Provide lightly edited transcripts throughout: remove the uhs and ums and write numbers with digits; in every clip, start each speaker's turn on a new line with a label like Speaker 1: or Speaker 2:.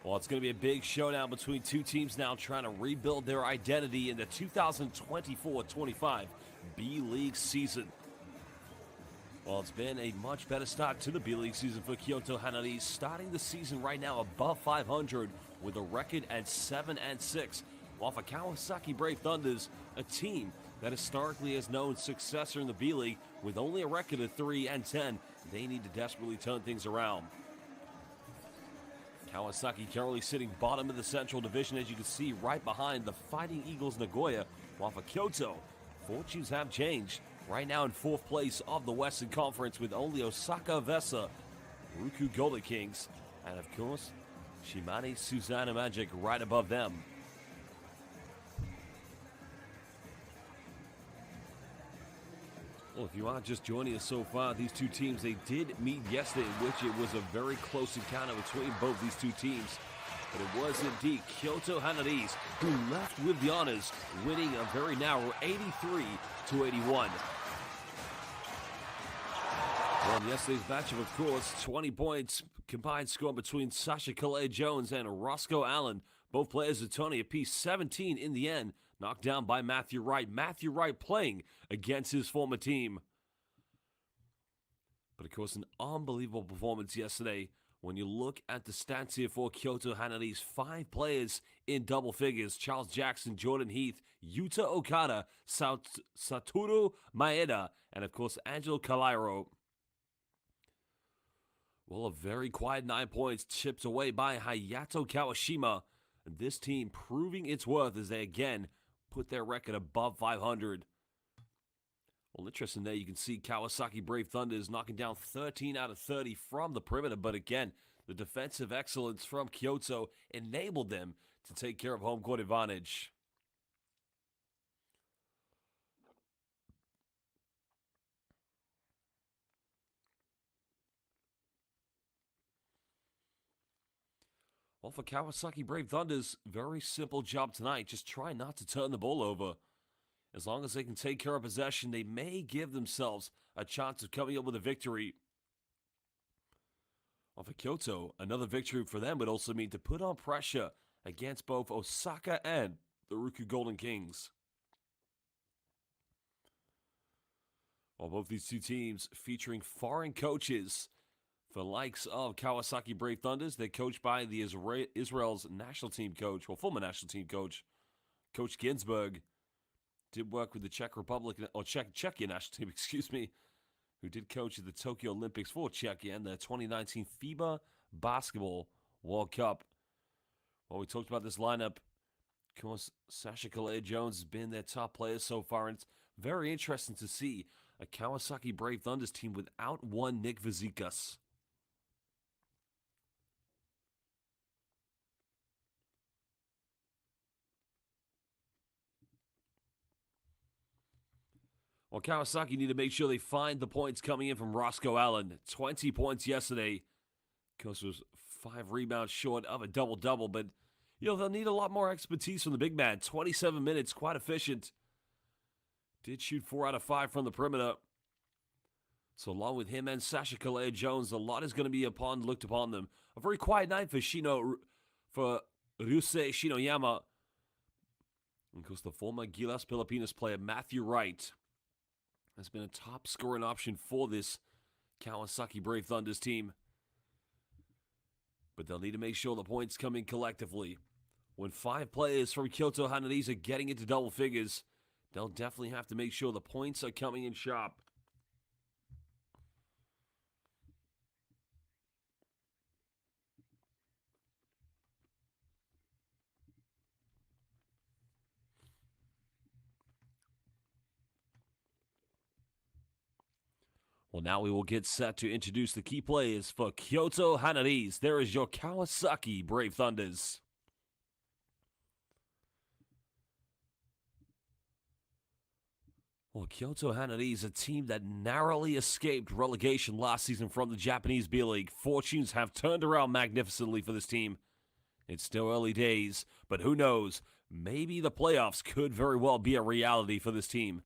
Speaker 1: Well, it's going to be a big showdown between two teams now trying to rebuild their identity in the 2024-25 B.LEAGUE season. Well, it's been a much better start to the B.LEAGUE season for KYOTO HANNARYZ, starting the season right now above 500 with a record at 7-6, while for Kawasaki Brave Thunders, a team that historically has known successor in the B.LEAGUE with only a record of 3-10, they need to desperately turn things around. Kawasaki currently sitting bottom of the Central Division, as you can see, right behind the Fighting Eagles Nagoya, while for KYOTO, fortunes have changed. Right now in 4th place of the Western Conference with only Osaka Vesa, Ryukyu Golden Kings, and of course, Shimane Susanoo Magic right above them. Well, if you are just joining us so far, these two teams, they did meet yesterday, in which it was a very close encounter between both these two teams. But it was indeed KYOTO HANNARYZ who left with the honors, winning a very narrow 83-81. Well, in yesterday's matchup, of course, 20 points combined score between Sasha Kalea-Jones and Roscoe Allen. Both players with 20 apiece, 17 in the end, knocked down by Matthew Wright. Matthew Wright playing against his former team. But of course, an unbelievable performance yesterday. When you look at the stats here for KYOTO HANNARYZ, 5 players in double figures: Charles Jackson, Jordan Heath, Yuta Okada, Satoru Maeda, and of course, Angelo Calairo. Well, a very quiet 9 points chipped away by Hayato Kawashima. And this team proving its worth as they again put their record above 500. Well, interesting there, you can see Kawasaki Brave Thunders knocking down 13 out of 30 from the perimeter. But again, the defensive excellence from KYOTO enabled them to take care of home court advantage. Well, for Kawasaki Brave Thunders, very simple job tonight. Just try not to turn the ball over. As long as they can take care of possession, they may give themselves a chance of coming up with a victory. Well, for KYOTO, another victory for them would also mean to put on pressure against both Osaka and the Ryukyu Golden Kings. While both these two teams featuring foreign coaches, for likes of Kawasaki Brave Thunders, they're coached by the Israel's national team coach, well, former national team coach, Coach Ginsburg. Did work with the Czech Republic, or Czechia national team, excuse me, who did coach at the Tokyo Olympics for Czechia and the 2019 FIBA Basketball World Cup. Well, we talked about this lineup. Of course, Sasha Kalea-Jones has been their top player so far, and it's very interesting to see a Kawasaki Brave Thunders team without one Nick Vazikas. Well, Kawasaki need to make sure they find the points coming in from Roscoe Allen. 20 points yesterday. Of course, was 5 rebounds short of a double-double, but, they'll need a lot more expertise from the big man. 27 minutes, quite efficient. Did shoot 4 out of 5 from the perimeter. So along with him and Sasha Kalea-Jones, a lot is going to be looked upon them. A very quiet night for Ryusei Shinoyama. And of course, the former Gilas Pilipinas player Matthew Wright has been a top scoring option for this Kawasaki Brave Thunders team. But they'll need to make sure the points come in collectively. When 5 players from KYOTO HANNARYZ are getting into double figures, they'll definitely have to make sure the points are coming in sharp. Well, now we will get set to introduce the key players for KYOTO HANNARYZ. There is your Kawasaki Brave Thunders. Well, KYOTO HANNARYZ, a team that narrowly escaped relegation last season from the Japanese B.LEAGUE. Fortunes have turned around magnificently for this team. It's still early days, but who knows? Maybe the playoffs could very well be a reality for this team.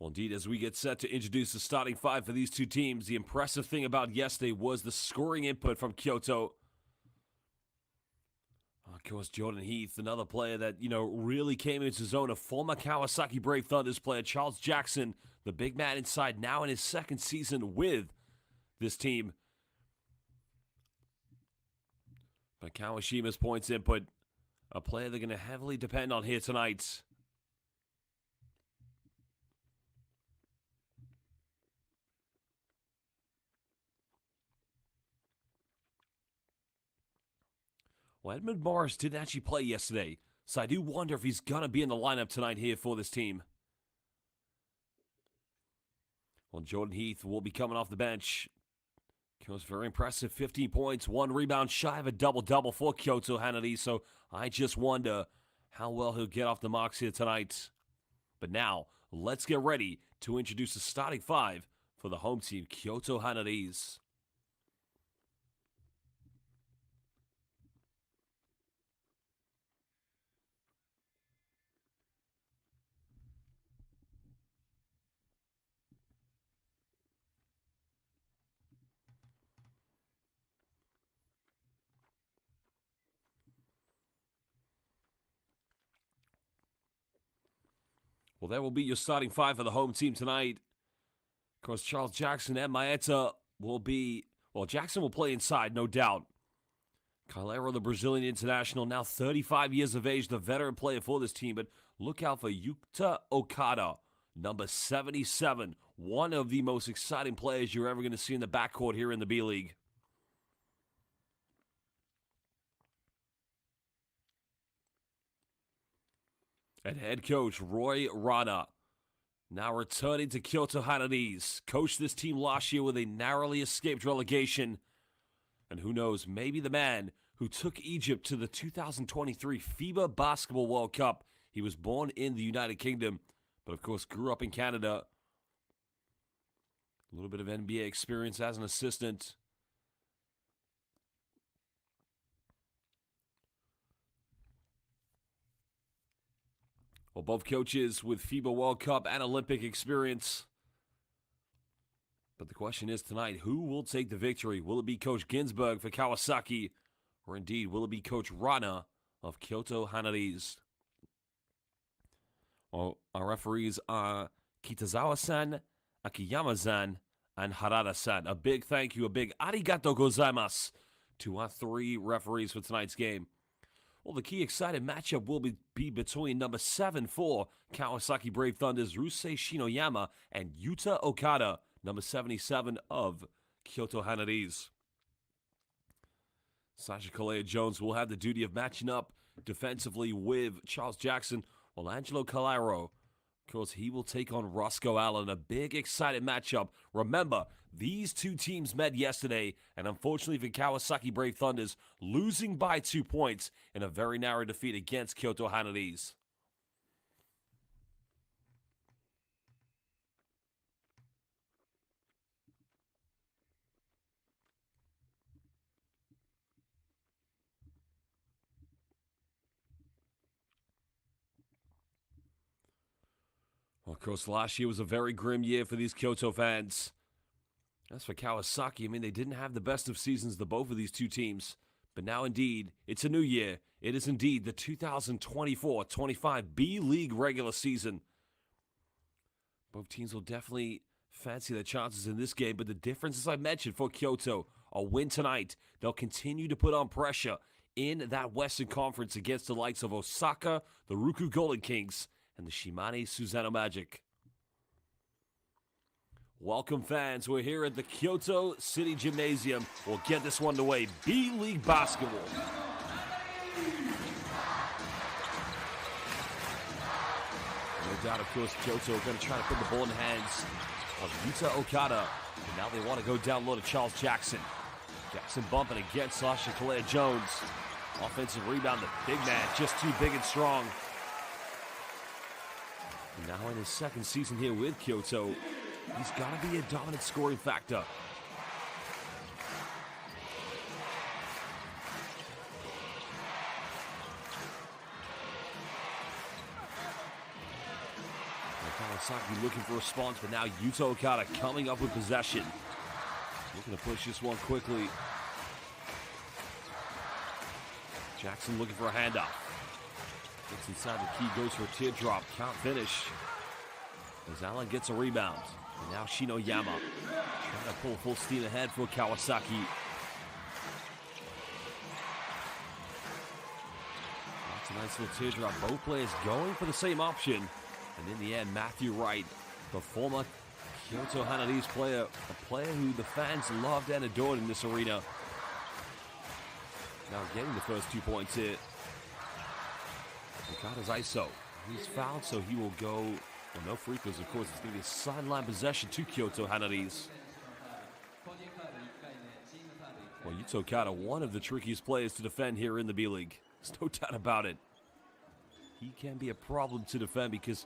Speaker 1: Well, indeed, as we get set to introduce the starting five for these two teams, the impressive thing about yesterday was the scoring input from Kyoto. Of course, Jordan Heath, another player that, really came into his own. A former Kawasaki Brave Thunders player, Charles Jackson, the big man inside, now in his second season with this team. But Kawashima's points input, a player they're going to heavily depend on here tonight. Well, Edmund Morris didn't actually play yesterday, so I do wonder if he's going to be in the lineup tonight here for this team. Well, Jordan Heath will be coming off the bench. Kyoto's very impressive, 15 points, 1 rebound, shy of a double-double for KYOTO HANNARYZ, so I just wonder how well he'll get off the marks here tonight. But now, let's get ready to introduce the starting five for the home team, KYOTO HANNARYZ. Well, that will be your starting five for the home team tonight. Of course, Charles Jackson and Maeta will be... Well, Jackson will play inside, no doubt. Calero, the Brazilian international, now 35 years of age, the veteran player for this team. But look out for Yuta Okada, number 77. One of the most exciting players you're ever going to see in the backcourt here in the B-League. And head coach Roy Rana, now returning to KYOTO HANNARYZ. Coached this team last year with a narrowly escaped relegation. And who knows, maybe the man who took Egypt to the 2023 FIBA Basketball World Cup. He was born in the United Kingdom, but of course grew up in Canada. A little bit of NBA experience as an assistant. Well, both coaches with FIBA World Cup and Olympic experience. But the question is tonight, who will take the victory? Will it be Coach Ginsburg for Kawasaki? Or indeed, will it be Coach Rana of KYOTO HANNARYZ? Well, our referees are Kitazawa-san, Akiyama-san, and Harada-san. A big thank you, a big arigato gozaimasu to our 3 referees for tonight's game. Well, the key exciting matchup will be between number 7 for Kawasaki Brave Thunders, Rusei Shinoyama, and Yuta Okada, number 77 of KYOTO HANNARYZ. Sasha Kalea-Jones will have the duty of matching up defensively with Charles Jackson, while Angelo Calero, of course, he will take on Roscoe Allen. A big, exciting matchup. Remember, these two teams met yesterday, and unfortunately for Kawasaki Brave Thunders, losing by 2 points in a very narrow defeat against KYOTO HANNARYZ. Well, of course, last year was a very grim year for these Kyoto fans. As for Kawasaki, I mean, they didn't have the best of seasons, the both of these two teams. But now, indeed, it's a new year. It is indeed the 2024-25 B.LEAGUE regular season. Both teams will definitely fancy their chances in this game, but the difference, as I mentioned, for Kyoto, a win tonight. They'll continue to put on pressure in that Western Conference against the likes of Osaka, the Ruku Golden Kings, and the Shimane Susano Magic. Welcome, fans. We're here at the Kyoto City Gymnasium. We'll get this one underway. B.LEAGUE basketball. No doubt, of course, Kyoto are going to try to put the ball in the hands of Yuta Okada. And now they want to go down low to Charles Jackson. Jackson bumping against Sasha Kalea-Jones. Offensive rebound, the big man, just too big and strong. And now in his second season here with Kyoto, he's got to be a dominant scoring factor. Kawasaki looking for a response, but now Yuto Okada coming up with possession. Looking to push this one quickly. Jackson looking for a handoff. Gets inside the key, goes for a teardrop. Count finish. As Allen gets a rebound. And now Shinoyama trying to pull full steam ahead for Kawasaki. That's a nice little teardrop. Both players going for the same option. And in the end, Matthew Wright, the former KYOTO HANNARYZ player, a player who the fans loved and adored in this arena. Now getting the first 2 points here. Okada's ISO. He's fouled, so he will go. Well, no free throws, of course. It's going to be a sideline possession to KYOTO HANNARYZ. Well, Yuto Okada, one of the trickiest players to defend here in the B-League. There's no doubt about it. He can be a problem to defend because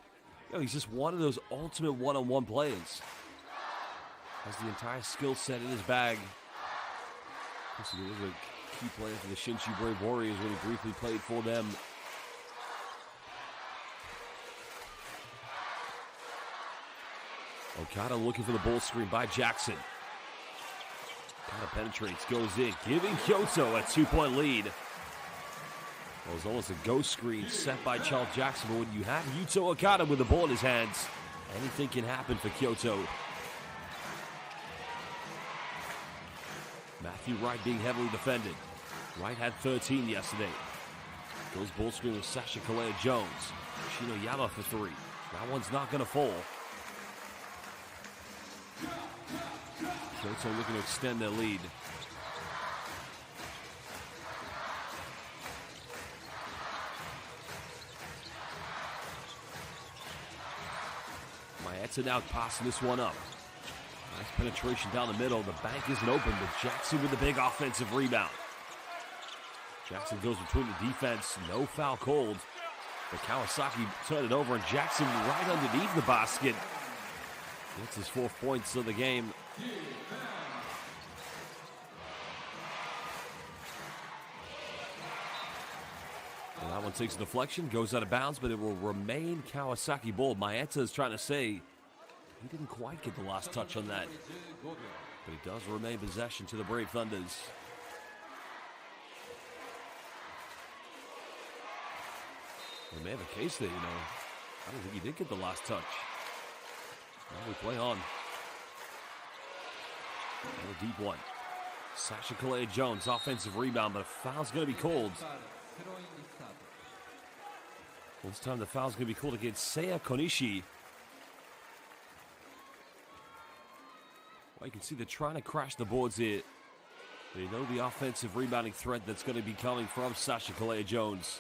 Speaker 1: he's just one of those ultimate one-on-one players. Has the entire skill set in his bag. He was a key player for the Shinshu Brave Warriors when he briefly played for them. Okada looking for the ball screen by Jackson. Okada penetrates, goes in, giving KYOTO a 2-point lead. Well, it was almost a ghost screen set by Charles Jackson, but when you have Yuto Okada with the ball in his hands, anything can happen for KYOTO. Matthew Wright being heavily defended. Wright had 13 yesterday. Goes ball screen with Sasha Kalea-Jones. Shinoyama for 3. That one's not going to fall. KYOTO looking to extend their lead. Maeta now passing this one up. Nice penetration down the middle. The bank isn't open, but Jackson with the big offensive rebound. Jackson goes between the defense. No foul called. But Kawasaki turned it over, and Jackson right underneath the basket. Gets his 4th points of the game. Well, that one takes a deflection, goes out of bounds, but it will remain Kawasaki ball. Maeta is trying to say he didn't quite get the last touch on that. But it does remain possession to the Brave Thunders. They may have a case there, I don't think he did get the last touch. Well, we play on. Another deep one. Sasha Kalea-Jones, offensive rebound, but a foul's going to be called. Well, this time the foul's going to be called against Seiya Konishi. Well, you can see they're trying to crash the boards here. They know the offensive rebounding threat that's going to be coming from Sasha Kalea-Jones.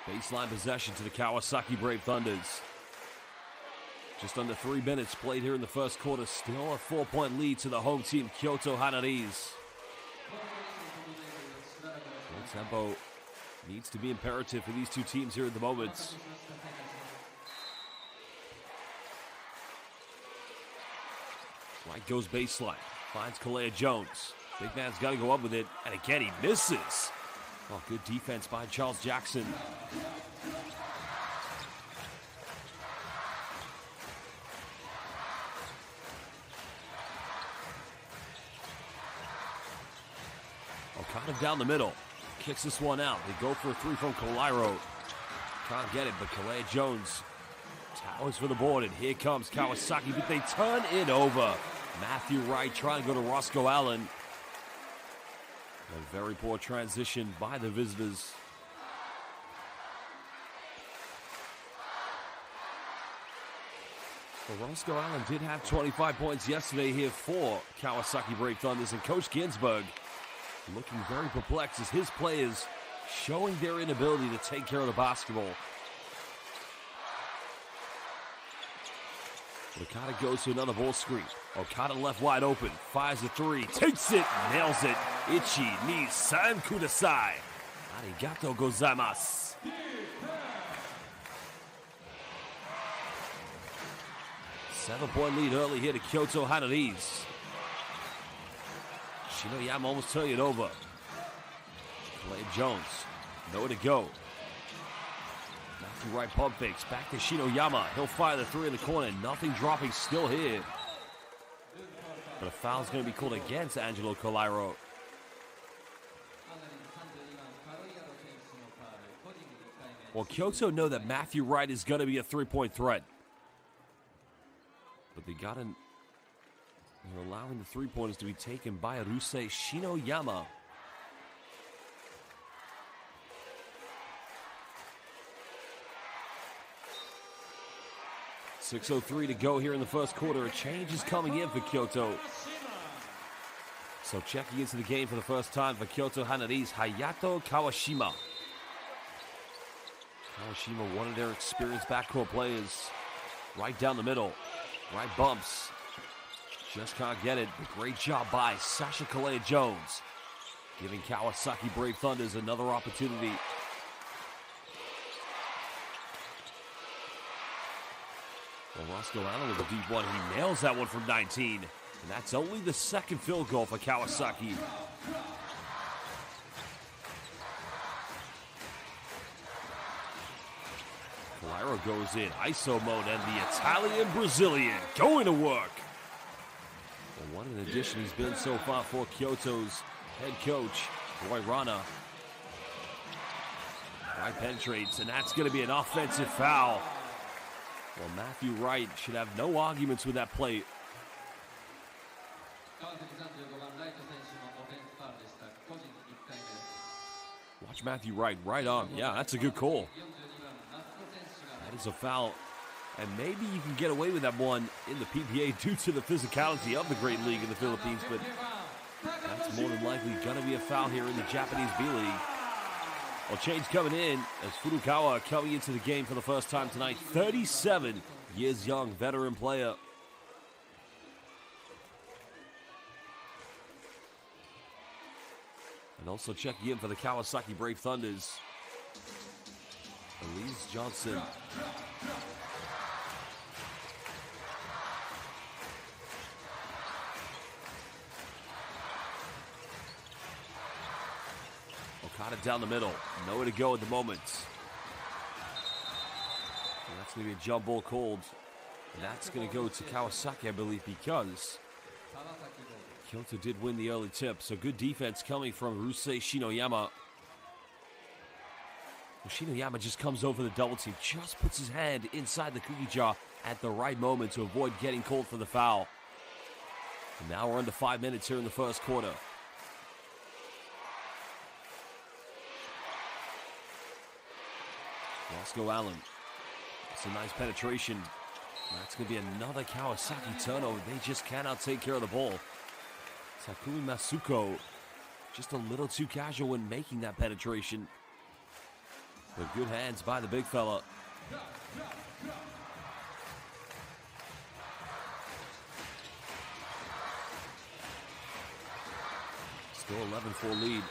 Speaker 1: Baseline possession to the Kawasaki Brave Thunders. Just under 3 minutes played here in the first quarter. Still a 4-point lead to the home team, KYOTO HANNARYZ. Tempo needs to be imperative for these two teams here at the moment. Wright goes baseline, finds Kalea-Jones. Big man's got to go up with it, and again he misses. Oh, good defense by Charles Jackson. Okada down the middle. Kicks this one out. They go for a 3 from Kolairo. Can't get it, but Kalea-Jones towers for the board, and here comes Kawasaki, but they turn it over. Matthew Wright trying to go to Roscoe Allen. A very poor transition by the visitors. Well, Roscoe Allen did have 25 points yesterday here for Kawasaki Brave Thunders, and Coach Ginsburg looking very perplexed as his players showing their inability to take care of the basketball. Okada goes to another ball screen. Okada left wide open, fires a 3, takes it, nails it. Ichi ni san kudasai. Arigato gozaimasu. 7-point lead early here to KYOTO HANNARYZ. Shinoyama almost turning it over. Clay Jones, nowhere to go. Matthew Wright pump fakes, back to Shinoyama. He'll fire the three in the corner, nothing dropping still here. But a foul's going to be called against Angelo Colairo. Well, KYOTO know that Matthew Wright is going to be a three-point threat. But they're allowing the three-pointers to be taken by Rusei Shinoyama. .6:03 to go here in the first quarter. A change is coming in for KYOTO. So checking into the game for the first time for KYOTO HANNARYZ, Hayato Kawashima. Kawashima, one of their experienced backcourt players. Right down the middle. Right bumps. Just can't get it. But great job by Sasha Kalea Jones. Giving Kawasaki Brave Thunders another opportunity. Well, Roscoe Allen with a deep one. He nails that one from 19. And that's only the second field goal for Kawasaki. Colairo goes in, ISO mode, and the Italian-Brazilian going to work. Well, what an addition he's been so far for KYOTO's head coach, Roy Rana. Wright penetrates, and that's going to be an offensive foul. Well, Matthew Wright should have no arguments with that play. Watch Matthew Wright, right on. Yeah, that's a good call. That is a foul. And maybe you can get away with that one in the PBA due to the physicality of the great league in the Philippines, but that's more than likely going to be a foul here in the Japanese B.LEAGUE. Well, change coming in as Furukawa coming into the game for the first time tonight. 37 years young, veteran player. And also checking in for the Kawasaki Brave Thunders, Elise Johnson. Okada down the middle. Nowhere to go at the moment. And that's going to be a jump ball called. And that's going to go to Kawasaki, I believe, because KYOTO did win the early tip. So good defense coming from Rusei Shinoyama. Well, Shinoyama just comes over the double team, just puts his hand inside the cookie jar at the right moment to avoid getting called for the foul. And now we're under 5 minutes here in the first quarter. Roscoe Allen. It's a nice penetration. That's going to be another Kawasaki turnover. They just cannot take care of the ball. Takumi Masuko just a little too casual when making that penetration. But good hands by the big fella. Still 11-4 lead.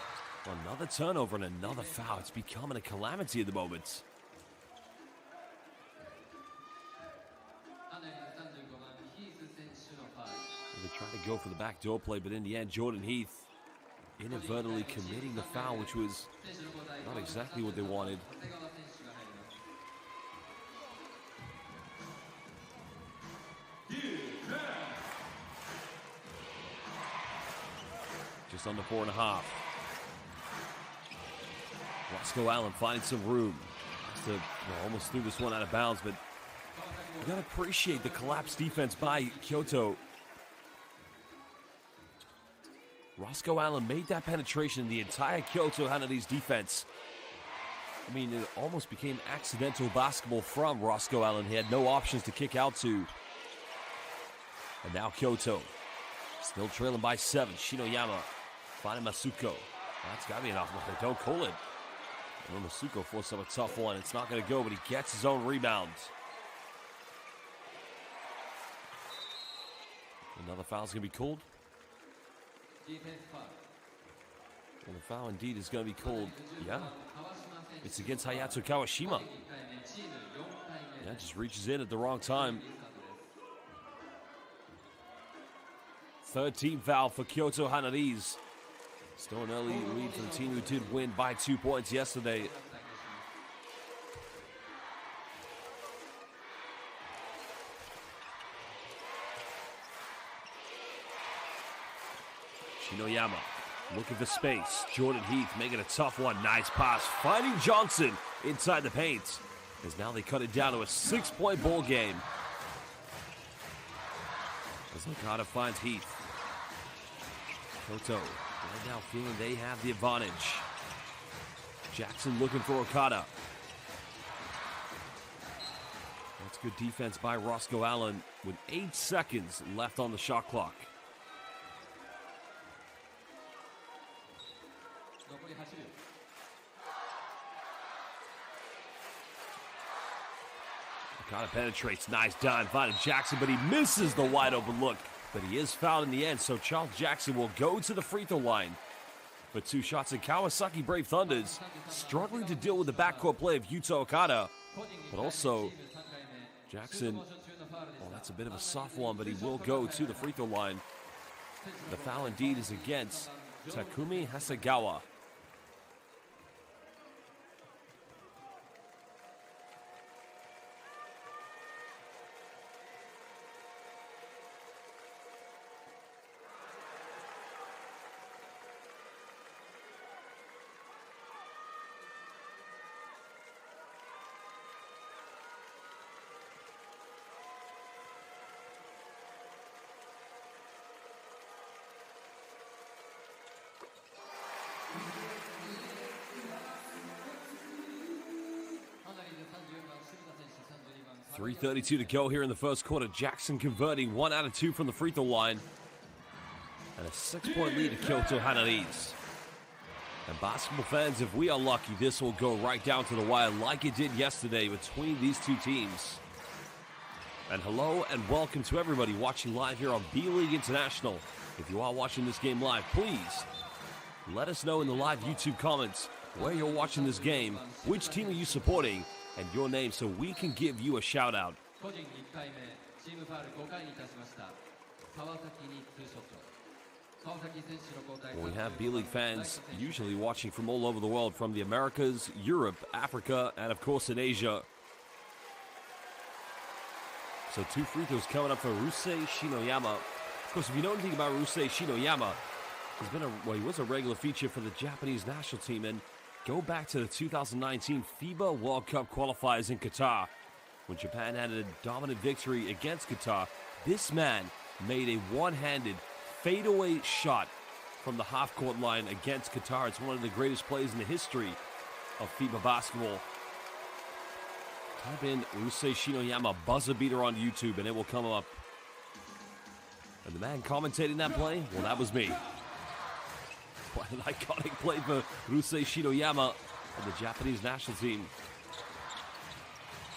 Speaker 1: Another turnover and another foul. It's becoming a calamity at the moment. They try to go for the backdoor play, but in the end, Jordan Heath inadvertently committing the foul, which was not exactly what they wanted. Just under 4.5. Roscoe Allen finding some room. Almost threw this one out of bounds, but you gotta appreciate the collapse defense by KYOTO. Roscoe Allen made that penetration in the entire KYOTO HANNARYZ defense. I mean, it almost became accidental basketball from Roscoe Allen. He had no options to kick out to. And now KYOTO still trailing by 7. Shinoyama finding Masuko. That's got to be enough. They don't call it. And Masuko forced up a tough one. It's not going to go, but he gets his own rebound. Another foul's going to be called. And the foul indeed is going to be called. Yeah. It's against Hayato Kawashima. Yeah, just reaches in at the wrong time. Third team foul for KYOTO HANNARYZ. Still an early lead for the team who did win by 2 points yesterday. Shinoyama looking for space. Jordan Heath making a tough one. Nice pass. Finding Johnson inside the paint. As now they cut it down to a 6-point ball game. As Okada finds Heath. KYOTO right now feeling they have the advantage. Jackson looking for Okada. That's good defense by Roscoe Allen with 8 seconds left on the shot clock. Okada penetrates, nice dive, finding Jackson, but he misses the wide open look. But he is fouled in the end, so Charles Jackson will go to the free throw line for 2 shots. And Kawasaki Brave Thunders struggling to deal with the backcourt play of Yuta Okada. But also, Jackson, well, that's a bit of a soft one, but he will go to the free throw line. The foul indeed is against Takumi Hasegawa. .332 to go here in the first quarter. Jackson converting 1 out of 2 from the free throw line. And a 6-point lead to KYOTO HANNARYZ. And basketball fans, if we are lucky, this will go right down to the wire like it did yesterday between these two teams. And hello and welcome to everybody watching live here on B.LEAGUE International. If you are watching this game live, please let us know in the live YouTube comments where you're watching this game, which team are you supporting, and your name so we can give you a shout out. We have B.LEAGUE fans usually watching from all over the world, from the Americas, Europe, Africa, and of course in Asia. So 2 free throws coming up for Rusei Shinoyama. Of course, if you know anything about Rusei Shinoyama, he was a regular feature for the Japanese national team. And go back to the 2019 FIBA World Cup qualifiers in Qatar, when Japan had a dominant victory against Qatar. This man made a one-handed fadeaway shot from the half-court line against Qatar. It's one of the greatest plays in the history of FIBA basketball. Type in Rusei Shinoyama buzzer beater on YouTube and it will come up. And the man commentating that play, well, that was me. What an iconic play for Rusei Shinoyama and the Japanese national team.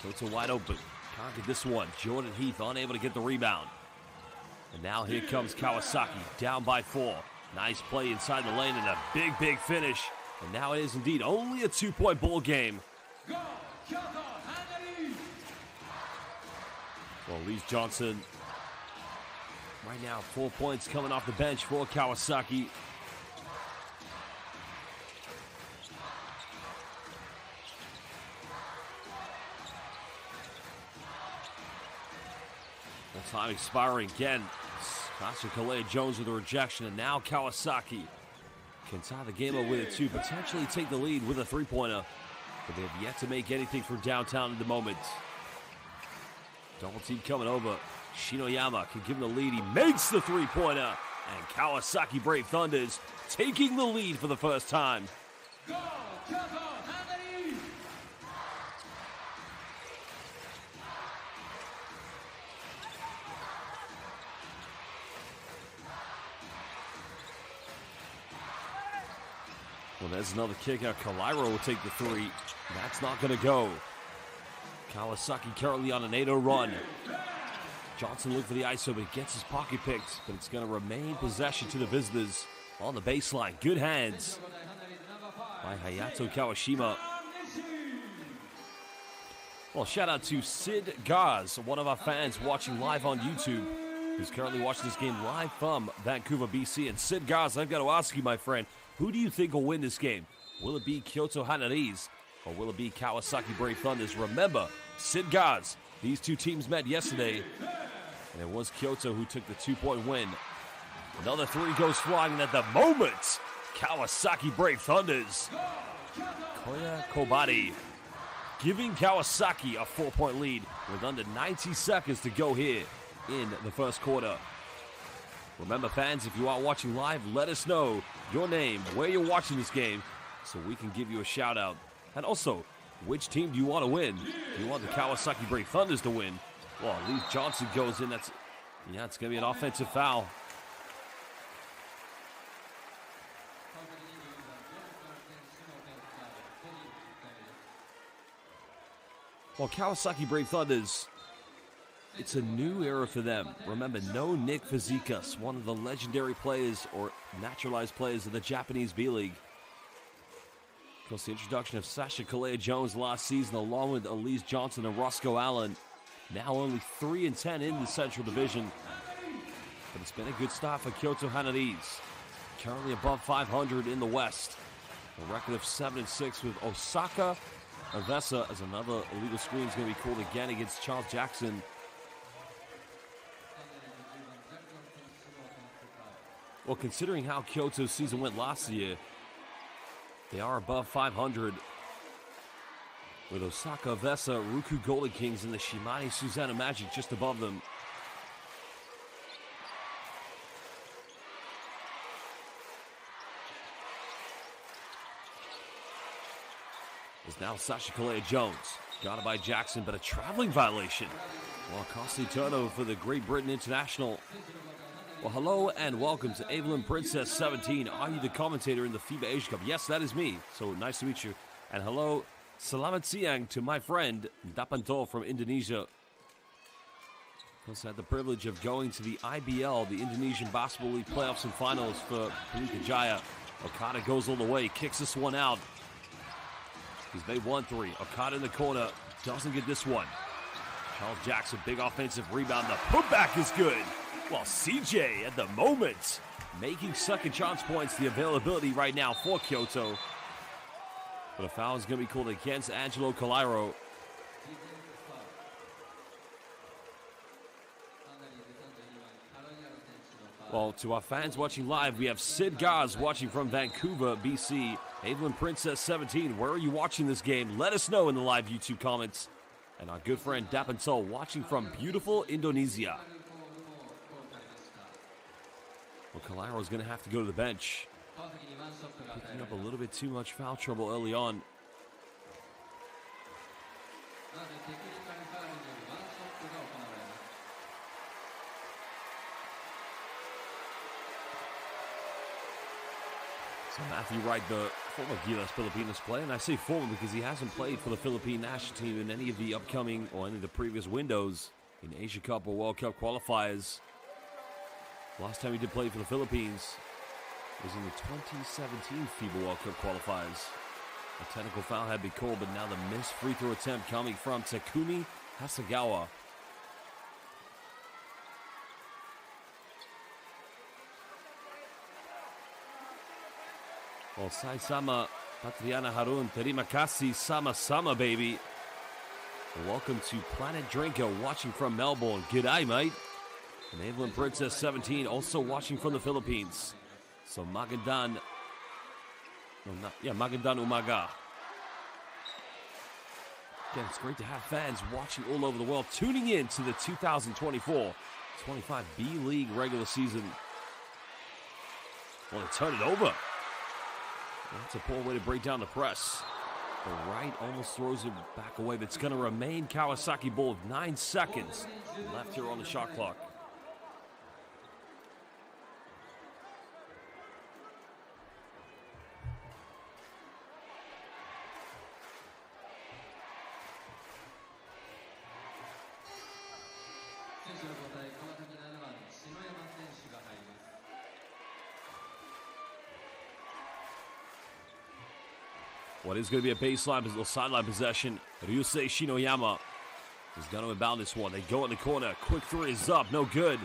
Speaker 1: So it's a wide open. Can't get this one. Jordan Heath unable to get the rebound. And now here comes Kawasaki, down by 4. Nice play inside the lane and a big, big finish. And now it is indeed only a 2-point ball game. Well, Lee Johnson, right now 4 points coming off the bench for Kawasaki. Time expiring again. Sasha Kalea-Jones with a rejection, and now Kawasaki can tie the game up with it to potentially take the lead with a 3-pointer. But they have yet to make anything from downtown at the moment. Double team coming over. Shinoyama can give him the lead. He makes the 3-pointer. And Kawasaki Brave Thunders taking the lead for the first time. Go, KYOTO HANNARYZ! Well, there's another kick out. Kalairo will take the 3. That's not going to go. Kawasaki currently on an 8-0 run. Johnson looked for the ISO, but he gets his pocket picked. But it's going to remain possession to the visitors on the baseline. Good hands by Hayato Kawashima. Well, shout out to Sid Gaz, one of our fans watching live on YouTube, who's currently watching this game live from Vancouver, BC. And Sid Gaz, I've got to ask you, my friend, who do you think will win this game? Will it be KYOTO HANNARYZ or will it be Kawasaki Brave Thunders? Remember, Sid Gaz, these two teams met yesterday, and it was KYOTO who took the 2-point win. Another three goes flying, and at the moment, Kawasaki Brave Thunders, Koya Kobari, giving Kawasaki a 4-point lead with under 90 seconds to go here in the first quarter. Remember, fans, if you are watching live, let us know your name, where you're watching this game, so we can give you a shout out. And also, which team do you want to win? Do you want the Kawasaki Brave Thunders to win? Well, at least Johnson goes in. It's going to be an offensive foul. Well, Kawasaki Brave Thunders, it's a new era for them. Remember, no Nick Fazekas, one of the legendary players or naturalized players of the Japanese B.LEAGUE. Of course, the introduction of Sasha Kalea-Jones last season, along with Elise Johnson and Roscoe Allen, now only 3-10 in the Central Division. But it's been a good start for KYOTO HANNARYZ, currently above 500 in the West. A record of 7-6 with Osaka Avesa as another illegal screen is going to be called again against Charles Jackson. Well, considering how KYOTO's season went last year, they are above 500 with Osaka Avesa, Ruku Golden Kings, and the Shimane Susanna Magic just above them. Is now Sasha Kalea-Jones. Got it by Jackson, but a traveling violation. Well, costly turnover for the Great Britain International. Well, hello and welcome to Evelyn Princess 17. Are you the commentator in the FIBA Asia Cup? Yes, that is me. So nice to meet you. And hello, selamat siang to my friend Dapanto from Indonesia. Of course, I had the privilege of going to the IBL, the Indonesian Basketball League playoffs and finals for Pelita Jaya. Okada goes all the way, kicks this one out. He's made 1-3. Okada in the corner. Doesn't get this one. Charles Jackson, big offensive rebound. The putback is good. Well, CJ at the moment making second chance points. The availability right now for KYOTO. But a foul is going to be called against Angelo Calairo. Well, to our fans watching live, we have Sid Gaz watching from Vancouver, BC. Evelyn Princess 17, where are you watching this game? Let us know in the live YouTube comments. And our good friend Dapanto watching from beautiful Indonesia. Well, Calairo's going to have to go to the bench. Picking up a little bit too much foul trouble early on. So Matthew Wright, the former Gilas Filipinas player, and I say former because he hasn't played for the Philippine national team in any of the upcoming or any of the previous windows in Asia Cup or World Cup qualifiers. Last time he did play for the Philippines was in the 2017 FIBA World Cup qualifiers. A technical foul had been called, but now the missed free throw attempt coming from Takumi Hasegawa. Well, Sai-sama, Patriana Harun, terima kasih, sama-sama, baby. And welcome to Planet Drinker, watching from Melbourne. G'day, mate. And Evelyn Princess 17, also watching from the Philippines. So Magandang Umaga. Again, it's great to have fans watching all over the world, tuning in to the 2024-25 B.LEAGUE regular season. Want to turn it over. That's a poor way to break down the press. The right almost throws it back away, but it's going to remain Kawasaki ball with 9 seconds left here on the shot clock. What is going to be a baseline, sideline possession. Ryusei Shinoyama is going to inbound this one. They go in the corner. Quick three is up. No good.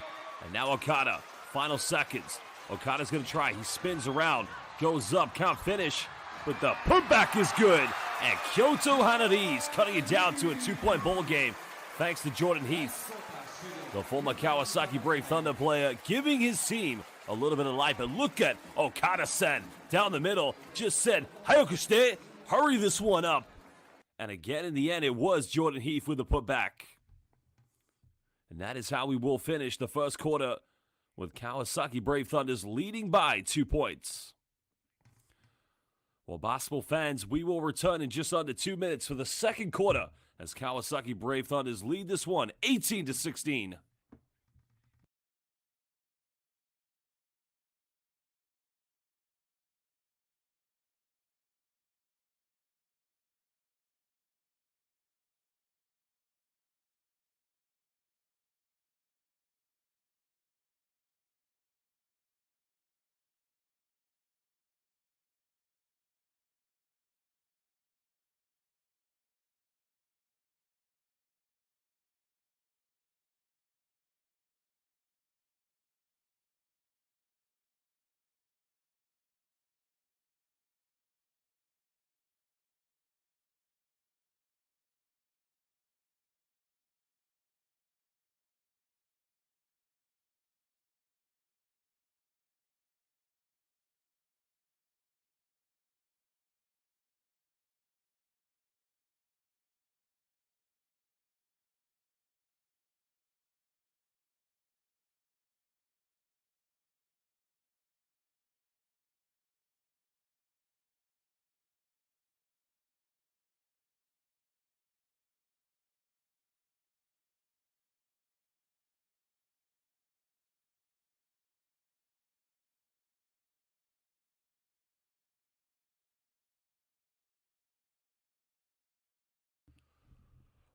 Speaker 1: And now Okada, final seconds. Okada's going to try. He spins around, goes up, count finish, but the putback is good. And KYOTO HANNARYZ cutting it down to a 2-point ball game thanks to Jordan Heath. The former Kawasaki Brave Thunder player giving his team a little bit of life. But look at Okada-sen down the middle. Just said, Hayakushite, hurry this one up. And again, in the end, it was Jordan Heath with the putback. And that is how we will finish the first quarter, with Kawasaki Brave Thunders leading by 2 points. Well, basketball fans, we will return in just under 2 minutes for the second quarter as Kawasaki Brave Thunders lead this one 18-16.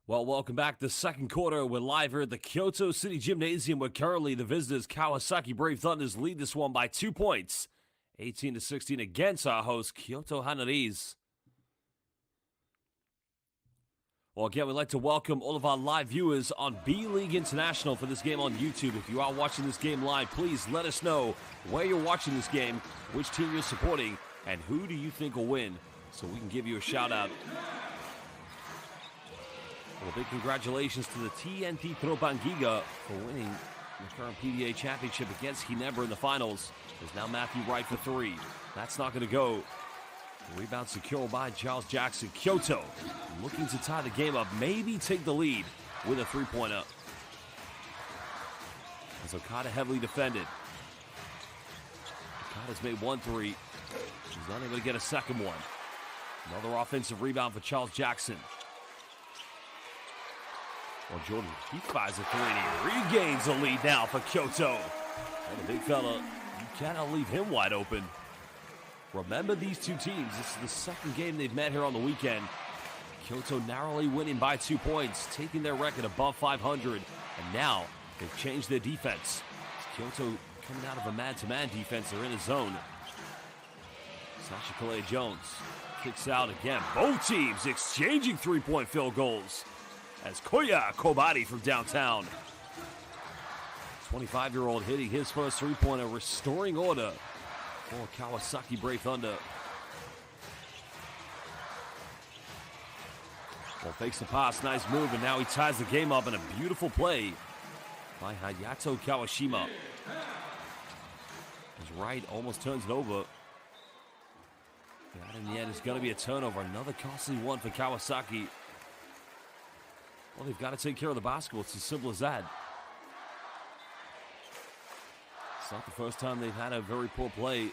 Speaker 1: Well, welcome back. The second quarter, we're live here at the Kyoto City Gymnasium, where currently the visitors, Kawasaki Brave Thunders, lead this one by 2 points, 18-16 against our host, KYOTO HANNARYZ. Well, again, we'd like to welcome all of our live viewers on B.LEAGUE International for this game on YouTube. If you are watching this game live, please let us know where you're watching this game, which team you're supporting, and who do you think will win, so we can give you a shout-out. Well, big congratulations to the TNT Propangiga for winning the current PBA championship against Ginebra in the finals. There's now Matthew Wright for 3. That's not going to go. The rebound secured by Charles Jackson. KYOTO looking to tie the game up, maybe take the lead with a 3-pointer. As Okada heavily defended. Okada's made 1 3. She's unable to get a second one. Another offensive rebound for Charles Jackson. Well, Jordan, he fires a 3 and he regains the lead now for KYOTO. And the big fella, you cannot leave him wide open. Remember these two teams. This is the second game they've met here on the weekend. KYOTO narrowly winning by 2 points, taking their record above 500. And now they've changed their defense. KYOTO coming out of a man-to-man defense. They're in a zone. Sasha Kalea-Jones kicks out again. Both teams exchanging 3-point field goals. As Koya Kobari from downtown. 25-year-old hitting his first 3-pointer, restoring order for Kawasaki Brave Thunder. Well, fakes the pass, nice move, and now he ties the game up in a beautiful play by Hayato Kawashima. As Wright almost turns it over. That in the end is going to be a turnover, another costly one for Kawasaki. Well, they've got to take care of the basketball. It's as simple as that. It's not the first time they've had a very poor play.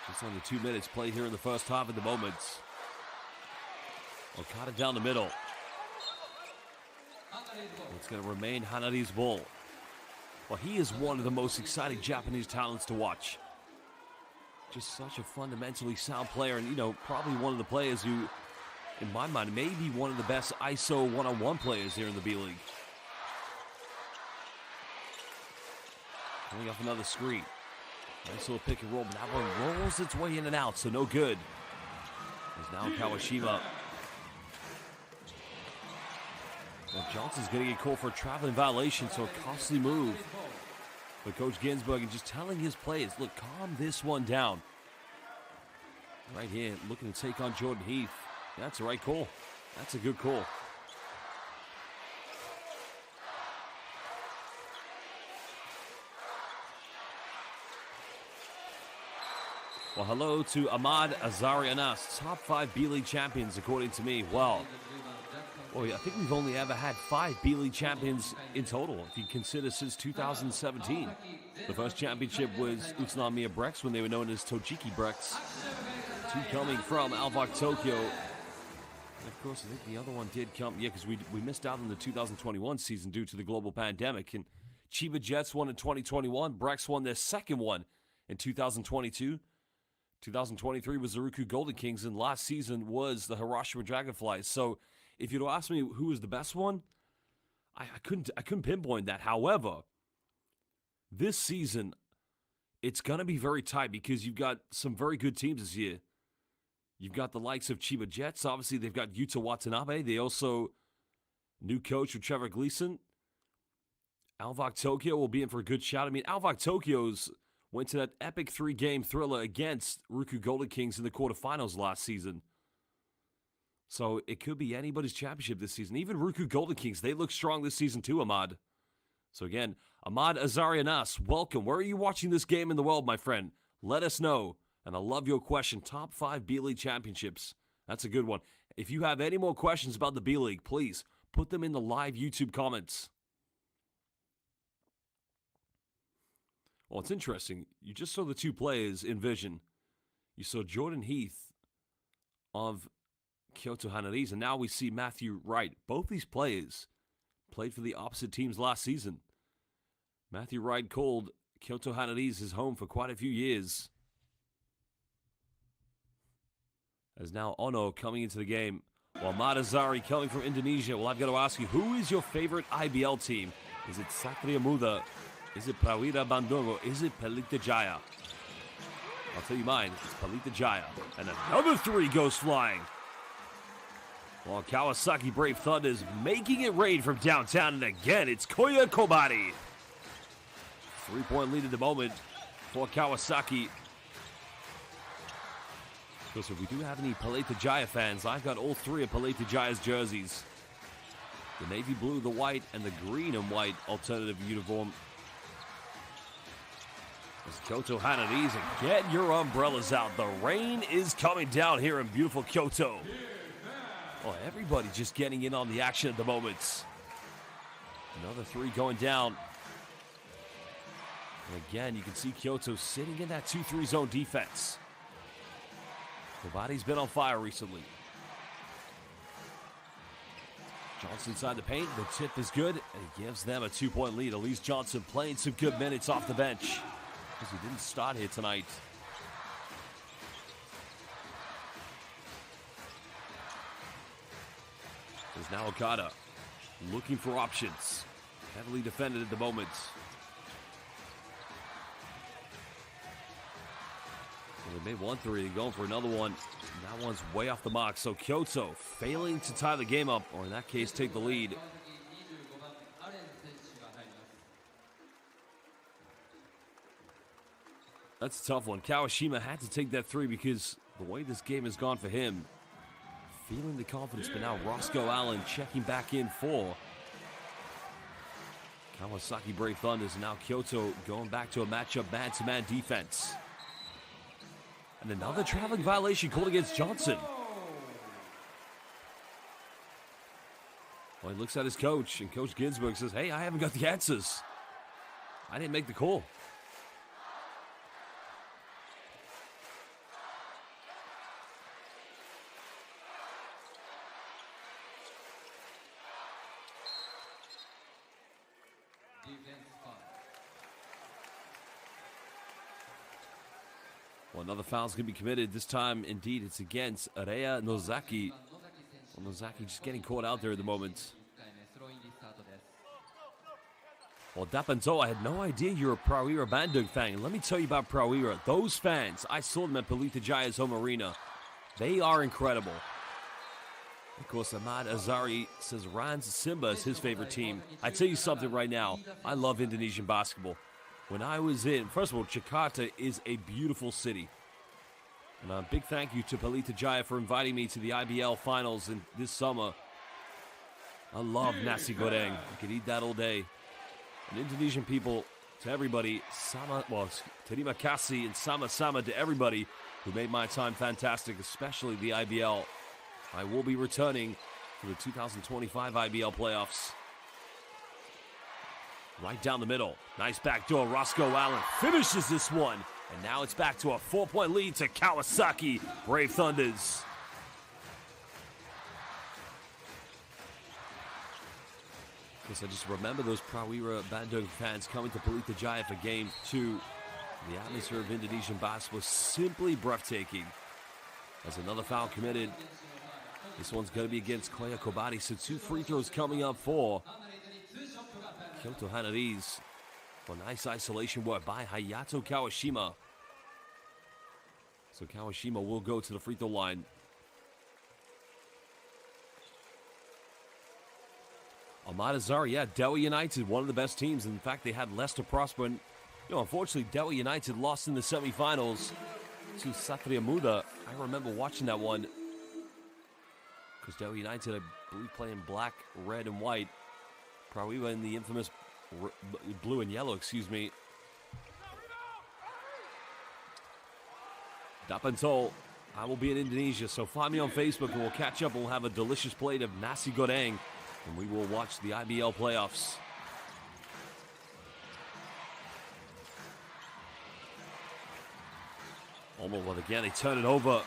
Speaker 1: Just under 2 minutes played here in the first half at the moment. Okada down the middle. It's going to remain HANNARYZ ball. Well, he is one of the most exciting Japanese talents to watch. Just such a fundamentally sound player, and, you know, probably one of the players who, in my mind, may be one of the best ISO one-on-one players here in the B-League. Coming off another screen. Nice little pick and roll, but that one rolls its way in and out, so no good. There's now Kawashima. Well, Johnson's going to get called for a traveling violation, so a costly move. But Coach Ginsburg is just telling his players, look, calm this one down. Right here, looking to take on Jordan Heath. That's the right call. That's a good call. Well, hello to Ahmad Azarianas, top 5 B-League champions, according to me. Well, boy, I think we've only ever had 5 B-League champions in total, if you consider since 2017. The first championship was Utsunomiya Brex when they were known as Tochiki Brex. 2 coming from Alvok Tokyo. And of course, I think the other one did come, yeah, because we missed out on the 2021 season due to the global pandemic. And Chiba Jets won in 2021. Brex won their second one in 2022. 2023 was the Ruku Golden Kings, and last season was the Hiroshima Dragonflies. So, if you'd ask me who was the best one, I couldn't pinpoint that. However, this season, it's gonna be very tight because you've got some very good teams this year. You've got the likes of Chiba Jets. Obviously, they've got Yuta Watanabe. They also new coach with Trevor Gleason. Alvok Tokyo will be in for a good shot. I mean, Alvok Tokyo's went to that epic 3-game thriller against Ruku Golden Kings in the quarterfinals last season. So it could be anybody's championship this season. Even Ruku Golden Kings, they look strong this season too, Ahmad. So again, Ahmad Azarianas, welcome. Where are you watching this game in the world, my friend? Let us know. And I love your question. Top 5 B-League championships. That's a good one. If you have any more questions about the B-League, please put them in the live YouTube comments. Well, it's interesting. You just saw the 2 players in vision. You saw Jordan Heath of KYOTO HANNARYZ, and now we see Matthew Wright. Both these players played for the opposite teams last season. Matthew Wright called KYOTO HANNARYZ his home for quite a few years. As now Ono coming into the game, while Madazari coming from Indonesia. Well, I've got to ask you, who is your favorite IBL team? Is it Satria Muda? Is it Prawira Bandung, or is it Pelita Jaya? I'll tell you mine, it's Pelita Jaya. And another 3 goes flying. While Kawasaki Brave Thunder is making it rain from downtown, and again, it's Koya Kobari. 3-point lead at the moment for Kawasaki. So if we do have any Pelita Jaya fans, I've got all 3 of Pelita Jaya's jerseys. The navy blue, the white, and the green and white alternative uniform. As KYOTO HANNARYZ, get your umbrellas out. The rain is coming down here in beautiful Kyoto. Oh, everybody just getting in on the action at the moment. Another 3 going down. And again, you can see KYOTO sitting in that 2-3 zone defense. Kobari's been on fire recently. Johnson inside the paint. The tip is good, and he gives them a 2-point lead. Elise Johnson playing some good minutes off the bench, because he didn't start here tonight. There's now Okada looking for options. Heavily defended at the moment. Well, they made 1 3, they're going for another one. And that one's way off the mark. So KYOTO failing to tie the game up, or in that case, take the lead. That's a tough one. Kawashima had to take that 3 because the way this game has gone for him, feeling the confidence, but now Roscoe Allen checking back in for Kawasaki Brave Thunders, and now KYOTO going back to a matchup man-to-man defense. And another traveling violation called against Johnson. Well, he looks at his coach, and Coach Ginsburg says, hey, I haven't got the answers. I didn't make the call. Well, another foul's going to be committed. This time, indeed, it's against Areya Nozaki. Well, Nozaki just getting caught out there at the moment. Well, Dapanto, I had no idea you're a Prawira Bandung fan. Let me tell you about Prawira. Those fans, I saw them at Pelita Jaya's home arena. They are incredible. Of course, Ahmad Azari says Rans Simba is his favorite team. I tell you something right now, I love Indonesian basketball. When I was first of all, Jakarta is a beautiful city. And a big thank you to Pelita Jaya for inviting me to the IBL finals this summer. I love nasi goreng. I could eat that all day. And Indonesian people, to everybody, terima kasih and sama-sama to everybody who made my time fantastic, especially the IBL. I will be returning for the 2025 IBL playoffs. Right down the middle. Nice backdoor. Roscoe Allen finishes this one. And now it's back to a 4-point lead to Kawasaki Brave Thunders. Because I just remember those Prawira Bandung fans coming to Pelita Jaya for Game 2. The atmosphere of Indonesian basketball was simply breathtaking. As another foul committed. This one's going to be against Koya Kobari. So 2 free throws coming up for KYOTO HANNARYZ. For nice isolation work by Hayato Kawashima. So Kawashima will go to the free throw line. Ahmad Azari, yeah, Dewa United, one of the best teams. In fact, they had Leicester Prosper. And, unfortunately, Dewa United lost in the semifinals to Satria Muda. I remember watching that one. Because Dewa United, I believe, playing black, red, and white. Prawira in the infamous blue and yellow, excuse me. Dapantol, I will be in Indonesia, so find me on Facebook and we'll catch up and we'll have a delicious plate of nasi goreng and we will watch the IBL playoffs. Almost, well, again, they turn it over.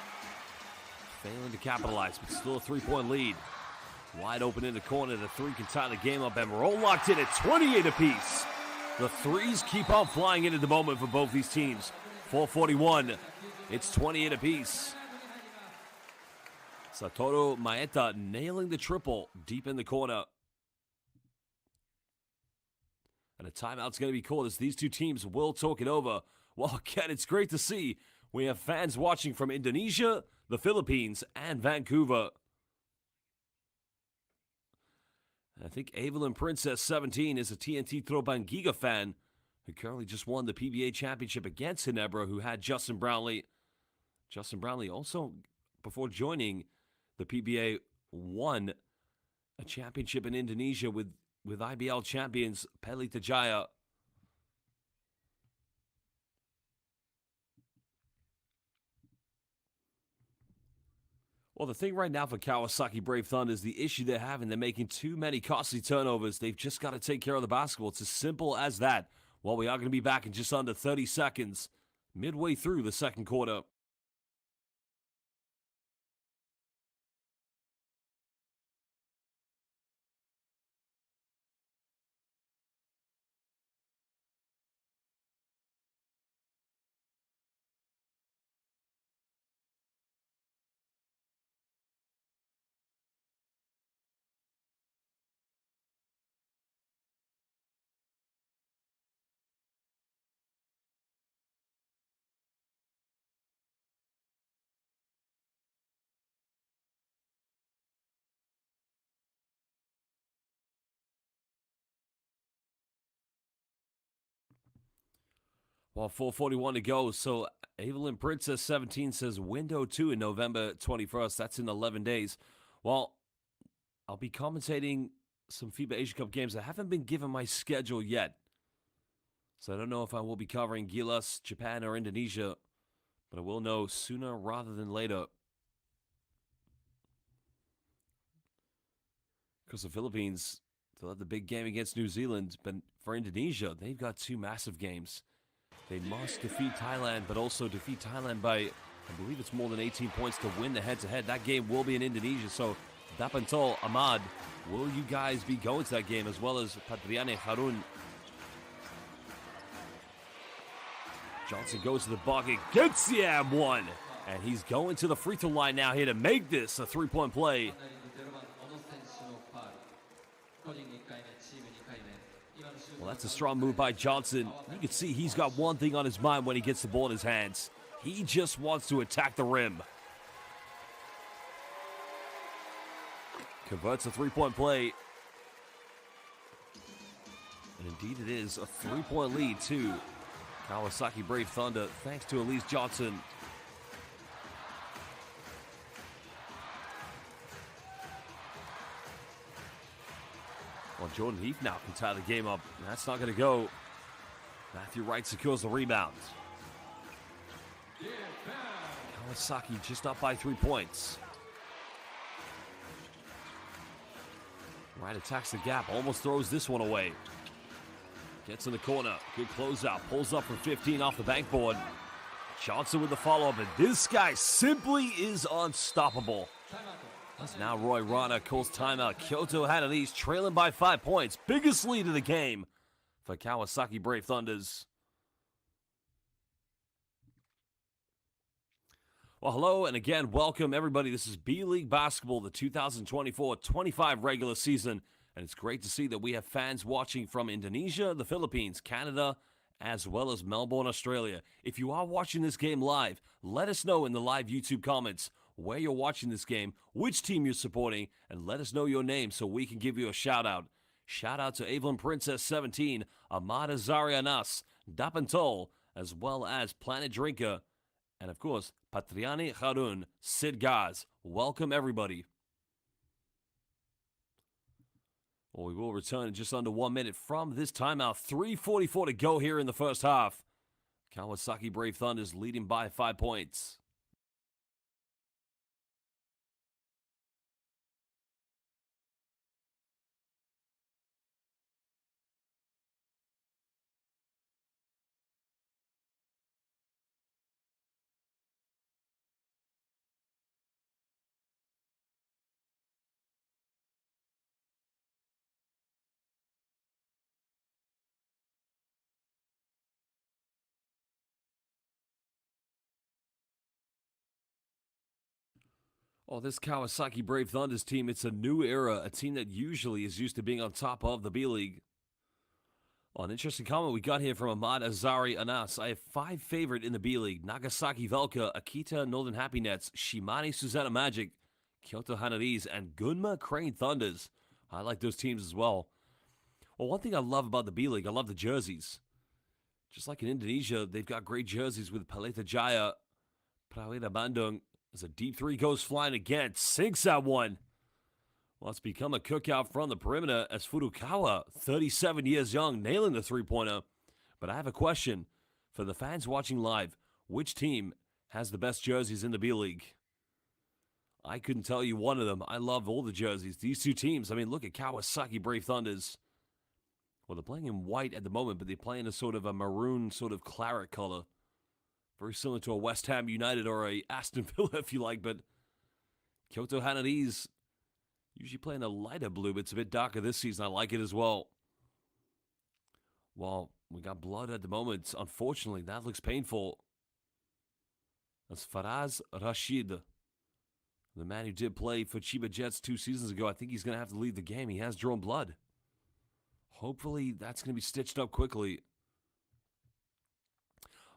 Speaker 1: Failing to capitalize, but still a 3-point lead. Wide open in the corner. The 3 can tie the game up, and we're all locked in at 28 apiece. The 3s keep on flying in at the moment for both these teams. 4:41. It's 28 apiece. Satoru Maeda nailing the triple deep in the corner. And a timeout's going to be called as these two teams will talk it over. Well, again, it's great to see. We have fans watching from Indonesia, the Philippines, and Vancouver. I think Evelyn Princess 17 is a TNT Tropan Giga fan who currently just won the PBA championship against Ginebra, who had Justin Brownlee. Justin Brownlee also, before joining the PBA, won a championship in Indonesia with IBL champions Pelita Jaya. Well, the thing right now for Kawasaki Brave Thunder is the issue they're having. They're making too many costly turnovers. They've just got to take care of the basketball. It's as simple as that. Well, we are going to be back in just under 30 seconds, midway through the second quarter. Well, 4:41 to go. So Evelyn Princess 17 says window 2 in November 21st. That's in 11 days. Well, I'll be commentating some FIBA Asia Cup games. I haven't been given my schedule yet. So I don't know if I will be covering Gilas, Japan, or Indonesia. But I will know sooner rather than later. Because the Philippines, they'll have the big game against New Zealand. But for Indonesia, they've got 2 massive games. They must defeat Thailand, but also defeat Thailand by, I believe it's more than 18 points to win the head-to-head. That game will be in Indonesia. So, Dapantol, Ahmad, will you guys be going to that game as well as Patriane Harun? Johnson goes to the bucket, gets the ab one, and he's going to the free throw line now here to make this a 3-point play. Well, that's a strong move by Johnson. You can see he's got one thing on his mind when he gets the ball in his hands. He just wants to attack the rim. Converts a three-point play. And indeed it is a three-point lead to Kawasaki Brave Thunder, thanks to Elise Johnson. Well, Jordan Heath now can tie the game up. That's not going to go. Matthew Wright secures the rebound. Kawasaki just up by 3 points. Wright attacks the gap, almost throws this one away. Gets in the corner, good closeout, pulls up from 15 off the backboard. Johnson with the follow-up, and this guy simply is unstoppable. As now Roy Rana calls timeout. KYOTO HANNARYZ trailing by 5 points. Biggest lead of the game for Kawasaki Brave Thunders. Well, hello, and again, welcome, everybody. This is B.LEAGUE Basketball, the 2024-25 regular season, and it's great to see that we have fans watching from Indonesia, the Philippines, Canada, as well as Melbourne, Australia. If you are watching this game live, let us know in the live YouTube comments where you're watching this game, which team you're supporting, and let us know your name so we can give you a shout-out. Shout-out to Evelyn Princess 17, Ahmad Azari Anas, Dapantol, as well as Planet Drinker, and of course, Patriani Harun, Sid Gaz. Welcome, everybody. Well, we will return in just under 1 minute from this timeout. 3:44 to go here in the first half. Kawasaki Brave Thunders leading by 5 points. Oh, this Kawasaki Brave Thunders team, it's a new era, a team that usually is used to being on top of the B-League. Oh, an interesting comment we got here from Ahmad Azari Anas. I have 5 favorite in the B-League: Nagasaki Velka, Akita Northern Happy Nets, Shimane Susanna Magic, KYOTO HANNARYZ, and Gunma Crane Thunders. I like those teams as well. Well, one thing I love about the B-League, I love the jerseys. Just like in Indonesia, they've got great jerseys with Pelita Jaya, Prawira Bandung. As a deep three goes flying again, sinks that one. Well, it's become a cookout from the perimeter as Furukawa, 37 years young, nailing the three-pointer. But I have a question for the fans watching live. Which team has the best jerseys in the B-League? I couldn't tell you one of them. I love all the jerseys. These two teams, I mean, look at Kawasaki Brave Thunders. Well, they're playing in white at the moment, but they play in a sort of a maroon, sort of claret color. Very similar to a West Ham United or a Aston Villa, if you like, but KYOTO HANNARYZ usually playing a lighter blue, but it's a bit darker this season. I like it as well. Well, we got blood at the moment. Unfortunately, that looks painful. That's Faraz Rashid, the man who did play for Chiba Jets 2 seasons ago. I think he's going to have to leave the game. He has drawn blood. Hopefully, that's going to be stitched up quickly.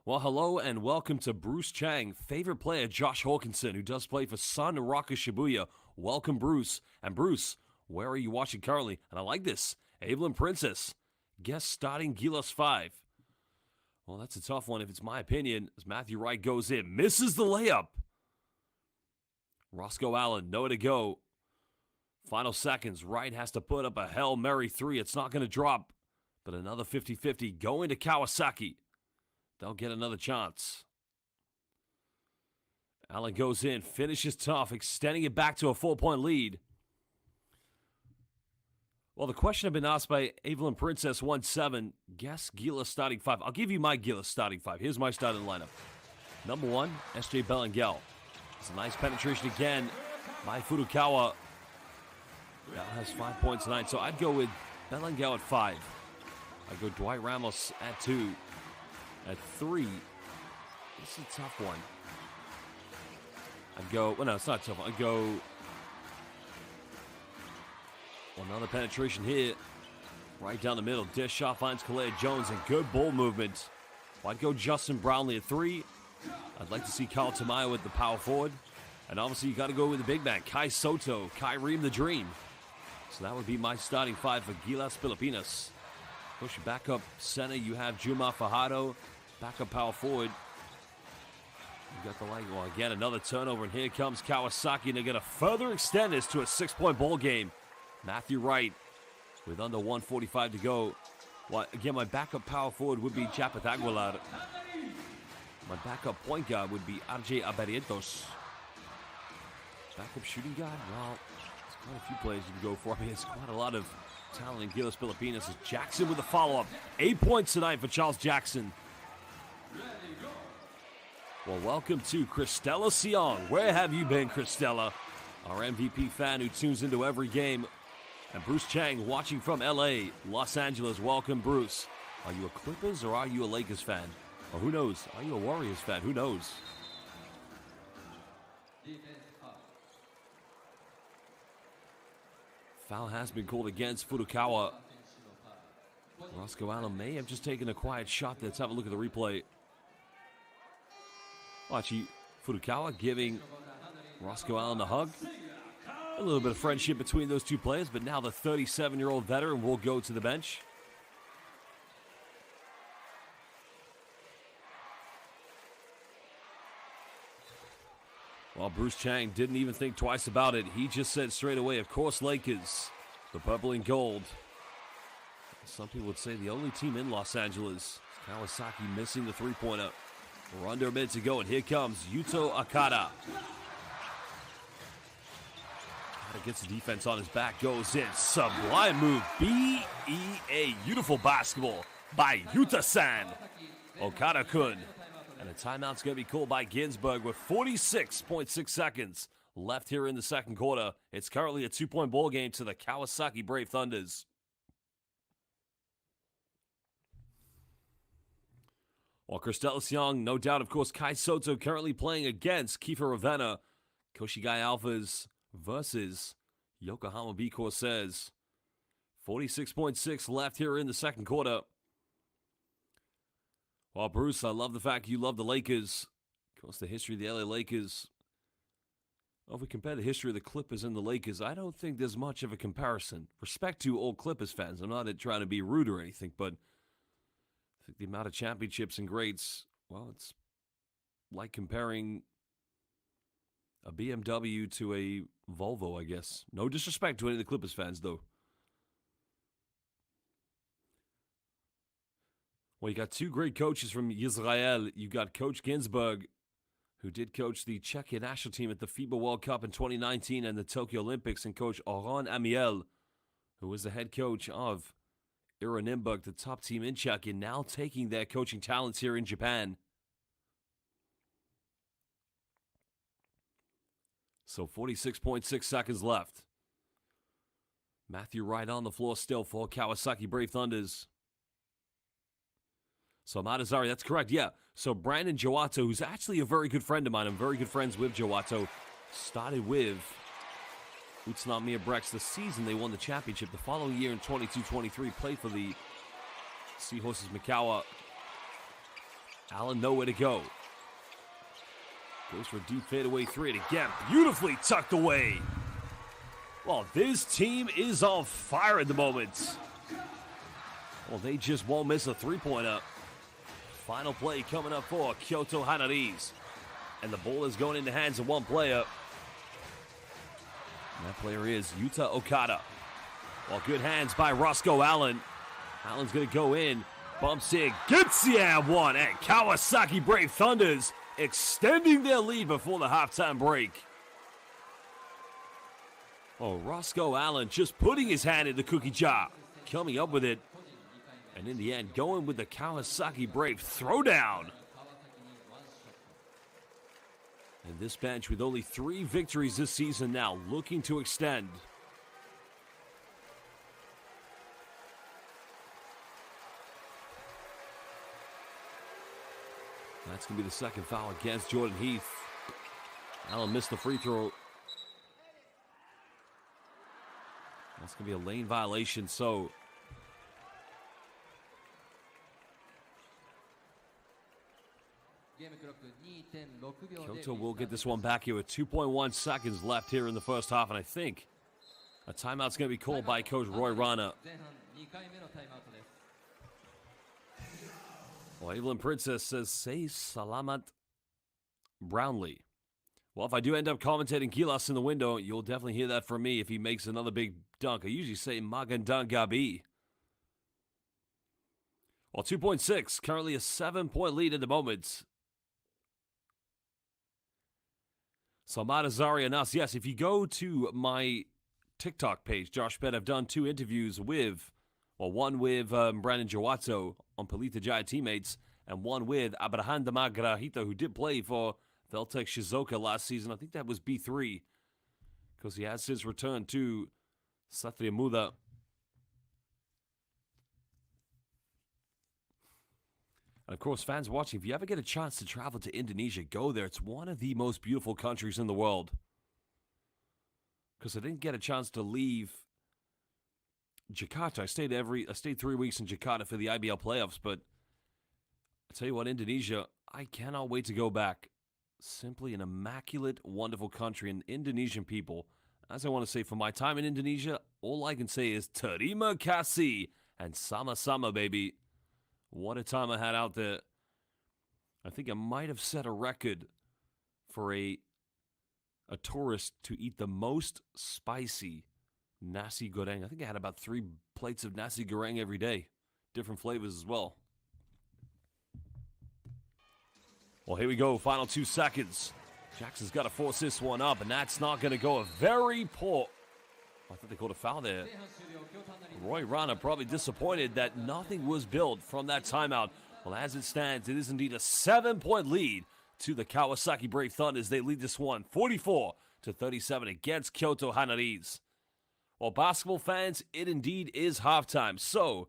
Speaker 1: Well, hello and welcome to Bruce Chang, favorite player Josh Hawkinson, who does play for Sun Rocket Shibuya. Welcome, Bruce. And Bruce, where are you watching currently? And I like this. Evelyn Princess, guest starting Gilas 5. Well, that's a tough one if it's my opinion, as Matthew Wright goes in, misses the layup. Roscoe Allen, nowhere to go. Final seconds, Wright has to put up a Hail Mary 3. It's not going to drop, but another 50-50 going to Kawasaki. They'll get another chance. Allen goes in, finishes tough, extending it back to a 4-point lead. Well, the question I've been asked by Evelyn Princess 1-7, guess Gilas starting 5. I'll give you my Gilas starting 5. Here's my starting lineup. Number 1, S.J. Belengel. It's a nice penetration again by Furukawa. Now has 5 points tonight, so I'd go with Belengel at 5. I'd go Dwight Ramos at 2. At 3, this is a tough one. I'd go, well, no, it's not a tough one. I'd go, well, another penetration here. Right down the middle. Dish shot finds Kalea Jones, and good ball movement. Well, I'd go Justin Brownlee at 3. I'd like to see Carl Tamayo with the power forward. And obviously, you got to go with the big man, Kai Soto, Kyreem the Dream. So that would be my starting five for Gilas Pilipinas. Push backup center, you have Juma Fajardo. Backup power forward. You got the leg. Well, again, another turnover, and here comes Kawasaki, and they're going to further extend this to a 6-point ball game. Matthew Wright with under 1:45 to go. Well, again, my backup power forward would be Chapat Aguilar. My backup point guard would be RJ Abarientos. Backup shooting guard, well, there's quite a few players you can go for. I mean, it's quite a lot of talent in Gilas Pilipinas. Jackson with a follow-up. 8 points tonight for Charles Jackson. Well, welcome to Cristela Siong. Where have you been, Cristela? Our MVP fan who tunes into every game. And Bruce Chang watching from LA, Los Angeles. Welcome, Bruce. Are you a Clippers or are you a Lakers fan? Or who knows? Are you a Warriors fan? Who knows? Foul has been called against Furukawa. Roscoe Allen may have just taken a quiet shot. Let's have a look at the replay. Well, actually, Furukawa giving Roscoe Allen a hug. A little bit of friendship between those two players, but now the 37-year-old veteran will go to the bench. Well, Bruce Chang didn't even think twice about it. He just said straight away, of course, Lakers, the purple and gold. Some people would say the only team in Los Angeles. Kawasaki missing the three-pointer. We're under a minute to go, and here comes Yuto Okada. Okada gets the defense on his back, goes in. Sublime move, B.E.A. Beautiful basketball by Yuta-san. Okada-kun. And a timeout's going to be called by Ginsburg with 46.6 seconds left here in the second quarter. It's currently a 2-point ball game to the Kawasaki Brave Thunders. Well, Cristela Siong, no doubt, of course, Kai Soto currently playing against Kiefer Ravenna. Koshigai Alphas versus Yokohama B. Corsairs. 46.6 left here in the second quarter. Well, Bruce, I love the fact you love the Lakers. Of course, the history of the LA Lakers. Well, if we compare the history of the Clippers and the Lakers, I don't think there's much of a comparison. Respect to old Clippers fans. I'm not trying to be rude or anything, but I think the amount of championships and greats, well, it's like comparing a BMW to a Volvo, I guess. No disrespect to any of the Clippers fans, though. Well, you got two great coaches from Israel. You got Coach Ginsburg, who did coach the Czech national team at the FIBA World Cup in 2019 and the Tokyo Olympics, and Coach Oran Amiel, who was the head coach of Iranimburg, the top team in Czechia, now taking their coaching talents here in Japan. So 46.6 seconds left. Matthew Wright on the floor still for Kawasaki Brave Thunders. So Ahmad Azari, that's correct, yeah. So Brandon Joato, who's actually a very good friend of mine, I'm very good friends with Joato, started with Utsunomiya Brex the season they won the championship. The following year in 22-23, played for the Seahorses Mikawa. Allen nowhere to go. Goes for a deep fadeaway three, and again, beautifully tucked away. Well, this team is on fire at the moment. Well, they just won't miss a three-pointer. Final play coming up for KYOTO HANNARYZ. And the ball is going in the hands of one player. And that player is Yuta Okada. Well, good hands by Roscoe Allen. Allen's going to go in. Bumps in. Gets the and one. And Kawasaki Brave Thunders extending their lead before the halftime break. Oh, Roscoe Allen just putting his hand in the cookie jar. Coming up with it. And in the end, going with the Kawasaki Brave throwdown. And this bench with only 3 victories this season now, looking to extend. That's going to be the second foul against Jordan Heath. Allen missed the free throw. That's going to be a lane violation, so KYOTO will get this one back here with 2.1 seconds left here in the first half, and I think A timeout's going to be called by Coach Roy Rana. Well, Evelyn Princess says, say Salamat Brownlee. Well, if I do end up commentating Gilas in the window, you'll definitely hear that from me if he makes another big dunk. I usually say Magandang Gabi. Well, 2.6, currently a 7-point lead at the moment. Salmada Zarianas. Yes, if you go to my TikTok page, Josh Bed, I've done 2 interviews with, well, one with Brandon Jawato on Pelita Jaya teammates, and one with Abraham Damagrahita, who did play for Veltec Shizuoka last season. I think that was B3, because he has since returned to Satria Muda. And of course, fans watching, if you ever get a chance to travel to Indonesia, go there. It's one of the most beautiful countries in the world. Because I didn't get a chance to leave Jakarta. I stayed 3 weeks in Jakarta for the IBL playoffs, but I tell you what, Indonesia, I cannot wait to go back. Simply an immaculate, wonderful country, and Indonesian people. As I want to say, for my time in Indonesia, all I can say is terima kasih and sama-sama, baby. What a time I had out there. I think I might have set a record for a tourist to eat the most spicy nasi goreng. I think I had about 3 plates of nasi goreng every day. Different flavors as well. Well, here we go. Final 2 seconds. Jackson's got to force this one up, and that's not going to go. A very poor... I thought they called a foul there. Roy Rana probably disappointed that nothing was built from that timeout. Well, as it stands, it is indeed a 7-point lead to the Kawasaki Brave Thunder as they lead this one 44-37 against KYOTO HANNARYZ. Well, basketball fans, it indeed is halftime. So,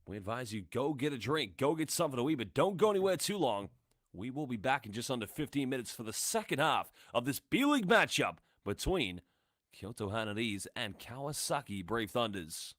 Speaker 1: we advise you, go get a drink, go get something to eat, but don't go anywhere too long. We will be back in just under 15 minutes for the second half of this B.LEAGUE matchup between KYOTO HANNARYZ and Kawasaki Brave Thunders.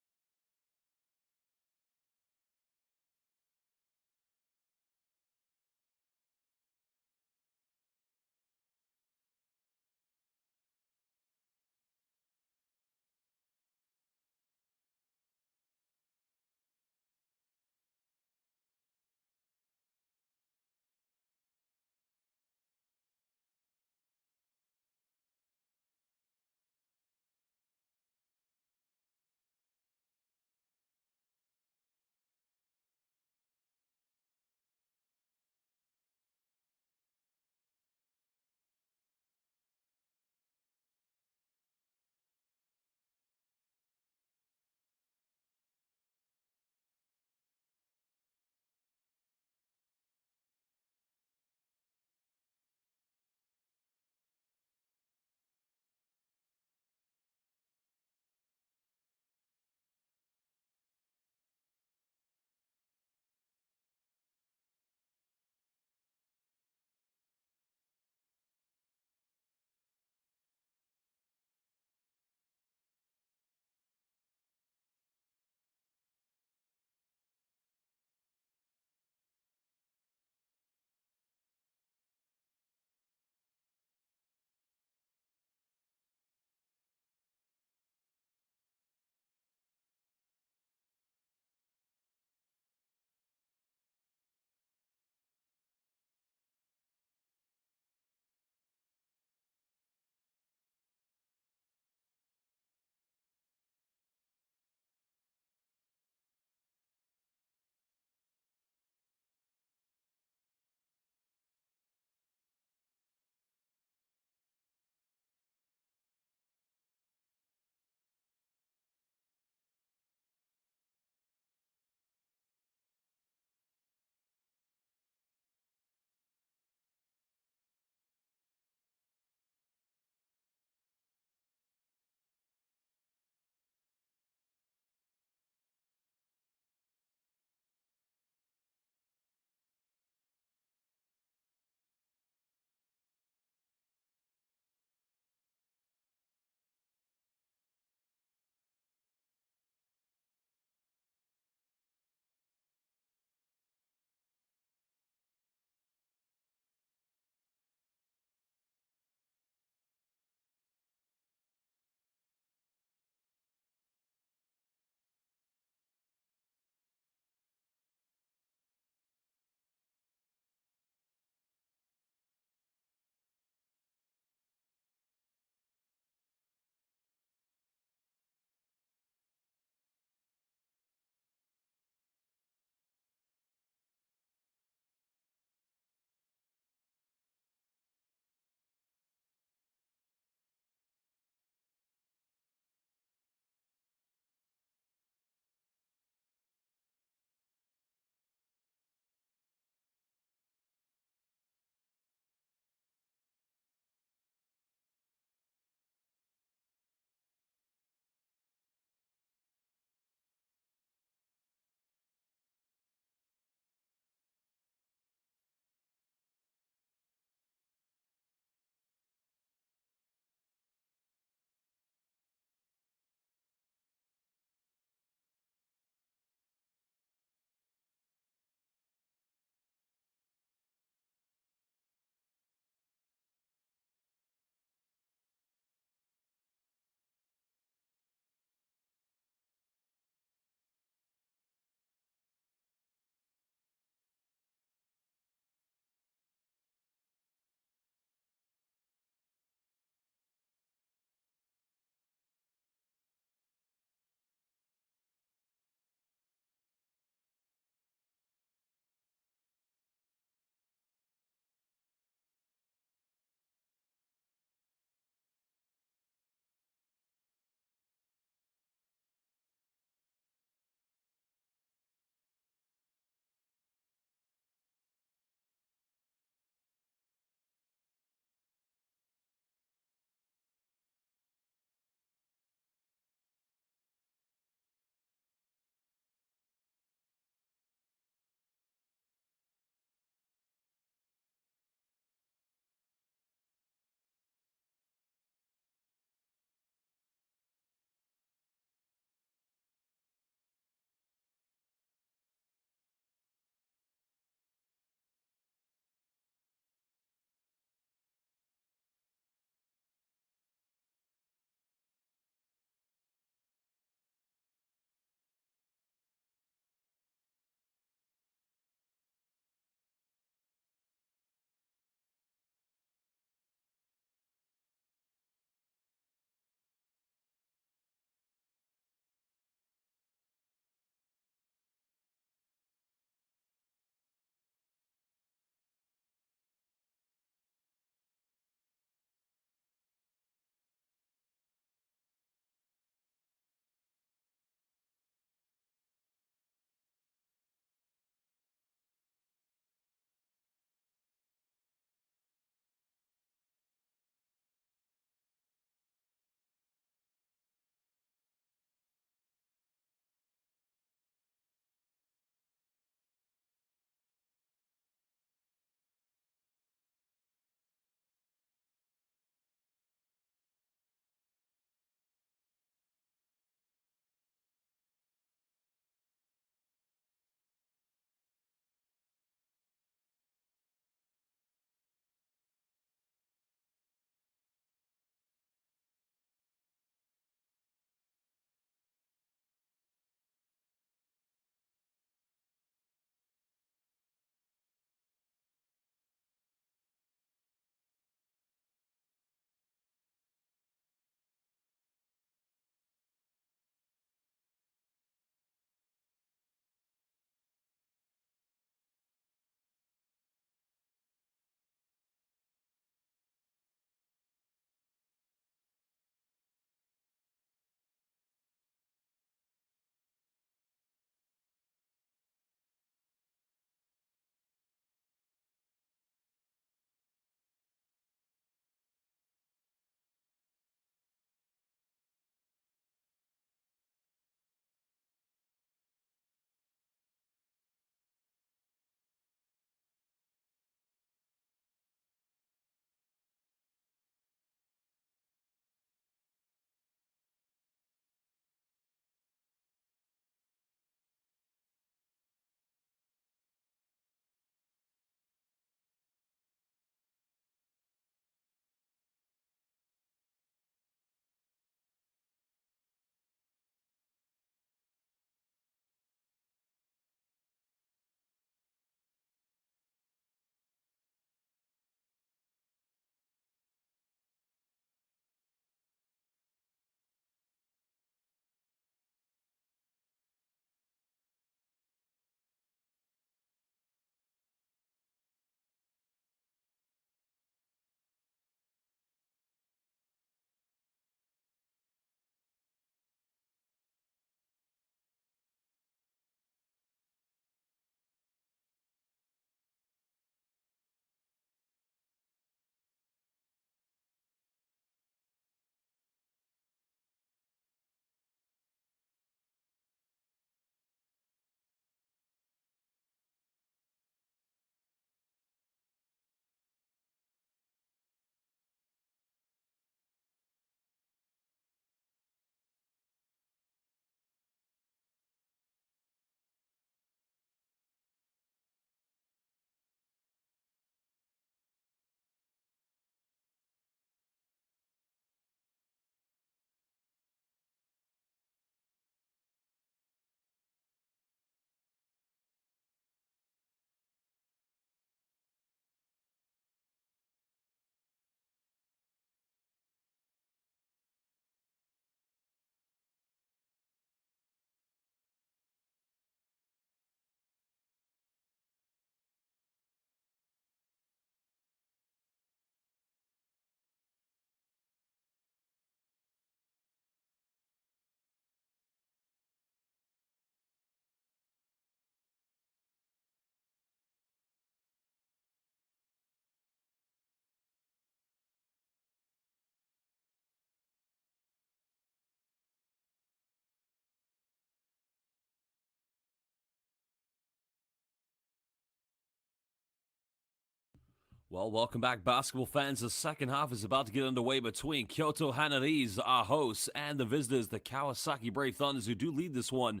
Speaker 1: Well, welcome back, basketball fans. The second half is about to get underway between KYOTO HANNARYZ, our hosts, and the visitors, the Kawasaki Brave Thunders, who do lead this one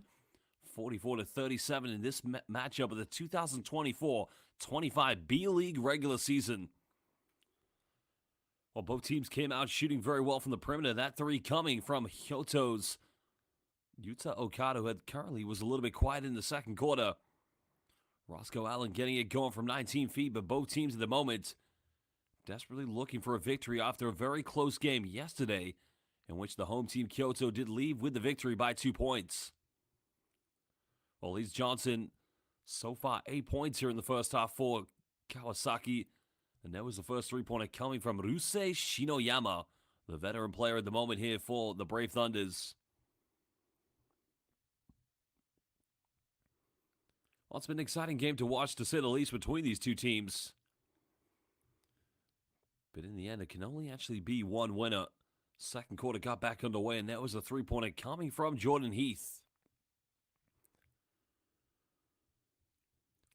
Speaker 1: 44-37 in this matchup of the 2024-25 B.LEAGUE regular season. Well, both teams came out shooting very well from the perimeter. That three coming from KYOTO's Yuta Okada, who currently was a little bit quiet in the second quarter. Roscoe Allen getting it going from 19 feet, but both teams at the moment desperately looking for a victory after a very close game yesterday in which the home team KYOTO did leave with the victory by 2 points. Well, Elise Johnson, so far 8 points here in the first half for Kawasaki. And that was the first three-pointer coming from Rusei Shinoyama, the veteran player at the moment here for the Brave Thunders. Well, it's been an exciting game to watch, to say the least, between these two teams. But in the end, it can only actually be one winner. Second quarter got back underway, and that was a three-pointer coming from Jordan Heath.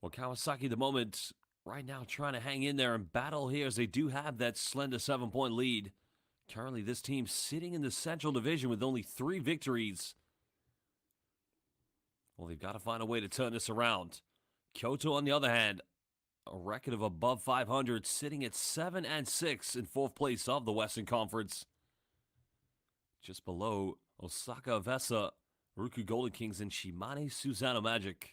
Speaker 1: Well, Kawasaki at the moment, right now, trying to hang in there and battle here as they do have that slender 7-point lead. Currently, this team sitting in the Central Division with only 3 victories. Well, they've got to find a way to turn this around. KYOTO, on the other hand, a record of above 500, sitting at 7-6 in 4th place of the Western Conference. Just below Osaka Vesa, Ruku Golden Kings, and Shimane Susano Magic.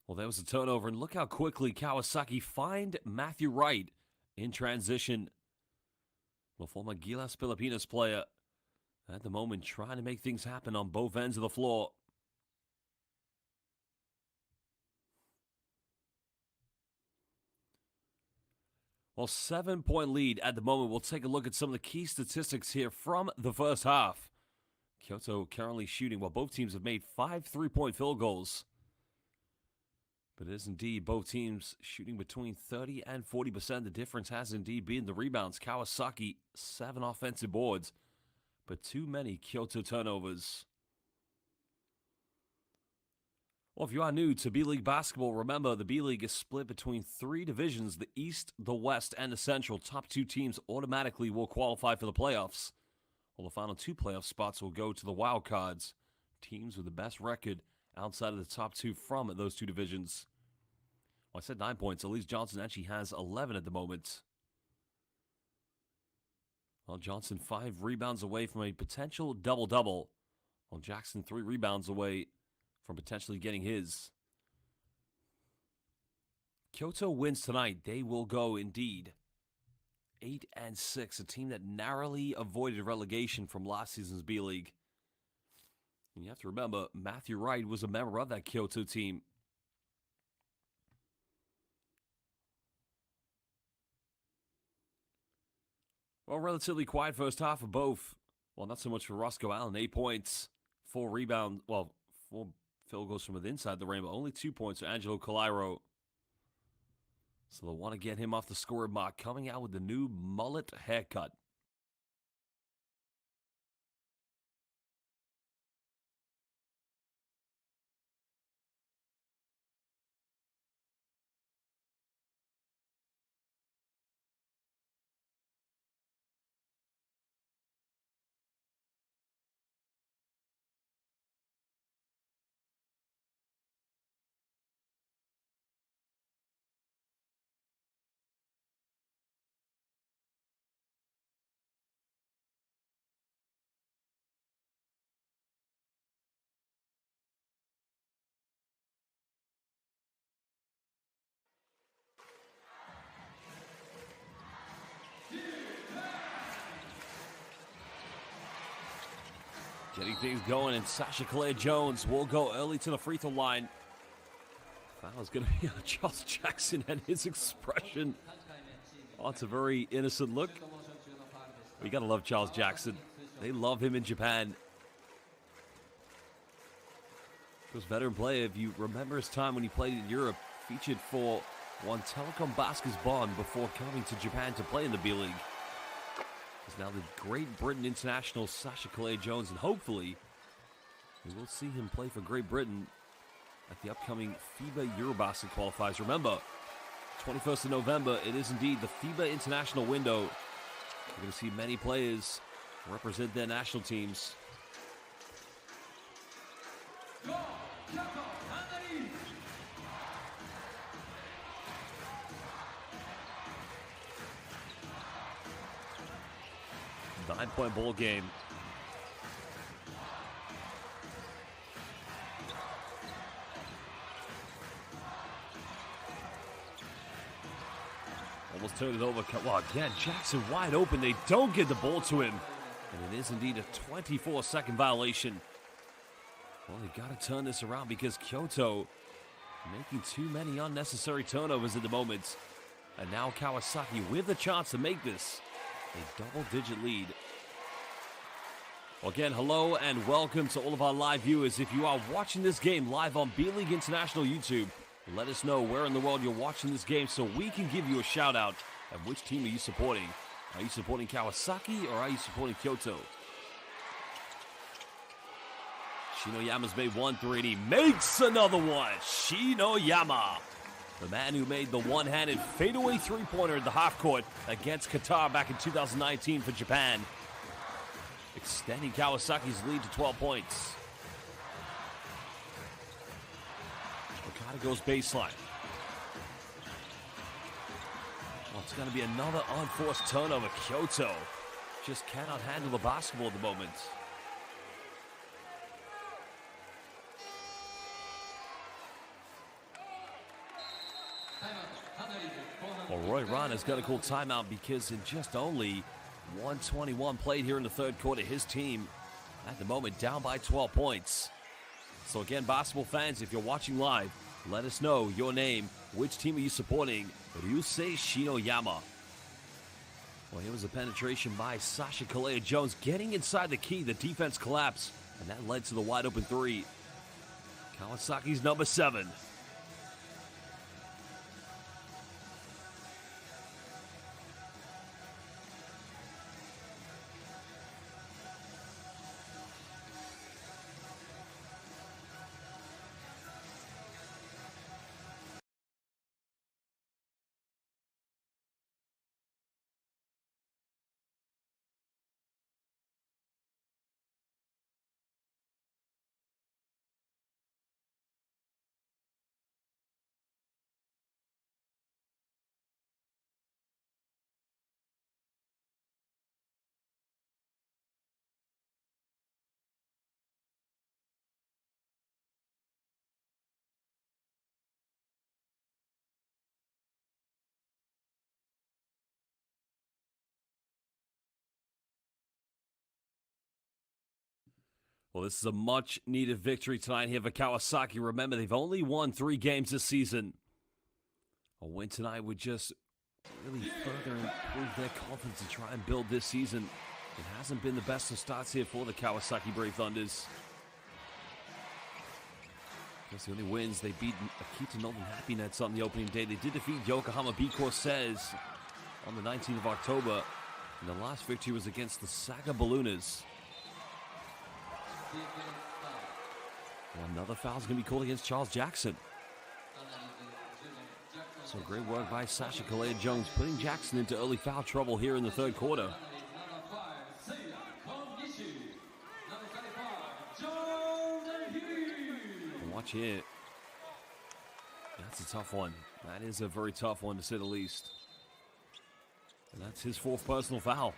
Speaker 1: Well, there was a turnover, and look how quickly Kawasaki find Matthew Wright in transition. The former Gilas Pilipinas player at the moment trying to make things happen on both ends of the floor. Well, 7-point lead at the moment. We'll take a look at some of the key statistics here from the first half. KYOTO currently shooting, well, both teams have made 5 3-point field goals. But it is indeed both teams shooting between 30 and 40%. The difference has indeed been the rebounds. Kawasaki, 7 offensive boards, but too many KYOTO turnovers. Well, if you are new to B.LEAGUE basketball, remember the B.LEAGUE is split between 3 divisions, the East, the West, and the Central. Top 2 teams automatically will qualify for the playoffs. Well, the final 2 playoff spots will go to the wild cards, teams with the best record outside of the top 2 from those 2 divisions. Well, I said 9 points. Elise Johnson actually has 11 at the moment. Well, Johnson 5 rebounds away from a potential double-double. Well, Jackson 3 rebounds away from potentially getting his. KYOTO wins tonight. They will go indeed 8-6, a team that narrowly avoided relegation from last season's B.LEAGUE. And you have to remember, Matthew Wright was a member of that KYOTO team. Well, relatively quiet first half for both. Well, not so much for Roscoe Allen. 8 points, 4 rebounds. Well, 4 field goals from within inside the rainbow. Only 2 points for Angelo Calairo. So they'll want to get him off the scoreboard mark, coming out with the new mullet haircut. Getting things going, and Sasha Claire Jones will go early to the free throw line. That was going to be Charles Jackson and his expression. Oh, it's a very innocent look. We got to love Charles Jackson. They love him in Japan. He was a veteran player. If you remember his time when he played in Europe, featured for one Telecom Baskets Bonn before coming to Japan to play in the B.LEAGUE. is now the Great Britain international Sasha Kalea-Jones, and hopefully we will see him play for Great Britain at the upcoming FIBA Eurobasket qualifiers. Remember, 21st of November, it is indeed the FIBA international window. We're going to see many players represent their national teams.
Speaker 2: Go, KYOTO, HANNARYZ.
Speaker 1: 9-point ball game. Almost turned it over. Well, again, Jackson wide open. They don't get the ball to him. And it is indeed a 24-second violation. Well, they've got to turn this around because KYOTO making too many unnecessary turnovers at the moment. And now Kawasaki with a chance to make this a double-digit lead. Well, again, hello and welcome to all of our live viewers. If you are watching this game live on B.LEAGUE International YouTube, let us know where in the world you're watching this game so we can give you a shout-out. And which team are you supporting? Are you supporting Kawasaki or are you supporting KYOTO? Shinoyama's made 1 3 and he makes another one. Shinoyama, the man who made the one-handed fadeaway three-pointer at the half-court against Qatar back in 2019 for Japan, extending Kawasaki's lead to 12 points. Okada goes baseline. Well, it's going to be another unforced turnover. KYOTO just cannot handle the basketball at the moment. Well, Roy Ron has got to call timeout because in just only 1:21 played here in the third quarter, his team at the moment down by 12 points. So again, basketball fans, if you're watching live, let us know your name. Which team are you supporting? Ryusei Shinoyama. Well, here was a penetration by Sasha Kalea-Jones getting inside the key. The defense collapsed, and that led to the wide open three. Kawasaki's number 7. Well, this is a much-needed victory tonight here for Kawasaki. Remember, they've only won 3 games this season. A win tonight would just really further improve their confidence to try and build this season. It hasn't been the best of starts here for the Kawasaki Brave Thunders. That's the only wins. They beat Akita Milton Happy Nets on the opening day. They did defeat Yokohama B. Corsairs on the 19th of October. And the last victory was against the Saga Balloonas. Well, another foul is going to be called against Charles Jackson. So great work by Sasha Kalea-Jones, putting Jackson into early foul trouble here in the third quarter. And watch here. That's a tough one. That is a very tough one, to say the least. And that's his 4th personal foul.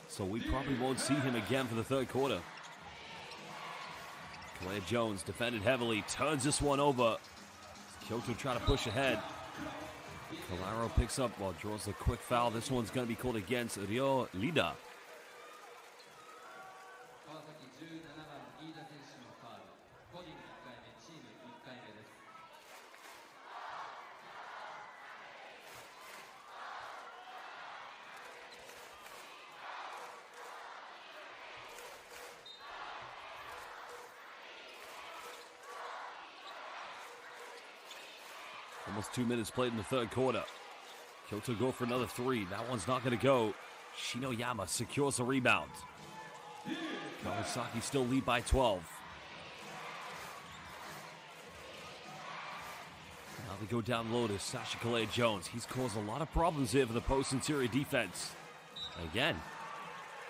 Speaker 1: So we probably won't see him again for the third quarter. Kalea-Jones defended heavily, turns this one over. KYOTO trying to push ahead. Calaro picks up, well, draws a quick foul. This one's going to be called against Ryo Lida. Almost 2 minutes played in the third quarter. KYOTO go for another 3. That one's not going to go. Shinoyama secures a rebound. Kawasaki still lead by 12. Now they go down low to Sasha Kalea-Jones. He's caused a lot of problems here for the post interior defense. Again,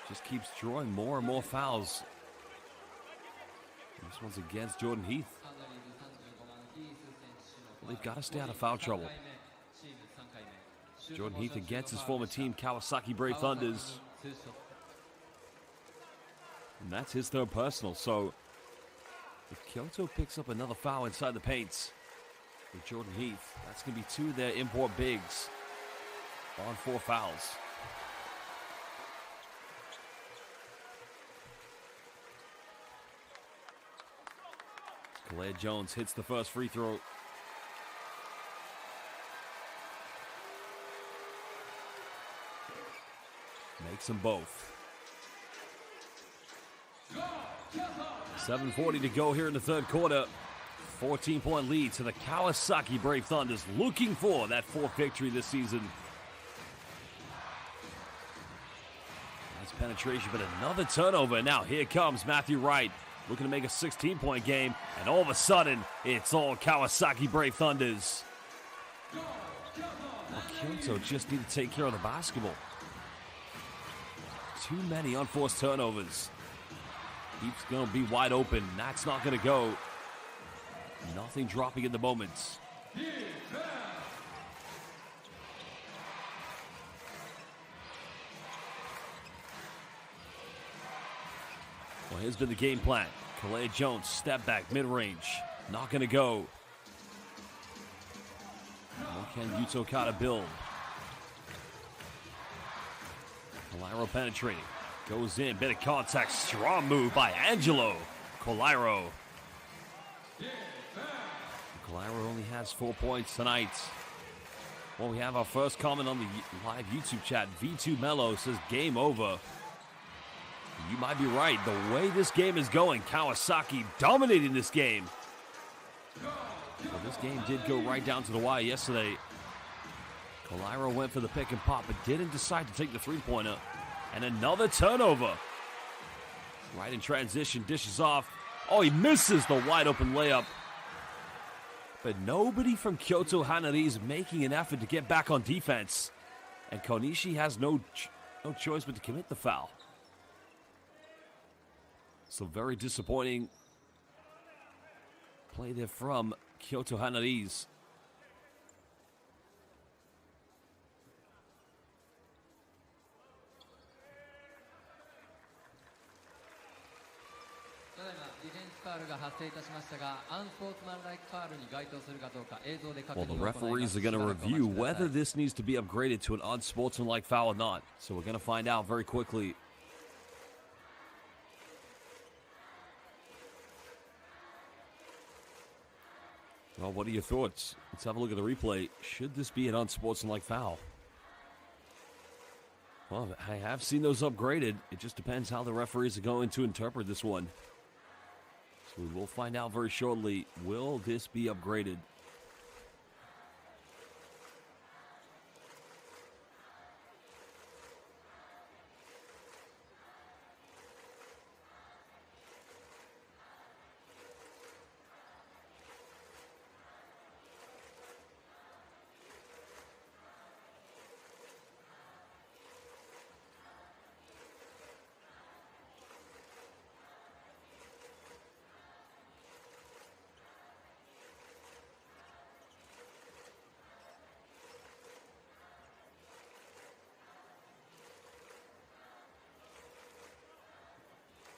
Speaker 1: just keeps drawing more and more fouls. This one's against Jordan Heath. Well, they've got to stay out of foul trouble. Jordan Heath against his former team, Kawasaki Brave Thunders. And that's his third personal. So if Kyoto picks up another foul inside the paint with Jordan Heath, that's going to be 2 of their import bigs on 4 fouls. Kalea-Jones hits the first free throw. Makes them both. 7:40 to go here in the third quarter. 14-point lead to the Kawasaki Brave Thunders, looking for that 4th victory this season. Nice penetration, but another turnover. Now here comes Matthew Wright, looking to make a 16-point game, and all of a sudden, it's all Kawasaki Brave Thunders. Well, Kyoto just need to take care of the basketball. Too many unforced turnovers. He's going to be wide open. That's not going to go. Nothing dropping in the moments. Well, here's been the game plan. Kalea-Jones, step back, mid-range. Not going to go. What can Yuto Okada build? Kolairo penetrating. Goes in, bit of contact. Strong move by Angelo Kolairo. Kolairo only has 4 points tonight. Well, we have our first comment on the live YouTube chat. V2 Mello says game over. You might be right. The way this game is going, Kawasaki dominating this game. Well, this game did go right down to the wire yesterday. Kolairo went for the pick and pop, but didn't decide to take the three-pointer. And another turnover. Right in transition, dishes off. Oh, he misses the wide-open layup. But nobody from KYOTO HANNARYZ making an effort to get back on defense. And Konishi has no choice but to commit the foul. So very disappointing play there from KYOTO HANNARYZ.
Speaker 2: Well,
Speaker 1: the referees are going to review whether this needs to be upgraded to an unsportsmanlike foul or not. So we're going to find out very quickly. Well, what are your thoughts? Let's have a look at the replay. Should this be an unsportsmanlike foul? Well, I have seen those upgraded. It just depends how the referees are going to interpret this one. So we will find out very shortly. Will this be upgraded?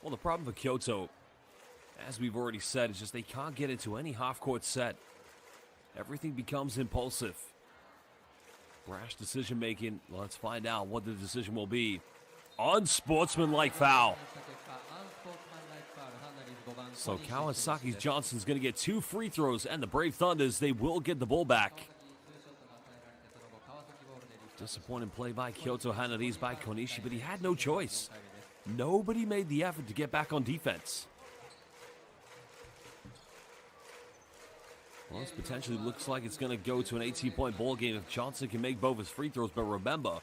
Speaker 1: Well, the problem for KYOTO, as we've already said, is just they can't get into any half-court set. Everything becomes impulsive. Rash decision-making. Let's find out what the decision will be. Unsportsmanlike foul. So Kawasaki's Johnson's going to get 2 free throws, and the Brave Thunders, they will get the ball back. Disappointing play by KYOTO HANNARYZ by Konishi, but he had no choice. Nobody made the effort to get back on defense. Well, this potentially looks like it's going to go to an 18-point ball game if Johnson can make both his free throws. But remember,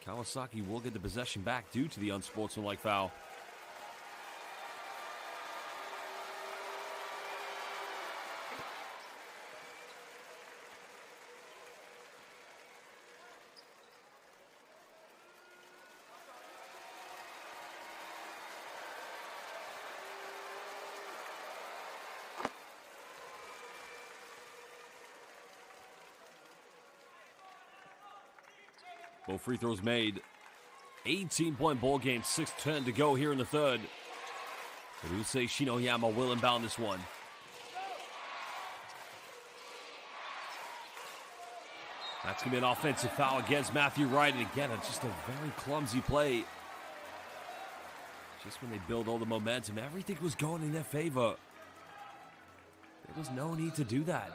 Speaker 1: Kawasaki will get the possession back due to the unsportsmanlike foul. Both free throws made. 18-point ball game, 6:10 to go here in the third. Ryusei Shinoyama will inbound this one. That's going to be an offensive foul against Matthew Wright. And again, it's just a very clumsy play. Just when they build all the momentum, everything was going in their favor. There was no need to do that.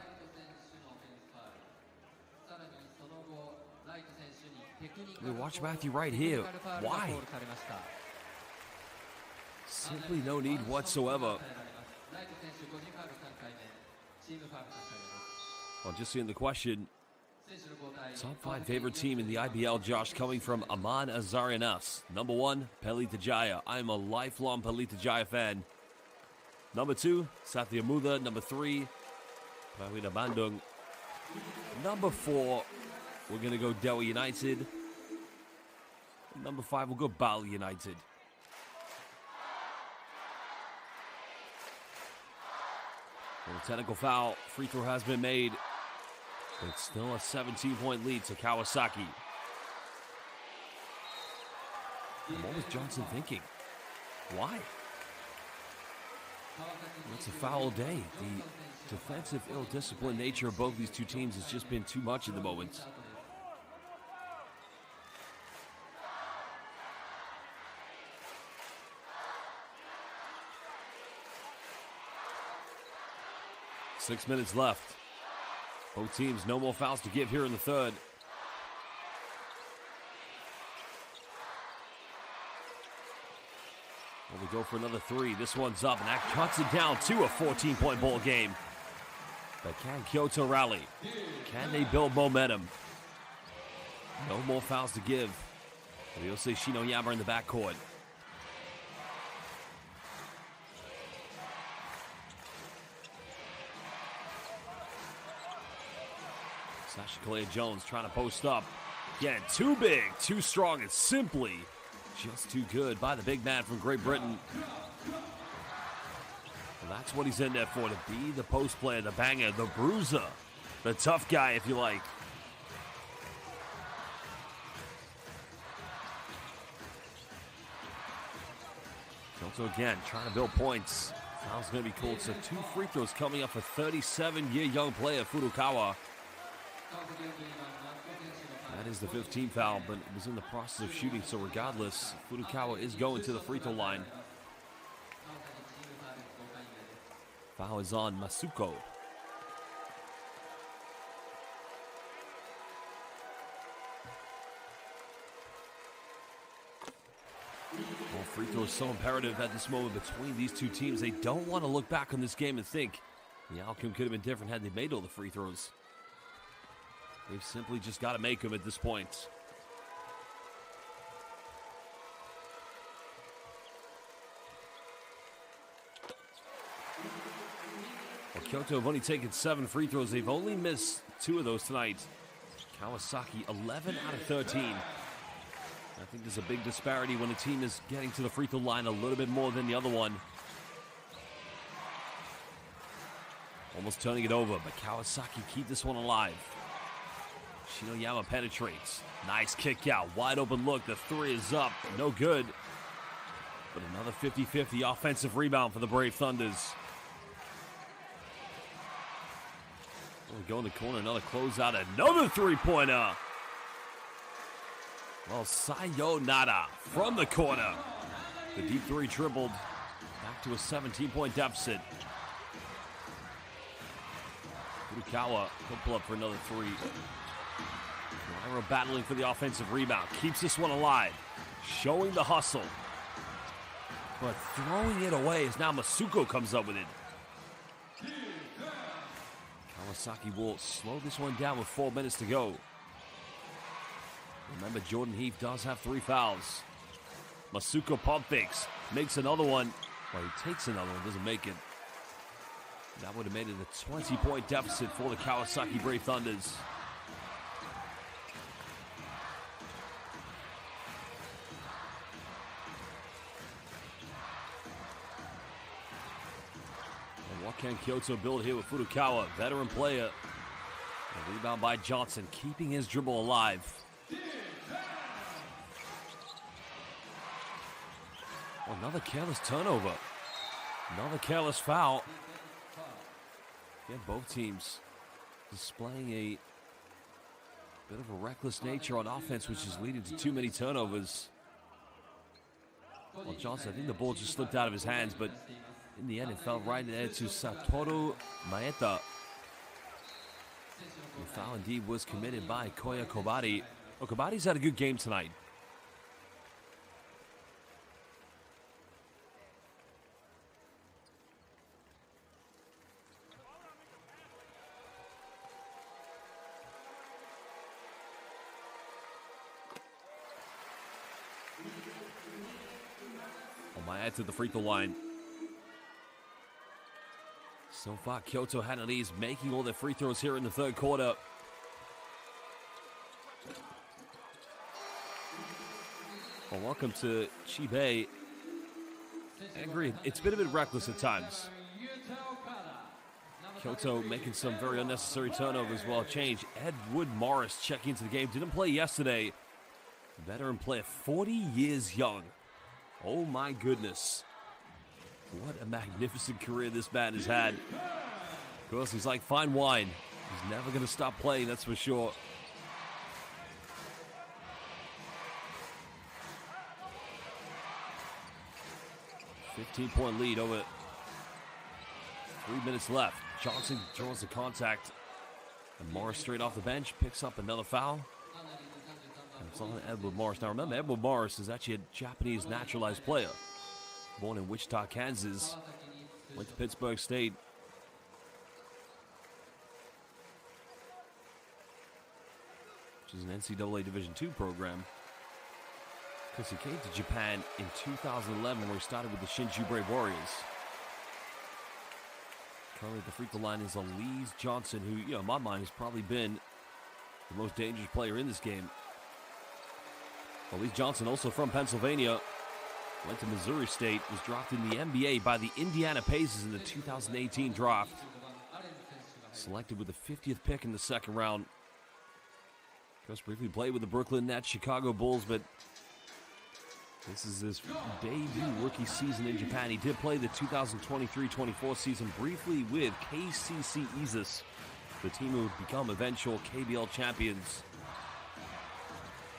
Speaker 1: I mean, watch Matthew Wright here. Why? Simply no need whatsoever. Well, just seeing the question. Top 5 favorite team in the IBL, Josh, coming from Aman Azarianas. Number 1, Pelita Jaya. I'm a lifelong Pelita Jaya fan. Number 2, Satya Muda. Number 3, Prawira Bandung. Number 4, we're going to go Dewa United. Number 5, we'll go Bali United. Well, the technical foul, free throw has been made. But it's still a 17-point lead to Kawasaki. And what was Johnson thinking? Why? It's a foul day. The defensive ill-disciplined nature of both these two teams has just been too much at the moment. Six minutes left. Both teams, no more fouls to give here in the third. Well, we go for another 3. This one's up, and that cuts it down to a 14-point ball game. But can Kyoto rally? Can they build momentum? No more fouls to give. Ryusei Shinoyama in the backcourt. Sasha Kalea-Jones trying to post up. Again, too big, too strong, and simply just too good by the big man from Great Britain. Well, that's what he's in there for, to be the post player, the banger, the bruiser, the tough guy, if you like. Kyoto again trying to build points. Foul's going to be called, so 2 free throws coming up for 37-year young player Furukawa. That is the 15th foul, but it was in the process of shooting, so regardless, Furukawa is going to the free throw line. Foul is on Masuko. Well, free throw is so imperative at this moment between these two teams. They don't want to look back on this game and think the outcome could have been different had they made all the free throws. They've simply just got to make them at this point. Well, Kyoto have only taken 7 free throws. They've only missed 2 of those tonight. Kawasaki, 11 out of 13. I think there's a big disparity when a team is getting to the free throw line a little bit more than the other one. Almost turning it over, but Kawasaki keep this one alive. Shinoyama penetrates. Nice kick out. Wide open look. The 3 is up. No good. But another 50-50 offensive rebound for the Brave Thunders. We go in the corner. Another closeout. Another 3-pointer. Well, sayonara from the corner. The deep 3 tripled. Back to a 17-point deficit. Furukawa will pull up for another 3. Nairo battling for the offensive rebound. Keeps this one alive. Showing the hustle. But throwing it away as now Masuko comes up with it. Kawasaki will slow this one down with 4 minutes to go. Remember, Jordan Heath does have 3 fouls. Masuko pump fakes, makes another one. Well, he takes another one, doesn't make it. That would have made it a 20-point deficit for the Kawasaki Brave Thunders. And what can Kyoto build here with Furukawa? Veteran player. A rebound by Johnson, keeping his dribble alive. Oh, another careless turnover. Another careless foul. Again, both teams displaying a bit of a reckless nature on offense, which is leading to too many turnovers. Well, Johnson, I think the ball just slipped out of his hands, but in the end, it fell right there to Satoru Maeda. The foul indeed was committed by Koya Kobari. Oh, Kobari's had a good game tonight. Maeda to the free throw line. So far, KYOTO HANNARYZ making all their free throws here in the third quarter. Well, welcome to Chibe. I agree, it's been a bit reckless at times. KYOTO making some very unnecessary turnovers while change. Edward Morris checking into the game. Didn't play yesterday. Veteran player, 40 years young. Oh my goodness. What a magnificent career this man has had. Of course, he's like fine wine. He's never going to stop playing, that's for sure. $15-point lead over 3 minutes left. Johnson draws the contact. And Morris straight off the bench picks up another foul. And it's on Edward Morris. Now remember, Edward Morris is actually a Japanese naturalized player. Born in Wichita, Kansas. Went to Pittsburgh State. Which is an NCAA Division II program. Because he came to Japan in 2011 where he started with the Shinju Brave Warriors. Currently at the free throw line is Elise Johnson, who, you know, in my mind has probably been the most dangerous player in this game. Elise Johnson, also from Pennsylvania, went to Missouri State, was drafted in the NBA by the Indiana Pacers in the 2018 draft. Selected with the 50th pick in the second round. Just briefly played with the Brooklyn Nets, Chicago Bulls, but this is his debut rookie season in Japan. He did play the 2023-24 season briefly with KCC Isis, the team who would become eventual KBL champions.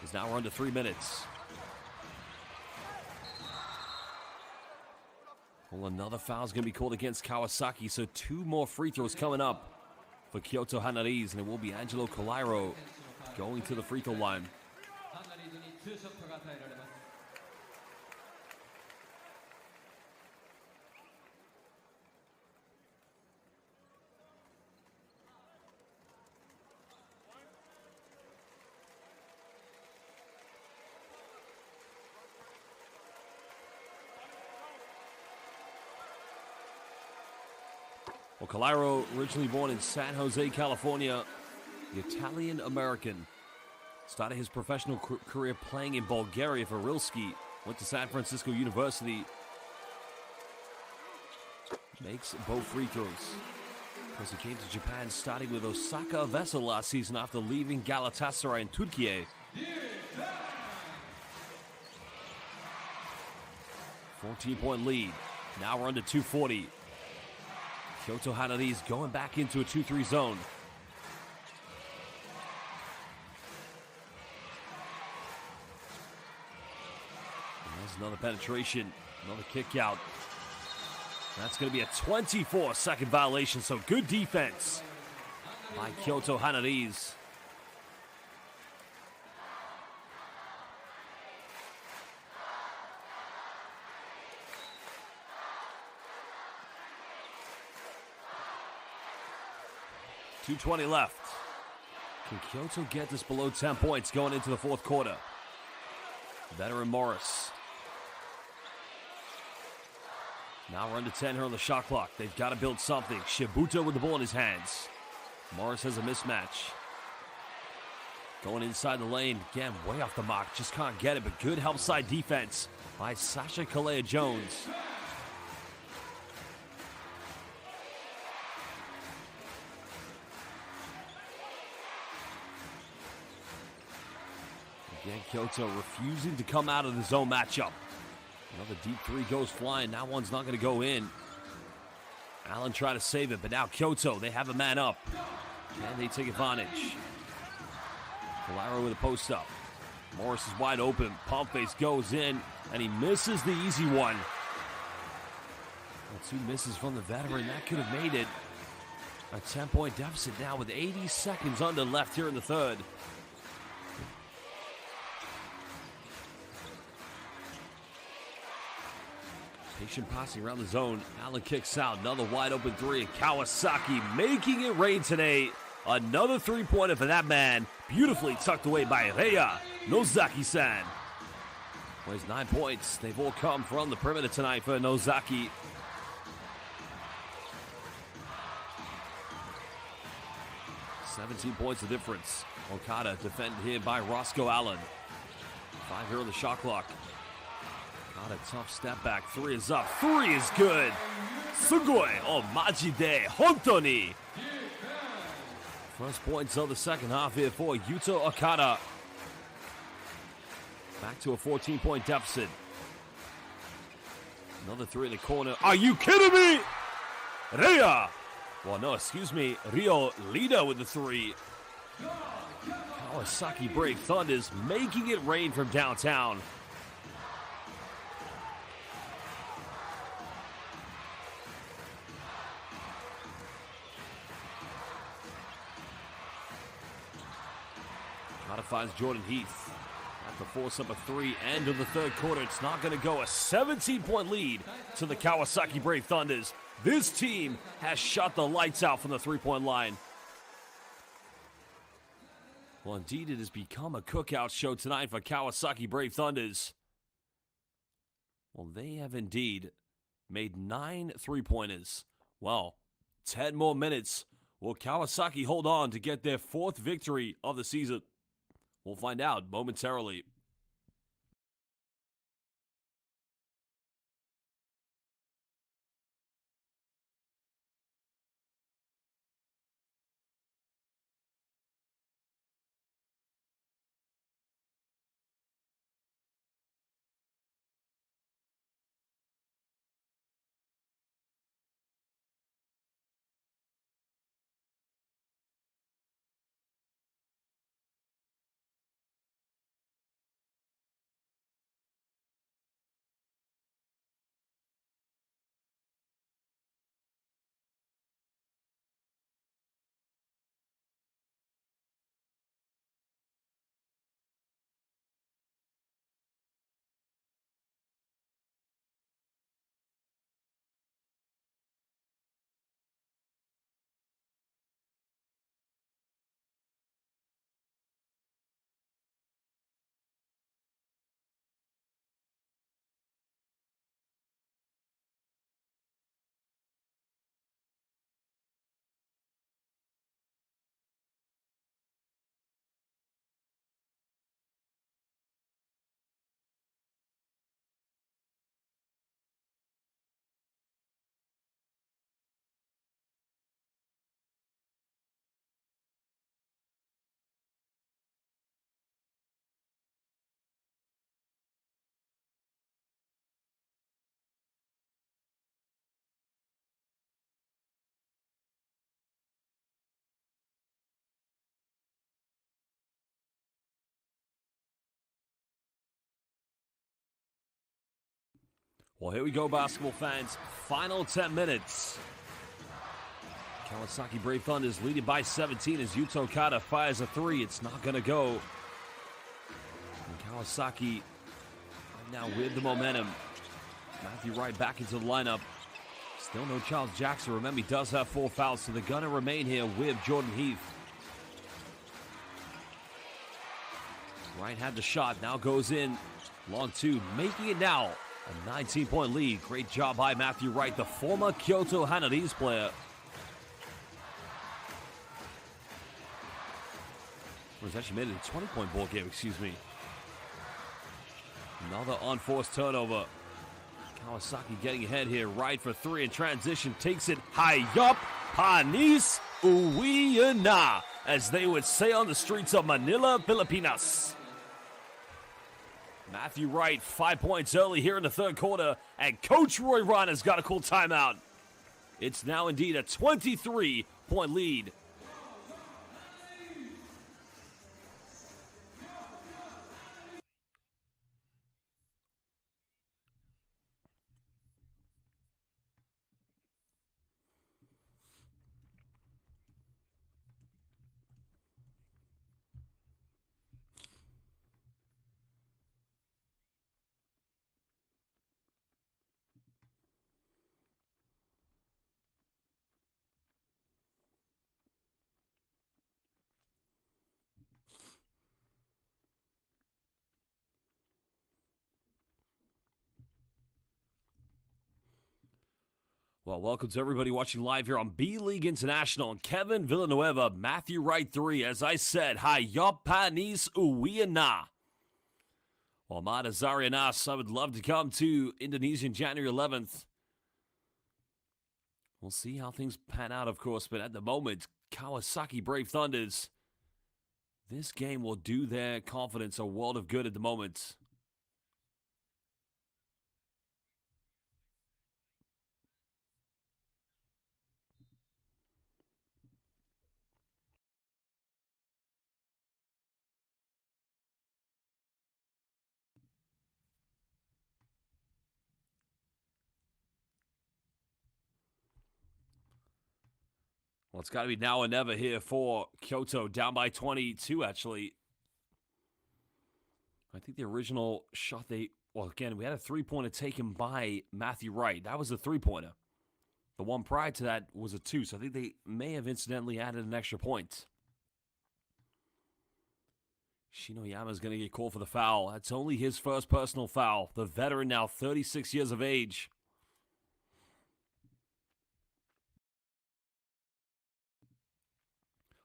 Speaker 1: Is now under 3 minutes. Well, another foul is going to be called against Kawasaki, so 2 more free throws coming up for KYOTO HANNARYZ, and it will be Angelo Colairo going to the free throw line. Well, Colairo, originally born in San Jose, California, the Italian-American. Started his professional career playing in Bulgaria for Rilski. Went to San Francisco University. Makes both free throws. Because he came to Japan starting with Osaka Vessel last season after leaving Galatasaray in Turkey. 14-point lead. Now we're under 2:40. KYOTO HANNARYZ going back into a 2-3 zone. And there's another penetration, another kick out. That's going to be a 24-second violation, so good defense by KYOTO HANNARYZ. .220 left. Can Kyoto get this below 10 points going into the fourth quarter? Veteran Morris. Now we're under 10 here on the shot clock. They've got to build something. Shibuta with the ball in his hands. Morris has a mismatch. Going inside the lane. Again, way off the mark. Just can't get it, but good help side defense by Sasha Kalea-Jones. Again, Kyoto refusing to come out of the zone matchup. Another deep three goes flying. That one's not going to go in. Allen tried to save it, but now Kyoto, they have a man up. And they take advantage. Valero with a post up. Morris is wide open. Pump face goes in, and he misses the easy one. Well, 2 misses from the veteran. That could have made it a 10-point deficit now with 80 seconds under left here in the third. Patient passing around the zone. Allen kicks out. Another wide open three. Kawasaki making it rain today. Another three-pointer for that man. Beautifully tucked away by Reya Nozaki-san. Well, he's 9 points. They've all come from the perimeter tonight for Nozaki. "17 points of difference. Okada defended here by Roscoe Allen. 5 here on the shot clock. Not a tough step back. 3 is up. 3 is good. Sugoi. Oh, majide. Hontoni. First points of the second half here for Yuto Okada. Back to a 14-point deficit. Another 3 in the corner. Are you kidding me? Reya. Well, no, excuse me. Rio Lida with the 3. Kawasaki Brave Thunders making it rain from downtown. Finds Jordan Heath. Have to force up a 3. End of the third quarter. It's not going to go. A 17-point lead to the Kawasaki Brave Thunders. This team has shot the lights out from the 3-point line. Well, indeed, it has become a cookout show tonight for Kawasaki Brave Thunders. Well, they have indeed made 9 3-pointers. Well, 10 more minutes. Will Kawasaki hold on to get their 4th victory of the season? We'll find out momentarily. Well, here we go, basketball fans. Final 10 minutes. Kawasaki Brave Thunders leading by 17 as Yuto Okada fires a 3. It's not going to go. And Kawasaki right now with the momentum. Matthew Wright back into the lineup. Still no Charles Jackson. Remember, he does have 4 fouls, so they're going to remain here with Jordan Heath. Wright had the shot, now goes in. Long two, making it now a 19-point lead. Great job by Matthew Wright, the former KYOTO HANNARYZ player. He's actually made it a 20-point ball game, excuse me. Another unforced turnover. Kawasaki getting ahead here. Wright for three in transition. Takes it high up. HANNARYZ uwi na, as they would say on the streets of Manila, Pilipinas. Matthew Wright, 5 points early here in the third quarter. And Coach Roy Ron has got a cool timeout. It's now indeed a 23-point lead. Well, welcome to everybody watching live here on B.LEAGUE International. And Kevin Villanueva, Matthew Wright 3. As I said, Hayop HANNARYZ uwi na. Well, Mada Zarianas, I would love to come to Indonesia on January 11th. We'll see how things pan out, of course. But at the moment, Kawasaki Brave Thunders, this game will do their confidence a world of good at the moment. Well, it's got to be now or never here for KYOTO, down by 22, actually. I think the original shot well, again, we had a three-pointer taken by Matthew Wright. That was a three-pointer. The one prior to that was a two, so I think they may have incidentally added an extra point. Shinoyama's going to get called for the foul. That's only his first personal foul. The veteran now 36 years of age.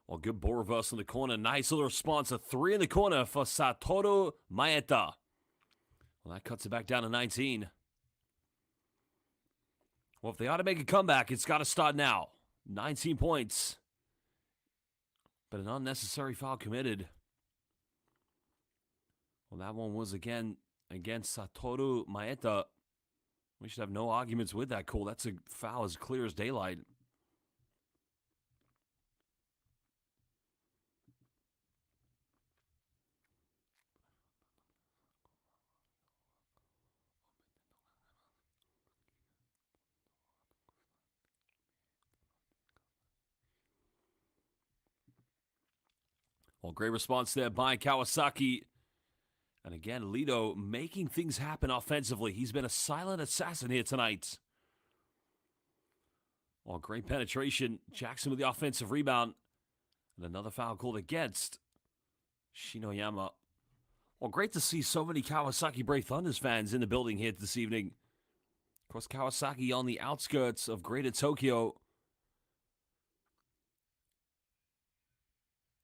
Speaker 1: Well, good ball reverse in the corner. Nice little response. A three in the corner for Satoru Maeda. Well, that cuts it back down to 19. Well, if they ought to make a comeback, it's got to start now. 19 points. But an unnecessary foul committed. Well, that one was again against Satoru Maeda. We should have no arguments with that call. That's a foul as clear as daylight. Well, great response there by Kawasaki. And again, Lido making things happen offensively. He's been a silent assassin here tonight. Well, great penetration. Jackson with the offensive rebound. And another foul called against Shinoyama. Well, great to see so many Kawasaki Brave Thunders fans in the building here this evening. Of course, Kawasaki on the outskirts of Greater Tokyo.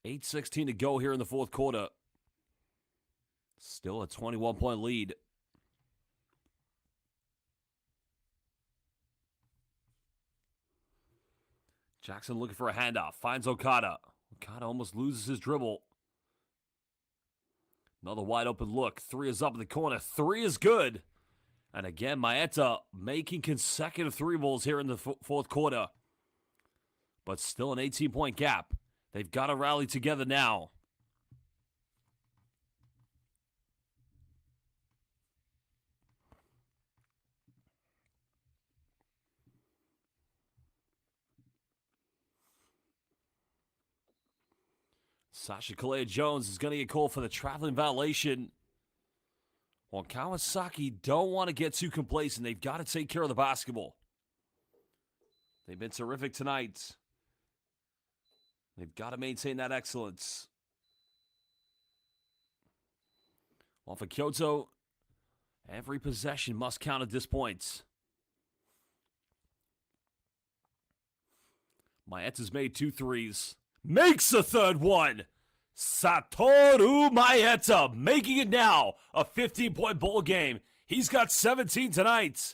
Speaker 1: 8:16 to go here in the fourth quarter. Still a 21-point lead. Jackson looking for a handoff. Finds Okada. Okada almost loses his dribble. Another wide open look. Three is up in the corner. Three is good. And again, Maeda making consecutive three balls here in the fourth quarter. But still an 18-point gap. They've got to rally together now. Sasha Kalea-Jones is going to get called for the traveling violation. Well, Kawasaki don't want to get too complacent. They've got to take care of the basketball. They've been terrific tonight. They've got to maintain that excellence. Well, for Kyoto, every possession must count at this point. Maeta's made 2 threes. Makes a third one! Satoru Maeta making it now a 15-point ball game. He's got 17 tonight.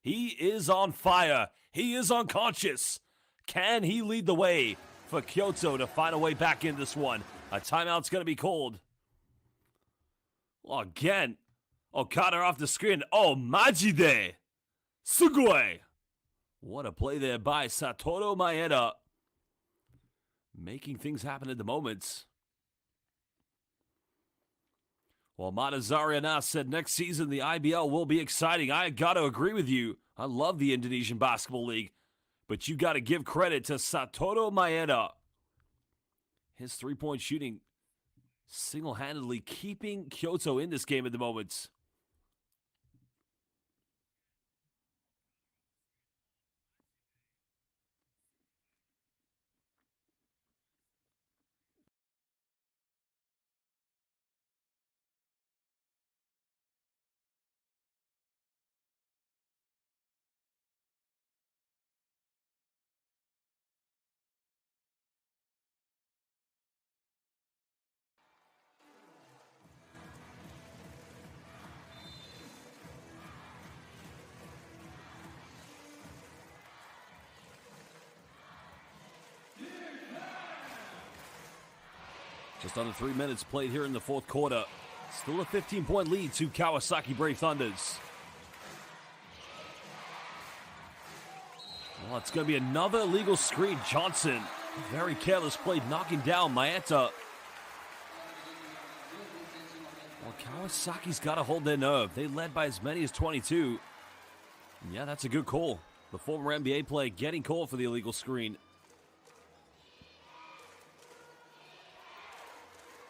Speaker 1: He is on fire. He is unconscious. Can he lead the way for Kyoto to find a way back in this one? A timeout's going to be called. Well, again, Okada off the screen. Oh, Majide. Sugoi. What a play there by Satoru Maeda. Making things happen at the moment. Well, Matazariana said next season the IBL will be exciting. I got to agree with you. I love the Indonesian Basketball League. But you got to give credit to Satoru Maeda. His three-point shooting single-handedly keeping Kyoto in this game at the moment. Just under 3 minutes played here in the fourth quarter. Still a 15-point lead to Kawasaki Brave Thunders. Well, it's going to be another illegal screen. Johnson, very careless play, knocking down Maeta. Well, Kawasaki's got to hold their nerve. They led by as many as 22. Yeah, that's a good call. The former NBA player getting called for the illegal screen.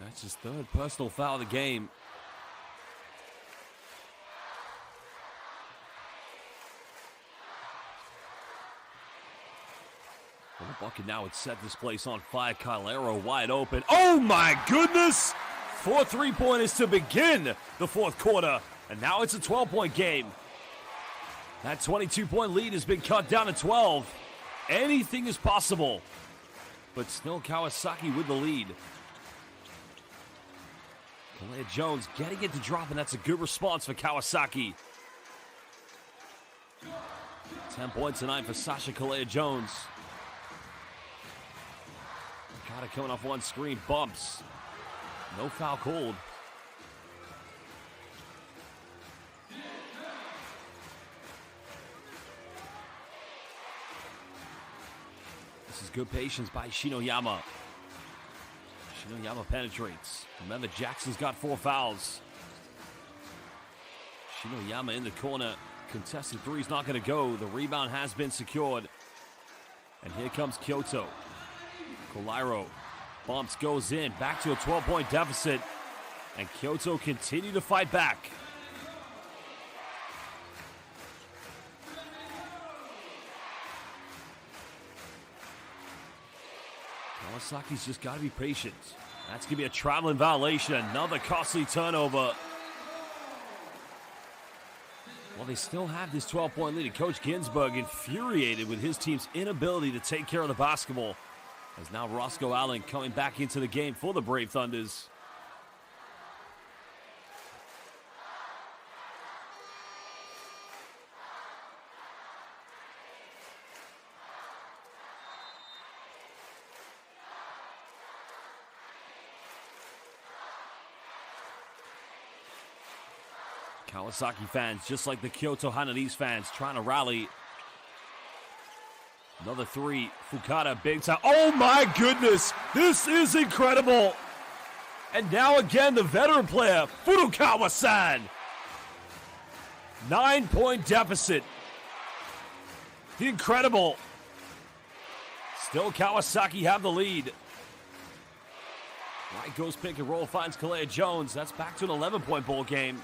Speaker 1: That's his third personal foul of the game. Well, the bucket now would set this place on fire. Kylero wide open. Oh my goodness! 4 3-pointers to begin the fourth quarter. And now it's a 12-point game. That 22-point lead has been cut down to 12. Anything is possible. But still Kawasaki with the lead. Kalea Jones getting it to drop, and that's a good response for Kawasaki. 10 points tonight for Sasha Kalea Jones. Got it coming off one screen, bumps. No foul called. This is good patience by Shinoyama. Shinoyama penetrates. Remember, Jackson's got 4 fouls. Shinoyama in the corner. Contested three's not going to go. The rebound has been secured. And here comes Kyoto. Kolairo bumps, goes in. Back to a 12-point deficit. And Kyoto continue to fight back. Kawasaki's just got to be patient. That's going to be a traveling violation. Another costly turnover. Well, they still have this 12-point lead. Coach Ginsburg infuriated with his team's inability to take care of the basketball. As now Roscoe Allen coming back into the game for the Brave Thunders. Kawasaki fans, just like the Kyoto HANNARYZ fans, trying to rally. Another three. Fukada, big time. Oh my goodness! This is incredible! And now again, the veteran player, Furukawa-san. 9-point deficit. The incredible. Still Kawasaki have the lead. Right goes pick and roll, finds Kalea Jones. That's back to an 11-point ball game.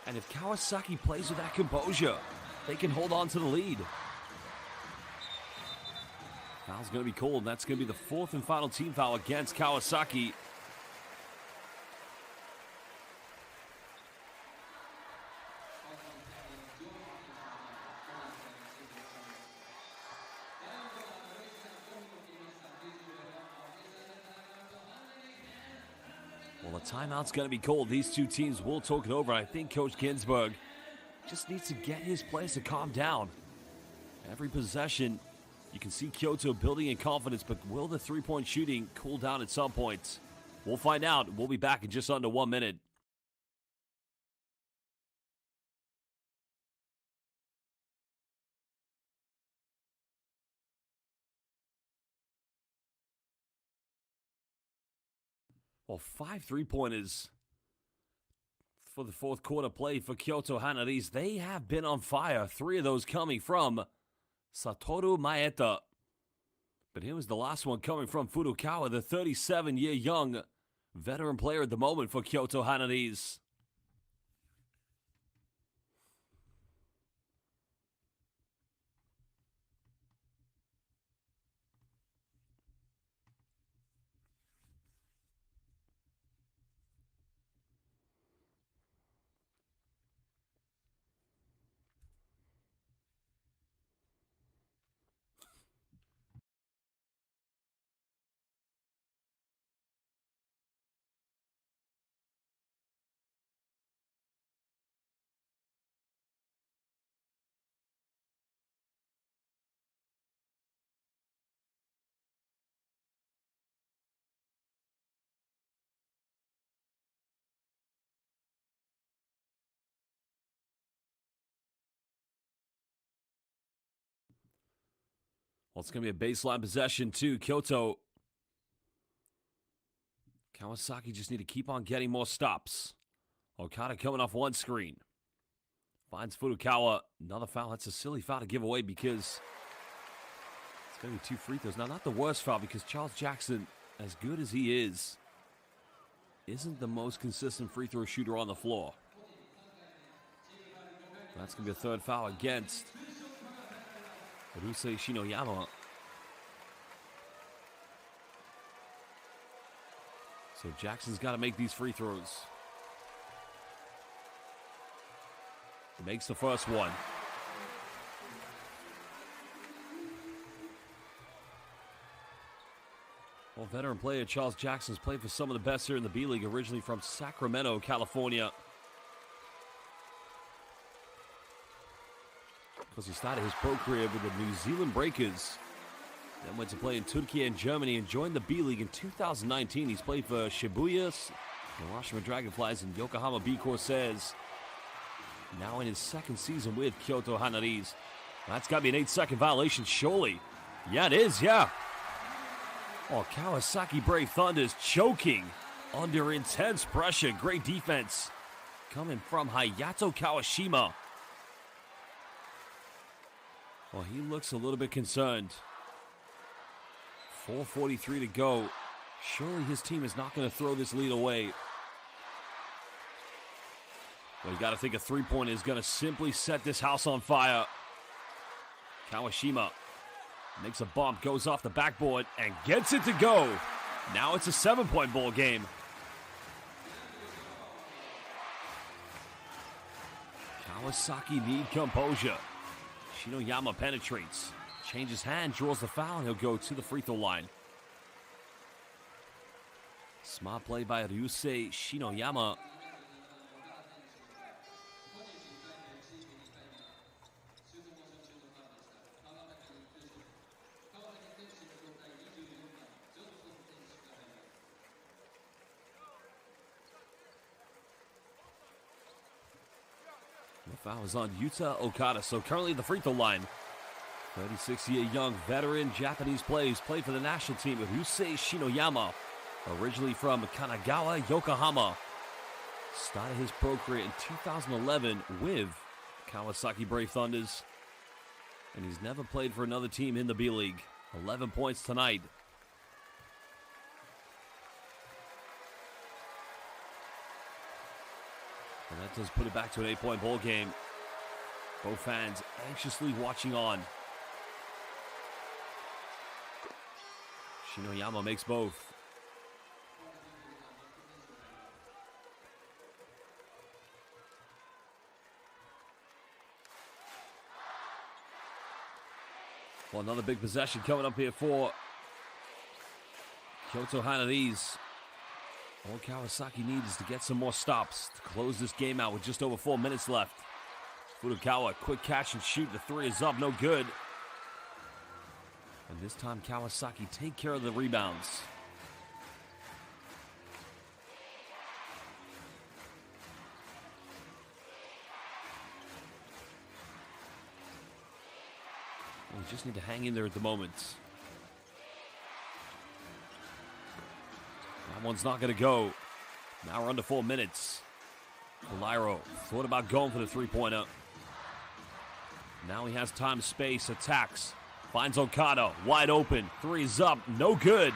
Speaker 1: And if Kawasaki plays with that composure, they can hold on to the lead. Foul's going to be called, and that's going to be the 4th and final team foul against Kawasaki. timeout's going to be called. These two teams will talk it over. I think Coach Ginsburg just needs to get his players to calm down. Every possession, you can see Kyoto building in confidence, but will the three-point shooting cool down at some point? We'll find out. We'll be back in just under 1 minute. Well, 5 3-pointers for the fourth quarter play for Kyoto HANNARYZ. They have been on fire. 3 of those coming from Satoru Maeda. But here was the last one coming from Furukawa, the 37-year young veteran player at the moment for Kyoto HANNARYZ. Well, it's going to be a baseline possession too. Kyoto. Kawasaki just need to keep on getting more stops. Okada coming off one screen. Finds Furukawa. Another foul. That's a silly foul to give away because it's going to be 2 free throws. Now, not the worst foul because Charles Jackson, as good as he is, isn't the most consistent free throw shooter on the floor. That's going to be a third foul against Ryusei Shinoyama. So Jackson's got to make these free throws. He makes the first one. Well, veteran player Charles Jackson's played for some of the best here in the B-League, originally from Sacramento, California. Because he started his pro career with the New Zealand Breakers. Then went to play in Turkey and Germany and joined the B-League in 2019. He's played for Shibuya, Hiroshima Dragonflies, and Yokohama B Corsairs. Now in his second season with Kyoto HANNARYZ. That's got to be an 8-second violation, surely. Yeah, it is, yeah. Oh, Kawasaki Brave Thunders choking under intense pressure. Great defense coming from Hayato Kawashima. Well, he looks a little bit concerned. 4:43 to go. Surely his team is not going to throw this lead away. Well, you got to think a three-pointer is going to simply set this house on fire. Kawashima makes a bump, goes off the backboard, and gets it to go. Now it's a 7-point ball game. Kawasaki need composure. Shinoyama penetrates, changes hand, draws the foul, and he'll go to the free throw line. Smart play by Ryusei Shinoyama. The foul is on Yuta Okada, so currently the free throw line. 36-year young veteran Japanese player played for the national team of Ryusei Shinoyama, originally from Kanagawa, Yokohama. Started his pro career in 2011 with Kawasaki Brave Thunders, and he's never played for another team in the B-League. 11 points tonight. And that does put it back to an 8-point ball game. Both fans anxiously watching on. Shinoyama makes both. Well, another big possession coming up here for Kyoto HANNARYZ. All Kawasaki needs is to get some more stops to close this game out with just over 4 minutes left. Furukawa, quick catch and shoot. The three is up, no good. And this time Kawasaki take care of the rebounds. We just need to hang in there at the moment. That one's not going to go. Now we're under 4 minutes. Kaliro thought about going for the three-pointer. Now he has time, space, attacks. Finds Okada, wide open. Three is up, no good.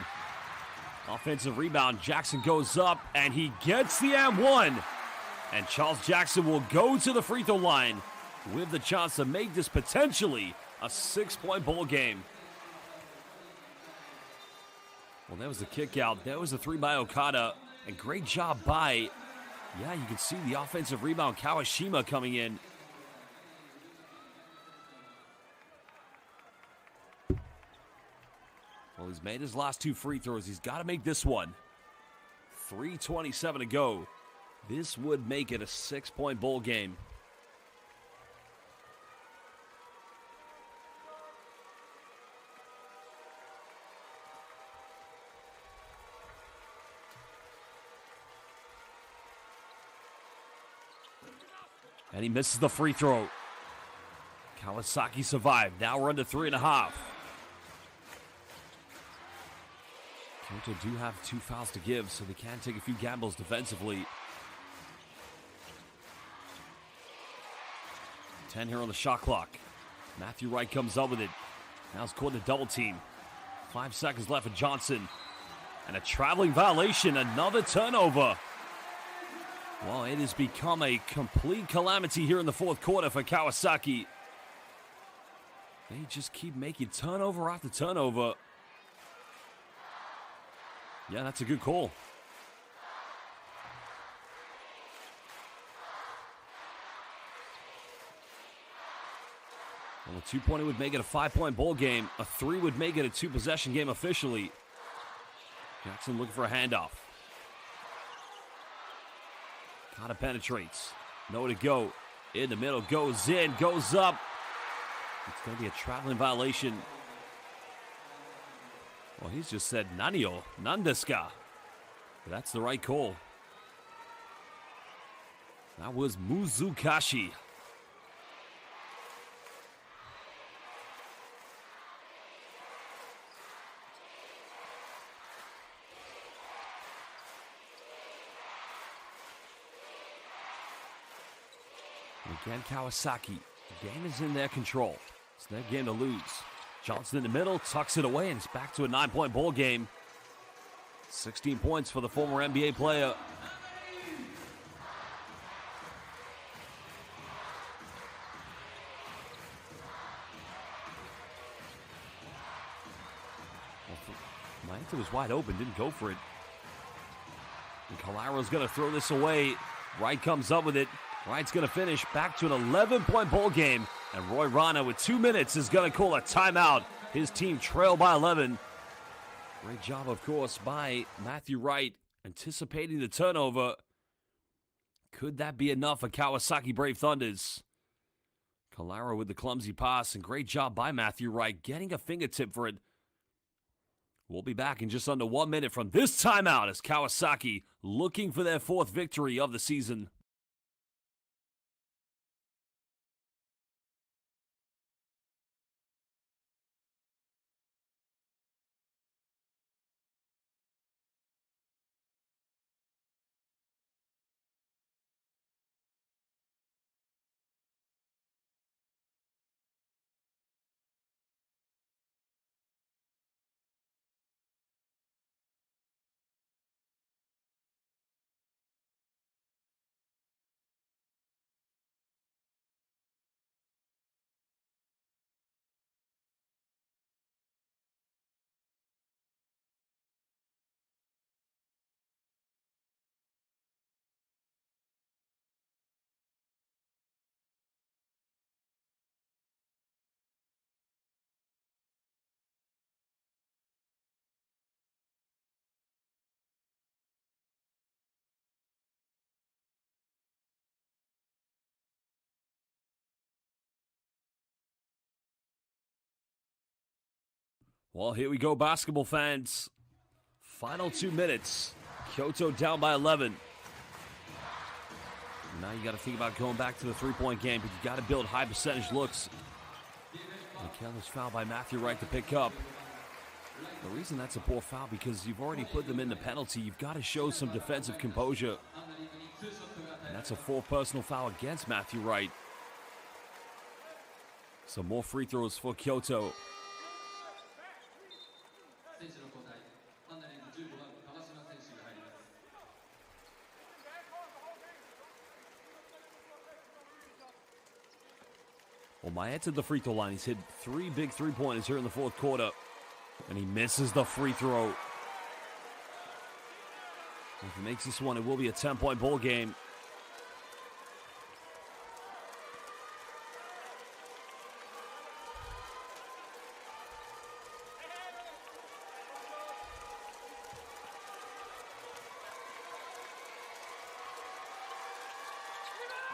Speaker 1: Offensive rebound, Jackson goes up, and he gets the and one. And Charles Jackson will go to the free throw line with the chance to make this potentially a 6-point ball game. Well, there was the kick out. There was the three by Okada. And great job by, yeah, you can see the offensive rebound, Kawashima coming in. Well, he's made his last two free throws. He's got to make this one. 3:27 to go. This would make it a 6-point ball game. And he misses the free throw. Kawasaki survived. Now we're under 3.5. KYOTO do have 2 fouls to give, so they can take a few gambles defensively. 10 here on the shot clock. Matthew Wright comes up with it. Now it's caught in a double team. 5 seconds left for Johnson. And a traveling violation, another turnover. Well, it has become a complete calamity here in the fourth quarter for Kawasaki. They just keep making turnover after turnover. Yeah, that's a good call. Well, a 2-pointer would make it a 5-point ball game. A 3 would make it a 2-possession game officially. Jackson looking for a handoff. Kind of penetrates. Nowhere to go. In the middle, goes in, goes up. It's going to be a traveling violation. Well, he's just said Nanio, Nandeska. But that's the right call. That was Muzukashi. Again, Kawasaki. The game is in their control. It's their game to lose. Johnson in the middle, tucks it away, and it's back to a 9-point ball game. 16 points for the former NBA player. Maeta was wide open, didn't go for it. And Kaliro's going to throw this away. Wright comes up with it. Wright's going to finish back to an 11-point ball game. And Roy Rana, with 2 minutes, is going to call a timeout. His team trail by 11. Great job, of course, by Matthew Wright, anticipating the turnover. Could that be enough for Kawasaki Brave Thunders? Kalaro with the clumsy pass, and great job by Matthew Wright, getting a fingertip for it. We'll be back in just under 1 minute from this timeout as Kawasaki looking for their 4th victory of the season. Well, here we go, basketball fans. Final 2 minutes. Kyoto down by 11. Now you got to think about going back to the three-point game, but you got to build high percentage looks. And careless foul by Matthew Wright to pick up. The reason that's a poor foul because you've already put them in the penalty. You've got to show some defensive composure. And that's a 4 personal foul against Matthew Wright. So more free throws for Kyoto. Well, Maeta at the free throw line. He's hit 3 big three-pointers here in the fourth quarter. And he misses the free throw. If he makes this one, it will be a 10-point ball game.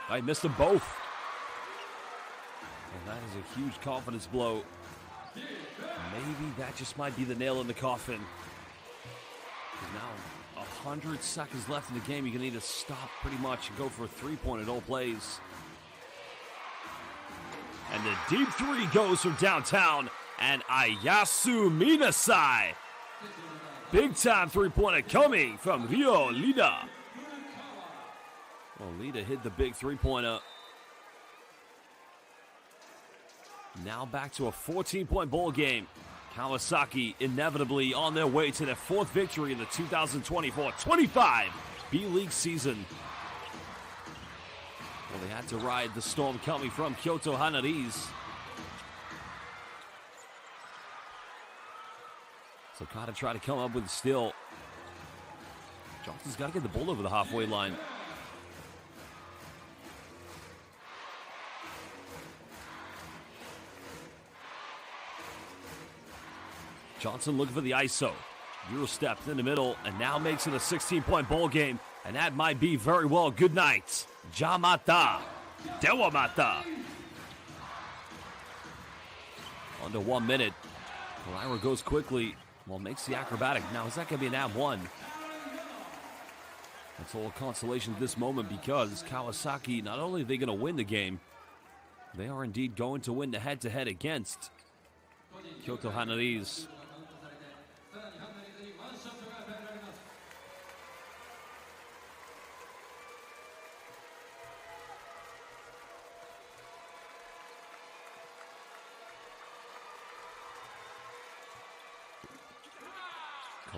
Speaker 1: I missed them both. And that is a huge confidence blow. Maybe that just might be the nail in the coffin. Now, 100 seconds left in the game. You're going to need to stop pretty much and go for a three-point at all plays. And the deep three goes from downtown. And Ayasu Minasai. Big-time three-pointer coming from Rio Lida. Well, Lida hit the big three-pointer. Now back to a 14-point ball game. Kawasaki inevitably on their way to their 4th victory in the 2024-25 B.LEAGUE season. Well, they had to ride the storm coming from KYOTO HANNARYZ. So gotta try to come up with a steal. Johnson's got to get the ball over the halfway line. Johnson looking for the ISO. Euro stepped in the middle and now makes it a 16-point ball game. And that might be very well good night. Jamata. Dewamata. Under 1 minute. Lyra goes quickly. Well, makes the acrobatic. Now, is that going to be an +1? That's all consolation at this moment because Kawasaki, not only are they going to win the game, they are indeed going to win the head-to-head against KYOTO HANNARYZ.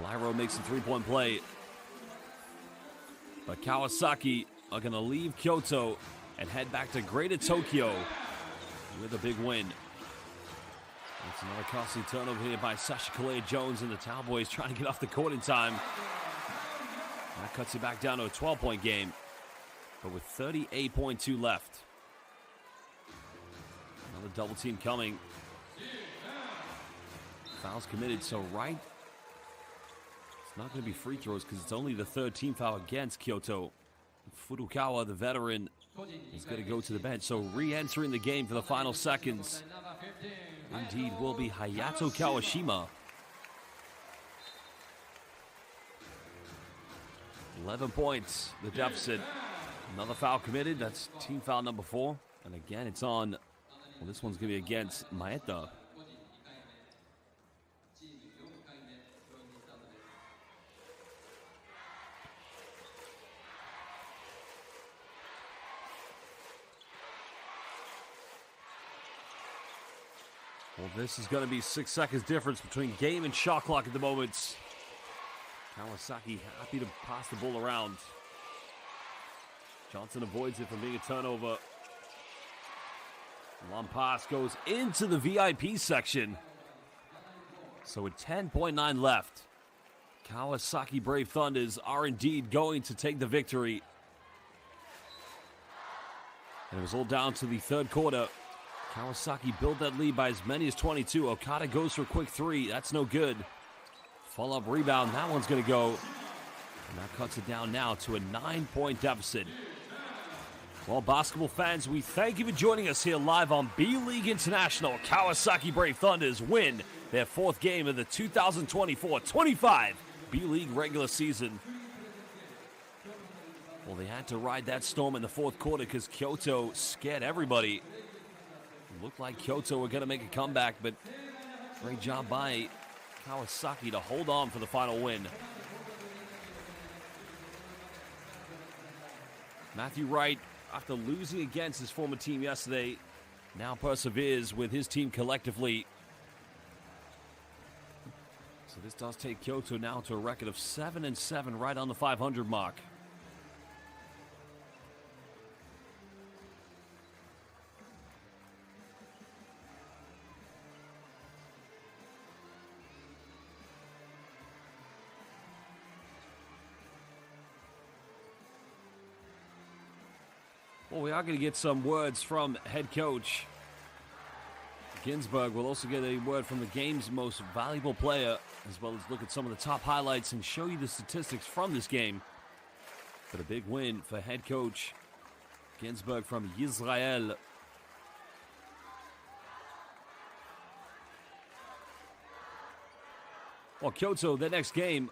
Speaker 1: Lyra makes a three-point play. But Kawasaki are going to leave Kyoto and head back to Greater Tokyo with a big win. It's another costly turnover here by Sasha Kalea-Jones, and the Cowboys trying to get off the court in time. That cuts it back down to a 12-point game, but with 38.2 left. Another double team coming. Fouls committed, so Wright. It's not going to be free throws because it's only the 3rd team foul against Kyoto. Furukawa, the veteran, is going to go to the bench. So re-entering the game for the final seconds, indeed, will be Hayato Kawashima. 11 points, the deficit. Another foul committed. That's team foul number 4. And again, it's on. Well, this one's going to be against Maeta. Well, this is going to be 6 seconds difference between game and shot clock at the moment. Kawasaki happy to pass the ball around. Johnson avoids it from being a turnover. Long pass goes into the VIP section. So with 10.9 left, Kawasaki Brave Thunders are indeed going to take the victory. And it was all down to the 3rd quarter. Kawasaki built that lead by as many as 22. Okada goes for a quick 3. That's no good. Follow-up rebound. That one's going to go. And that cuts it down now to a 9-point deficit. Well, basketball fans, we thank you for joining us here live on B.LEAGUE International. Kawasaki Brave Thunders win their fourth game of the 2024-25 B.LEAGUE regular season. Well, they had to ride that storm in the fourth quarter because KYOTO scared everybody. It looked like KYOTO were going to make a comeback, but great job by Kawasaki to hold on for the final win. Matthew Wright, after losing against his former team yesterday, now perseveres with his team collectively. So this does take KYOTO now to a record of 7-7, right on the 500 mark. Well, we are going to get some words from head coach Ginsburg. We'll also get a word from the game's most valuable player, as well as look at some of the top highlights and show you the statistics from this game. But a big win for head coach Ginsburg from Israel. Well, KYOTO, their next game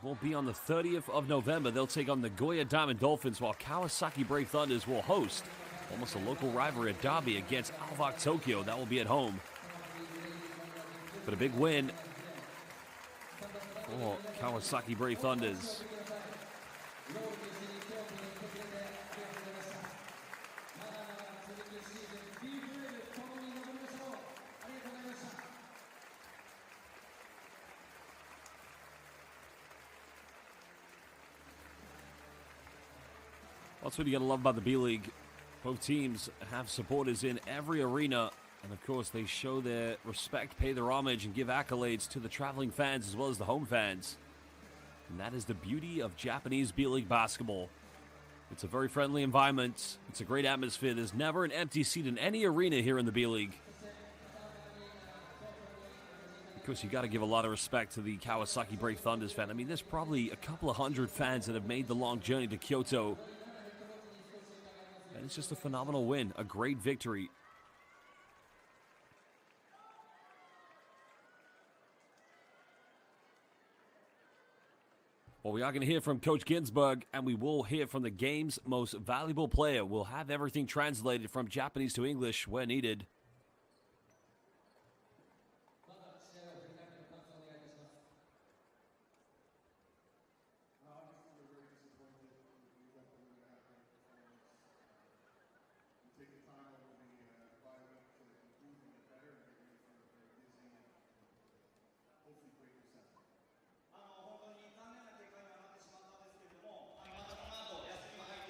Speaker 1: won't be on the 30th of November. They'll take on the Nagoya Diamond Dolphins, while Kawasaki Brave Thunders will host almost a local rivalry at derby against Alvak Tokyo. That will be at home. But a big win for Kawasaki Brave Thunders. That's what you gotta love about the B.LEAGUE. Both teams have supporters in every arena, and of course they show their respect, pay their homage, and give accolades to the traveling fans as well as the home fans. And that is the beauty of Japanese B.LEAGUE basketball. It's a very friendly environment. It's a great atmosphere. There's never an empty seat in any arena here in the B.LEAGUE. Of course, you got to give a lot of respect to the Kawasaki Brave Thunders fan. I mean, there's probably a couple of hundred fans that have made the long journey to KYOTO. And it's just a phenomenal win, a great victory. Well, we are going to hear from Coach Ginsburg, and we will hear from the game's most valuable player. We'll have everything translated from Japanese to English where needed.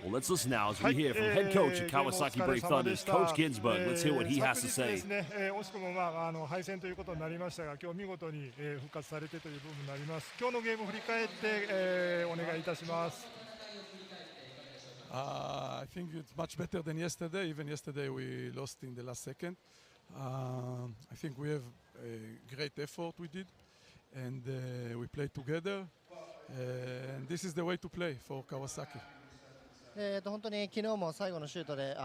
Speaker 1: Well, let's listen now as we hear from head coach of Kawasaki Brave Thunders, Coach Ginsburg. Let's hear what he has to say.
Speaker 3: 惜しくも敗戦ということになりましたが、今日見事に復活されてという部分になります。今日のゲームを振り返ってお願いいたします。
Speaker 4: I think it's much better than yesterday. Even yesterday we lost in the last second. I think we have a great effort we did, and we played together. And this is the way to play for Kawasaki.
Speaker 5: 本当に昨日も最後のシュートで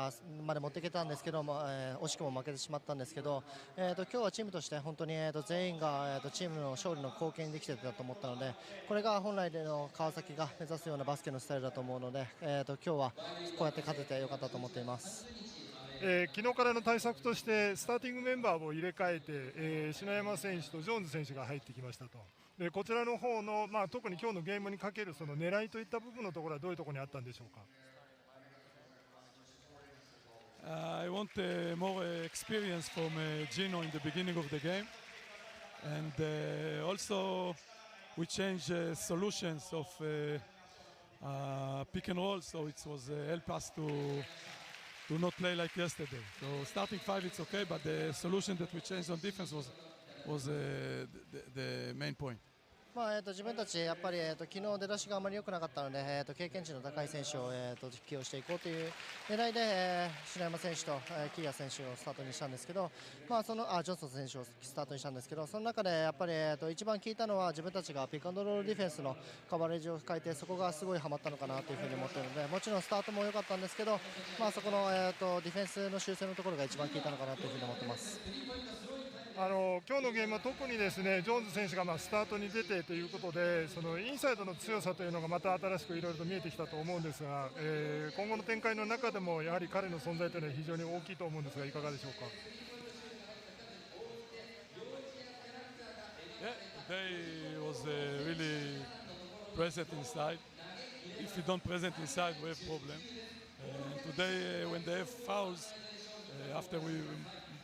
Speaker 5: まで持っていけたんですけども、惜しくも負けてしまったんですけど、今日はチームとして本当に全員がチームの勝利の貢献できてたと思ったので、これが本来での川崎が目指すようなバスケのスタイルだと思うので、今日はこうやって勝ててよかったと思っています。
Speaker 3: 昨日からの対策としてスターティングメンバーを入れ替えて、篠山選手とジョーンズ選手が入ってきましたと。でこちらの方の、特に今日のゲームにかけるその狙いといった部分のところはどういうところにあったんでしょうか。
Speaker 4: I want more experience from Gino in the beginning of the game, and also we changed solutions of pick and roll, so it was help us to not play like yesterday. So starting five it's okay, but the solution that we changed on defense was the main point.
Speaker 5: 自分たちやっぱり昨日出だしがあまり良くなかったので、経験値の高い選手を起用していこうという狙いで篠山選手とキーヤ選手をスタートにしたんですけど、ジョンソン選手をスタートにしたんですけど、その中でやっぱり一番効いたのは自分たちがピックアンドロールディフェンスのカバレージを変えて、そこがすごいハマったのかなというふうに思っているので、もちろんスタートも良かったんですけど、そこのディフェンスの修正のところが一番効いたのかなというふうに思っています。
Speaker 3: 今日のゲームは特にですねジョーンズ選手がスタートに出てということで、そのインサイドの強さというのがまた新しくいろいろと見えてきたと思うんですが、今後の展開の中でもやはり彼の存在というのは非常に大きいと思うんですが、いかがでしょうか。
Speaker 4: Yeah, today was really present inside. If you don't present inside, we have problem. Today, when they have fouls, after we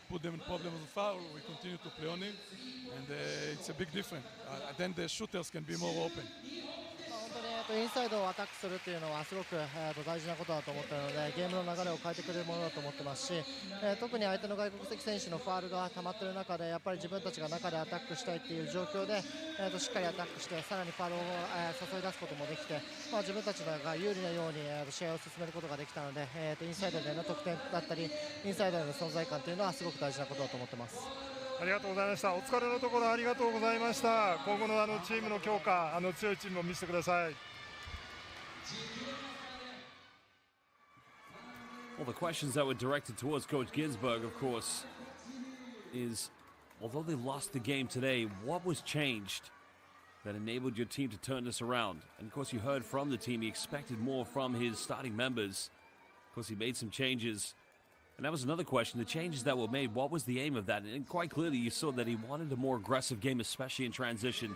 Speaker 4: put them in problem with foul, we continue to play on him, and it's a big difference. Then the shooters can be more open.
Speaker 5: 本当にインサイドをアタックするというのはすごく大事なことだと思ったので、ゲームの流れを変えてくれるものだと思ってますし、特に相手の外国籍選手のファウルが溜まっている中で、やっぱり自分たちが中でアタックしたいという状況で、しっかりアタックしてさらにファウルを誘い出すこともできて、自分たちが有利なように試合を進めることができたので、インサイドでの得点だったりインサイドでの存在感というのはすごく大事なことだと思ってます。
Speaker 3: ありがとうございました。お疲れのところありがとうございました。今後のチームの強化、強いチームを見せてください。
Speaker 1: Well, the questions that were directed towards Coach Ginsburg, of course, is although they lost the game today, what was changed that enabled your team to turn this around? And of course, you heard from the team, he expected more from his starting members. Of course, he made some changes. And that was another question, the changes that were made, what was the aim of that? And quite clearly, you saw that he wanted a more aggressive game, especially in transition.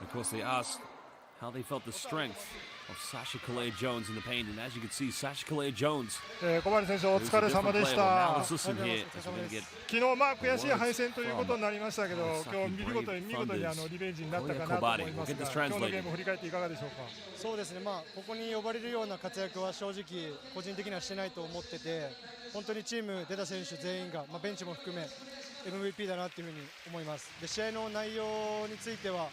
Speaker 1: Of course, they asked how they felt the strength of Sasha Kalea-Jones in the paint. And as you can see, Sasha Kalea-Jones,
Speaker 3: 小針選手お疲れ様でし
Speaker 1: Now
Speaker 3: た。
Speaker 1: let's listen here as we're going to get
Speaker 3: 昨日悔しい敗戦ということになりましたけど、今日見事にリベンジになったかなと思いますが、今日のゲームを振り返っていかがでしょうか。
Speaker 6: そうですね、ここに呼ばれるような活躍は正直個人的にはしてないと思ってて、本当にチーム出た選手全員が、ベンチも含め MVP だなっていうふうに思います。で、試合の内容については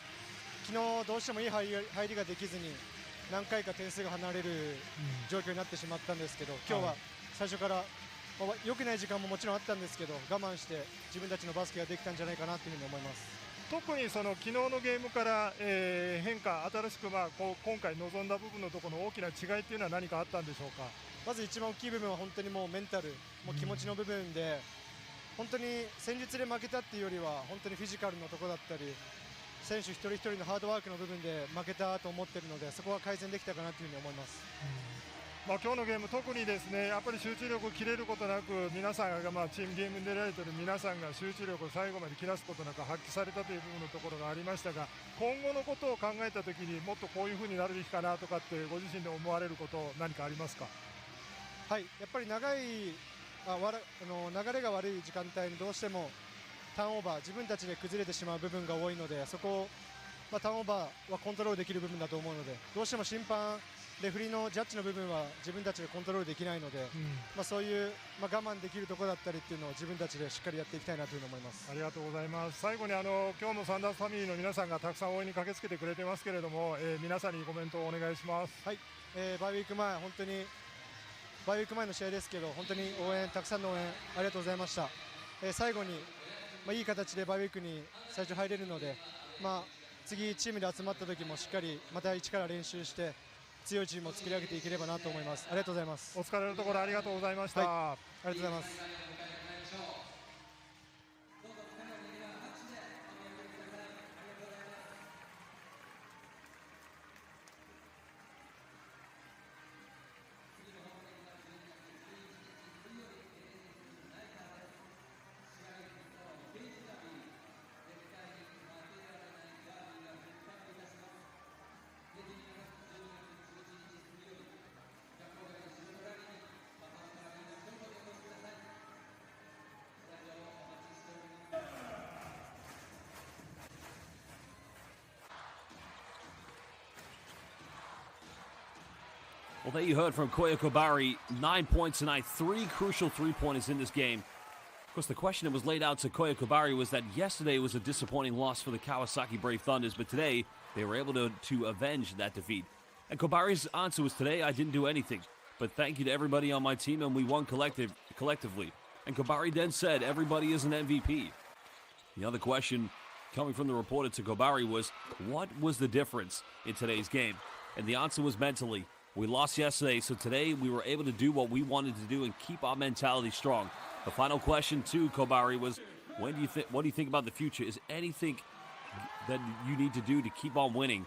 Speaker 6: 昨日どうしてもいい入りができずに何回か点数が離れる状況になってしまったんですけど、今日は最初から良くない時間ももちろんあったんですけど、我慢して自分たちのバスケができたんじゃないかなというふうに思います。
Speaker 3: 特にその昨日のゲームから、変化、新しく今回臨んだ部分のところの大きな違いというのは何かあったんでしょうか。
Speaker 6: まず一番大きい部分は本当にもうメンタル、もう気持ちの部分で、本当に戦術で負けたっていうよりは本当にフィジカルのところだったり、選手一人一人のハードワークの部分で負けたと思っているので、そこは改善できたかなというふうに思います。
Speaker 3: 今日のゲーム、特にですねやっぱり集中力を切れることなく、皆さんが、チームゲームに出られている皆さんが集中力を最後まで切らすことなく発揮されたという部分のところがありましたが、今後のことを考えたときにもっとこういうふうになるべきかなとかってご自身で思われること何かありますか。
Speaker 6: はい、やっぱり流れが悪い時間帯にどうしてもターンオーバー、自分たちで崩れてしまう部分が多いので、そこを、ターンオーバーはコントロールできる部分だと思うので、どうしても審判、レフェリーのジャッジの部分は自分たちでコントロールできないので、そういう、我慢できるところだったりっていうのを自分たちでしっかりやっていきたいなというふうに思います。
Speaker 3: ありがとうございます。最後に今日もサンダースファミリーの皆さんがたくさん応援に駆けつけてくれてますけれども、皆さんにコメントをお願いします。
Speaker 6: はい、バイウィーク前、本当にバイウィーク前の試合ですけど、本当にたくさんの応援ありがとうございました。最後にいい形でバイウィークに最初入れるので、次チームで集まった時もしっかりまた一から練習して強いチームを作り上げていければなと思います。ありがとうございます。
Speaker 3: お疲れのところありがとうございました。
Speaker 6: ありがとうございます。
Speaker 1: Well, there you heard from Koya Kobari, 9 points tonight, 3 crucial three-pointers in this game. Of course, the question that was laid out to Koya Kobari was that yesterday was a disappointing loss for the Kawasaki Brave Thunders, but today they were able to avenge that defeat. And Kobari's answer was, today I didn't do anything, but thank you to everybody on my team, and we won collectively. And Kobari then said, everybody is an MVP. The other question coming from the reporter to Kobari was, what was the difference in today's game? And the answer was mentally. We lost yesterday, so today we were able to do what we wanted to do and keep our mentality strong. The final question to Kobari was, What do you think about the future? Is anything that you need to do to keep on winning?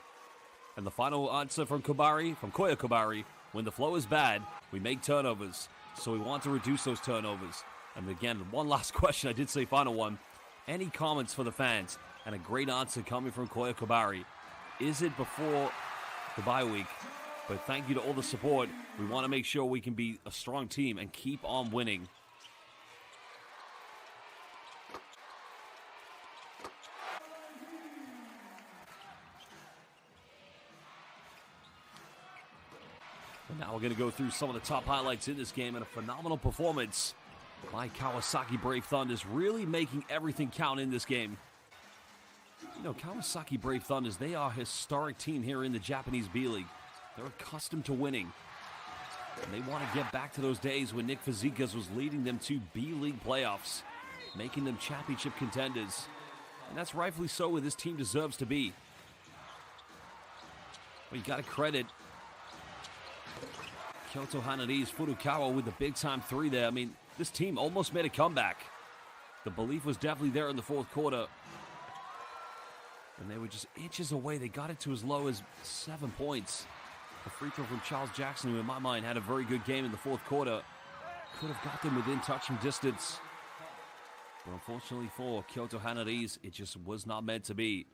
Speaker 1: And the final answer from Koya Kobari, when the flow is bad, we make turnovers. So we want to reduce those turnovers. And again, one last question. I did say final one. Any comments for the fans? And a great answer coming from Koya Kobari. Is it before the bye week? But thank you to all the support. We want to make sure we can be a strong team and keep on winning. And now we're going to go through some of the top highlights in this game, and a phenomenal performance by Kawasaki Brave Thunders, really making everything count in this game. You know, Kawasaki Brave Thunders, they are a historic team here in the Japanese B.LEAGUE. They're accustomed to winning. And they want to get back to those days when Nick Fazekas was leading them to B.LEAGUE playoffs, making them championship contenders. And that's rightfully so where this team deserves to be. Well, you got to credit KYOTO HANNARYZ Furukawa with the big-time three there. I mean, this team almost made a comeback. The belief was definitely there in the fourth quarter. And they were just inches away. They got it to as low as 7 points. The free throw from Charles Jackson, who in my mind had a very good game in the fourth quarter, could have got them within touching distance. But unfortunately for KYOTO HANNARYZ, it just was not meant to be.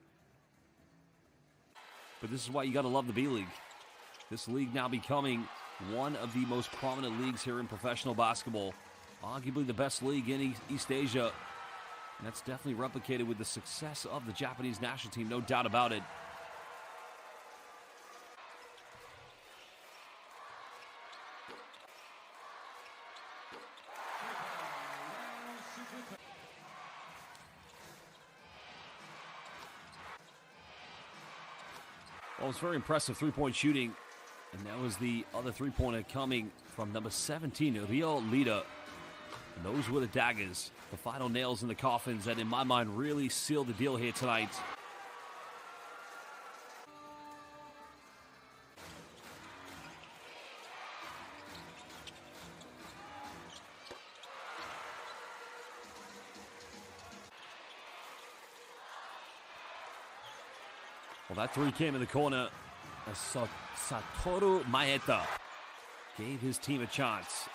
Speaker 1: But this is why you got to love the B-League. This league now becoming one of the most prominent leagues here in professional basketball. Arguably the best league in East Asia. And that's definitely replicated with the success of the Japanese national team, no doubt about it. Well, it's very impressive three-point shooting. And that was the other three-pointer coming from number 17, Rio Lida. And those were the daggers, the final nails in the coffins that, in my mind, really sealed the deal here tonight. Well, that three came in the corner. Satoru Maeda gave his team a chance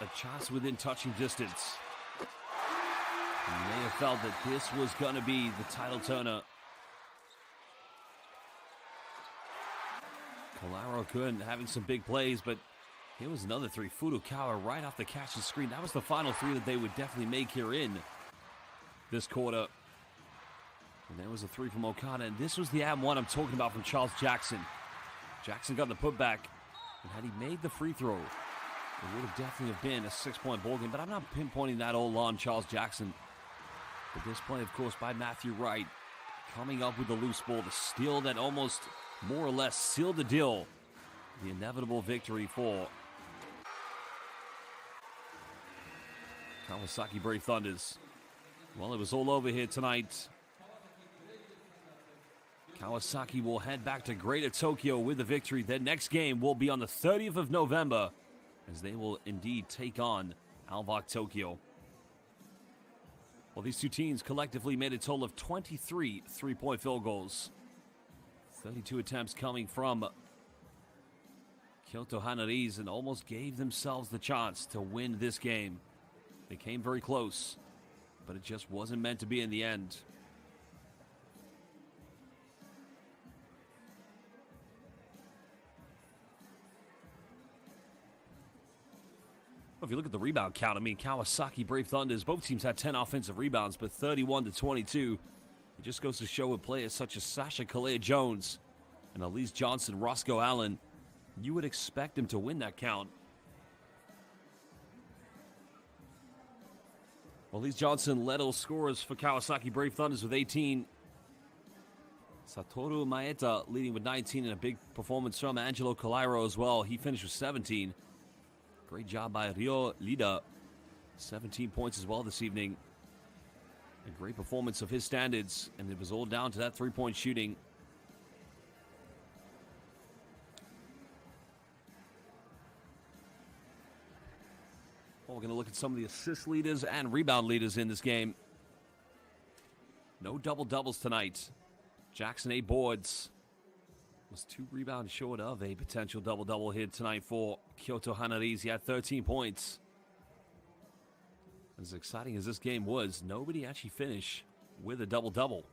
Speaker 1: within touching distance. And you may have felt that this was going to be the title turner. Colaro couldn't, having some big plays, but here was another three. Furukawa right off the catch and screen. That was the final three that they would definitely make here in this quarter. And there was a three from Okada, and this was the one I'm talking about from Charles Jackson. Jackson got the putback, and had he made the free throw, it would have definitely have been a 6-point ball game, but I'm not pinpointing that all on Charles Jackson. But this play, of course, by Matthew Wright, coming up with the loose ball, the steal that almost more or less sealed the deal. The inevitable victory for Kawasaki Brave Thunders. Well, it was all over here tonight. Kawasaki will head back to Greater Tokyo with the victory. Their next game will be on the 30th of November, as they will indeed take on Alvok Tokyo. Well, these two teams collectively made a total of 23 three-point field goals. 32 attempts coming from KYOTO HANNARYZ, and almost gave themselves the chance to win this game. They came very close, but it just wasn't meant to be in the end. If you look at the rebound count, I mean, Kawasaki Brave Thunders, both teams had 10 offensive rebounds, but 31 to 22. It just goes to show with players such as Sasha Kalea-Jones and Elise Johnson, Roscoe Allen, you would expect him to win that count. Well, Elise Johnson led all scorers for Kawasaki Brave Thunders with 18. Satoru Maeda leading with 19, and a big performance from Angelo Colaro as well. He finished with 17. Great job by Rio Lida. 17 points as well this evening. A great performance of his standards, and it was all down to that three-point shooting. Well, we're going to look at some of the assist leaders and rebound leaders in this game. No double-doubles tonight. Jackson 8 boards. Was 2 rebounds short of a potential double-double here tonight for KYOTO HANNARYZ. He had 13 points. As exciting as this game was, nobody actually finished with a double-double.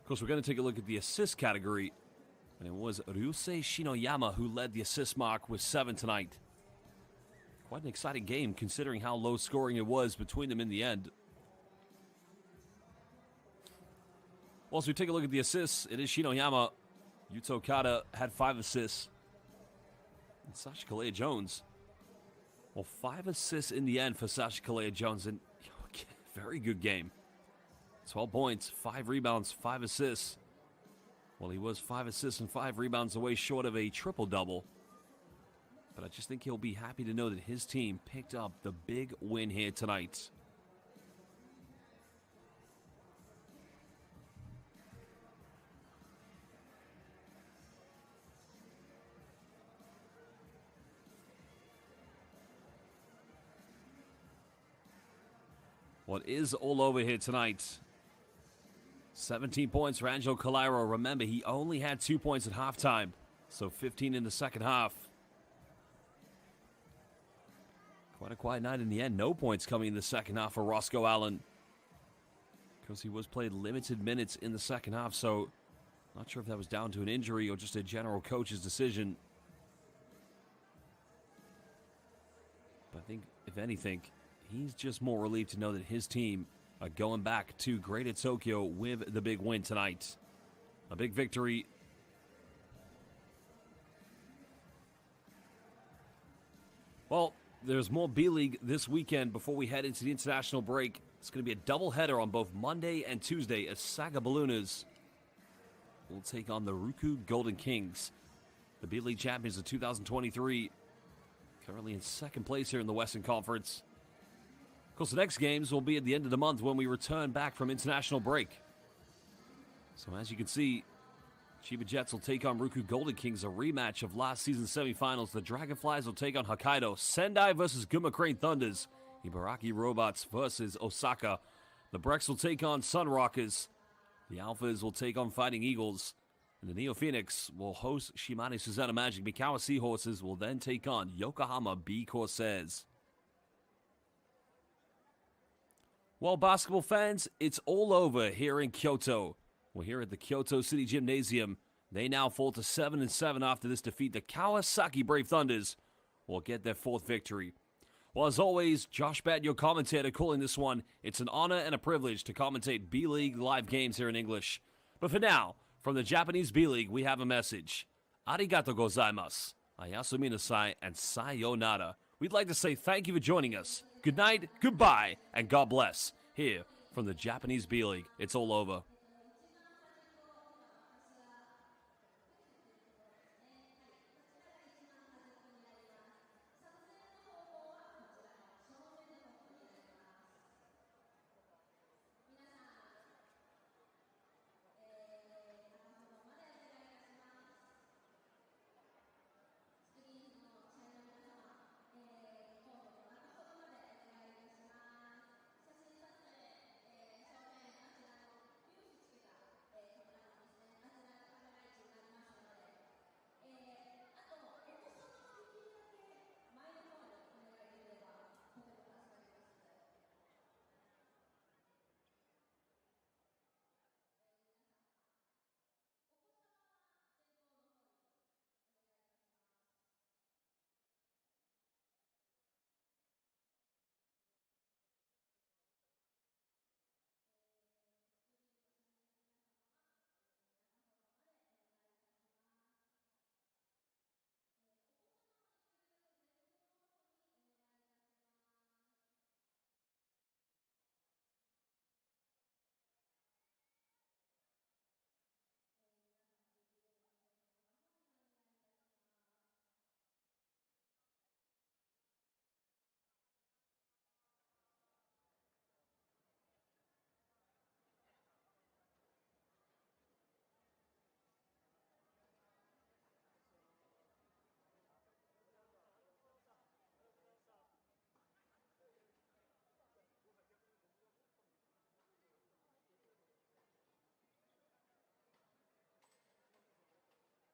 Speaker 1: Of course, we're going to take a look at the assist category. And it was Ryusei Shinoyama who led the assist mark with 7 tonight. Quite an exciting game considering how low scoring it was between them in the end. Well, as we take a look at the assists, it is Shinoyama. Yuta Okada had 5 assists. And Sasha Kalea-Jones. Well, 5 assists in the end for Sasha Kalea-Jones. And very good game. 12 points, 5 rebounds, 5 assists. Well, he was 5 assists and 5 rebounds away short of a triple-double. But I just think he'll be happy to know that his team picked up the big win here tonight. What is all over here tonight? 17 points for Angelo Calero. Remember, he only had 2 points at halftime, so 15 in the second half. Quite a quiet night in the end. No points coming in the second half for Roscoe Allen, because he was played limited minutes in the second half, so not sure if that was down to an injury or just a general coach's decision. But I think, if anything, he's just more relieved to know that his team are going back to Greater Tokyo with the big win tonight. A big victory. Well, there's more B-League this weekend before we head into the international break. It's going to be a doubleheader on both Monday and Tuesday as Saga Balloonas will take on the Ruku Golden Kings, the B-League champions of 2023, currently in second place here in the Western Conference. Of course, the next games will be at the end of the month when we return back from international break. So as you can see, Chiba Jets will take on Ruku Golden Kings, a rematch of last season's semifinals. The Dragonflies will take on Hokkaido. Sendai versus Gunma Crane Thunders. Ibaraki Robots versus Osaka. The Brex will take on Sun Rockers. The Alphas will take on Fighting Eagles. And the Neo Phoenix will host Shimane Susanna Magic. Mikawa Seahorses will then take on Yokohama B Corsairs. Well, basketball fans, it's all over here in Kyoto. We're here at the Kyoto City Gymnasium. They now fall to 7-7 after this defeat. The Kawasaki Brave Thunders will get their 4th victory. Well, as always, Josh Batt, your commentator, calling this one. It's an honor and a privilege to commentate B-League live games here in English. But for now, from the Japanese B-League, we have a message. Arigatou gozaimasu, ayasumi nasai, and sayonara. We'd like to say thank you for joining us. Good night, goodbye, and God bless. Here from the Japanese B-League, it's all over.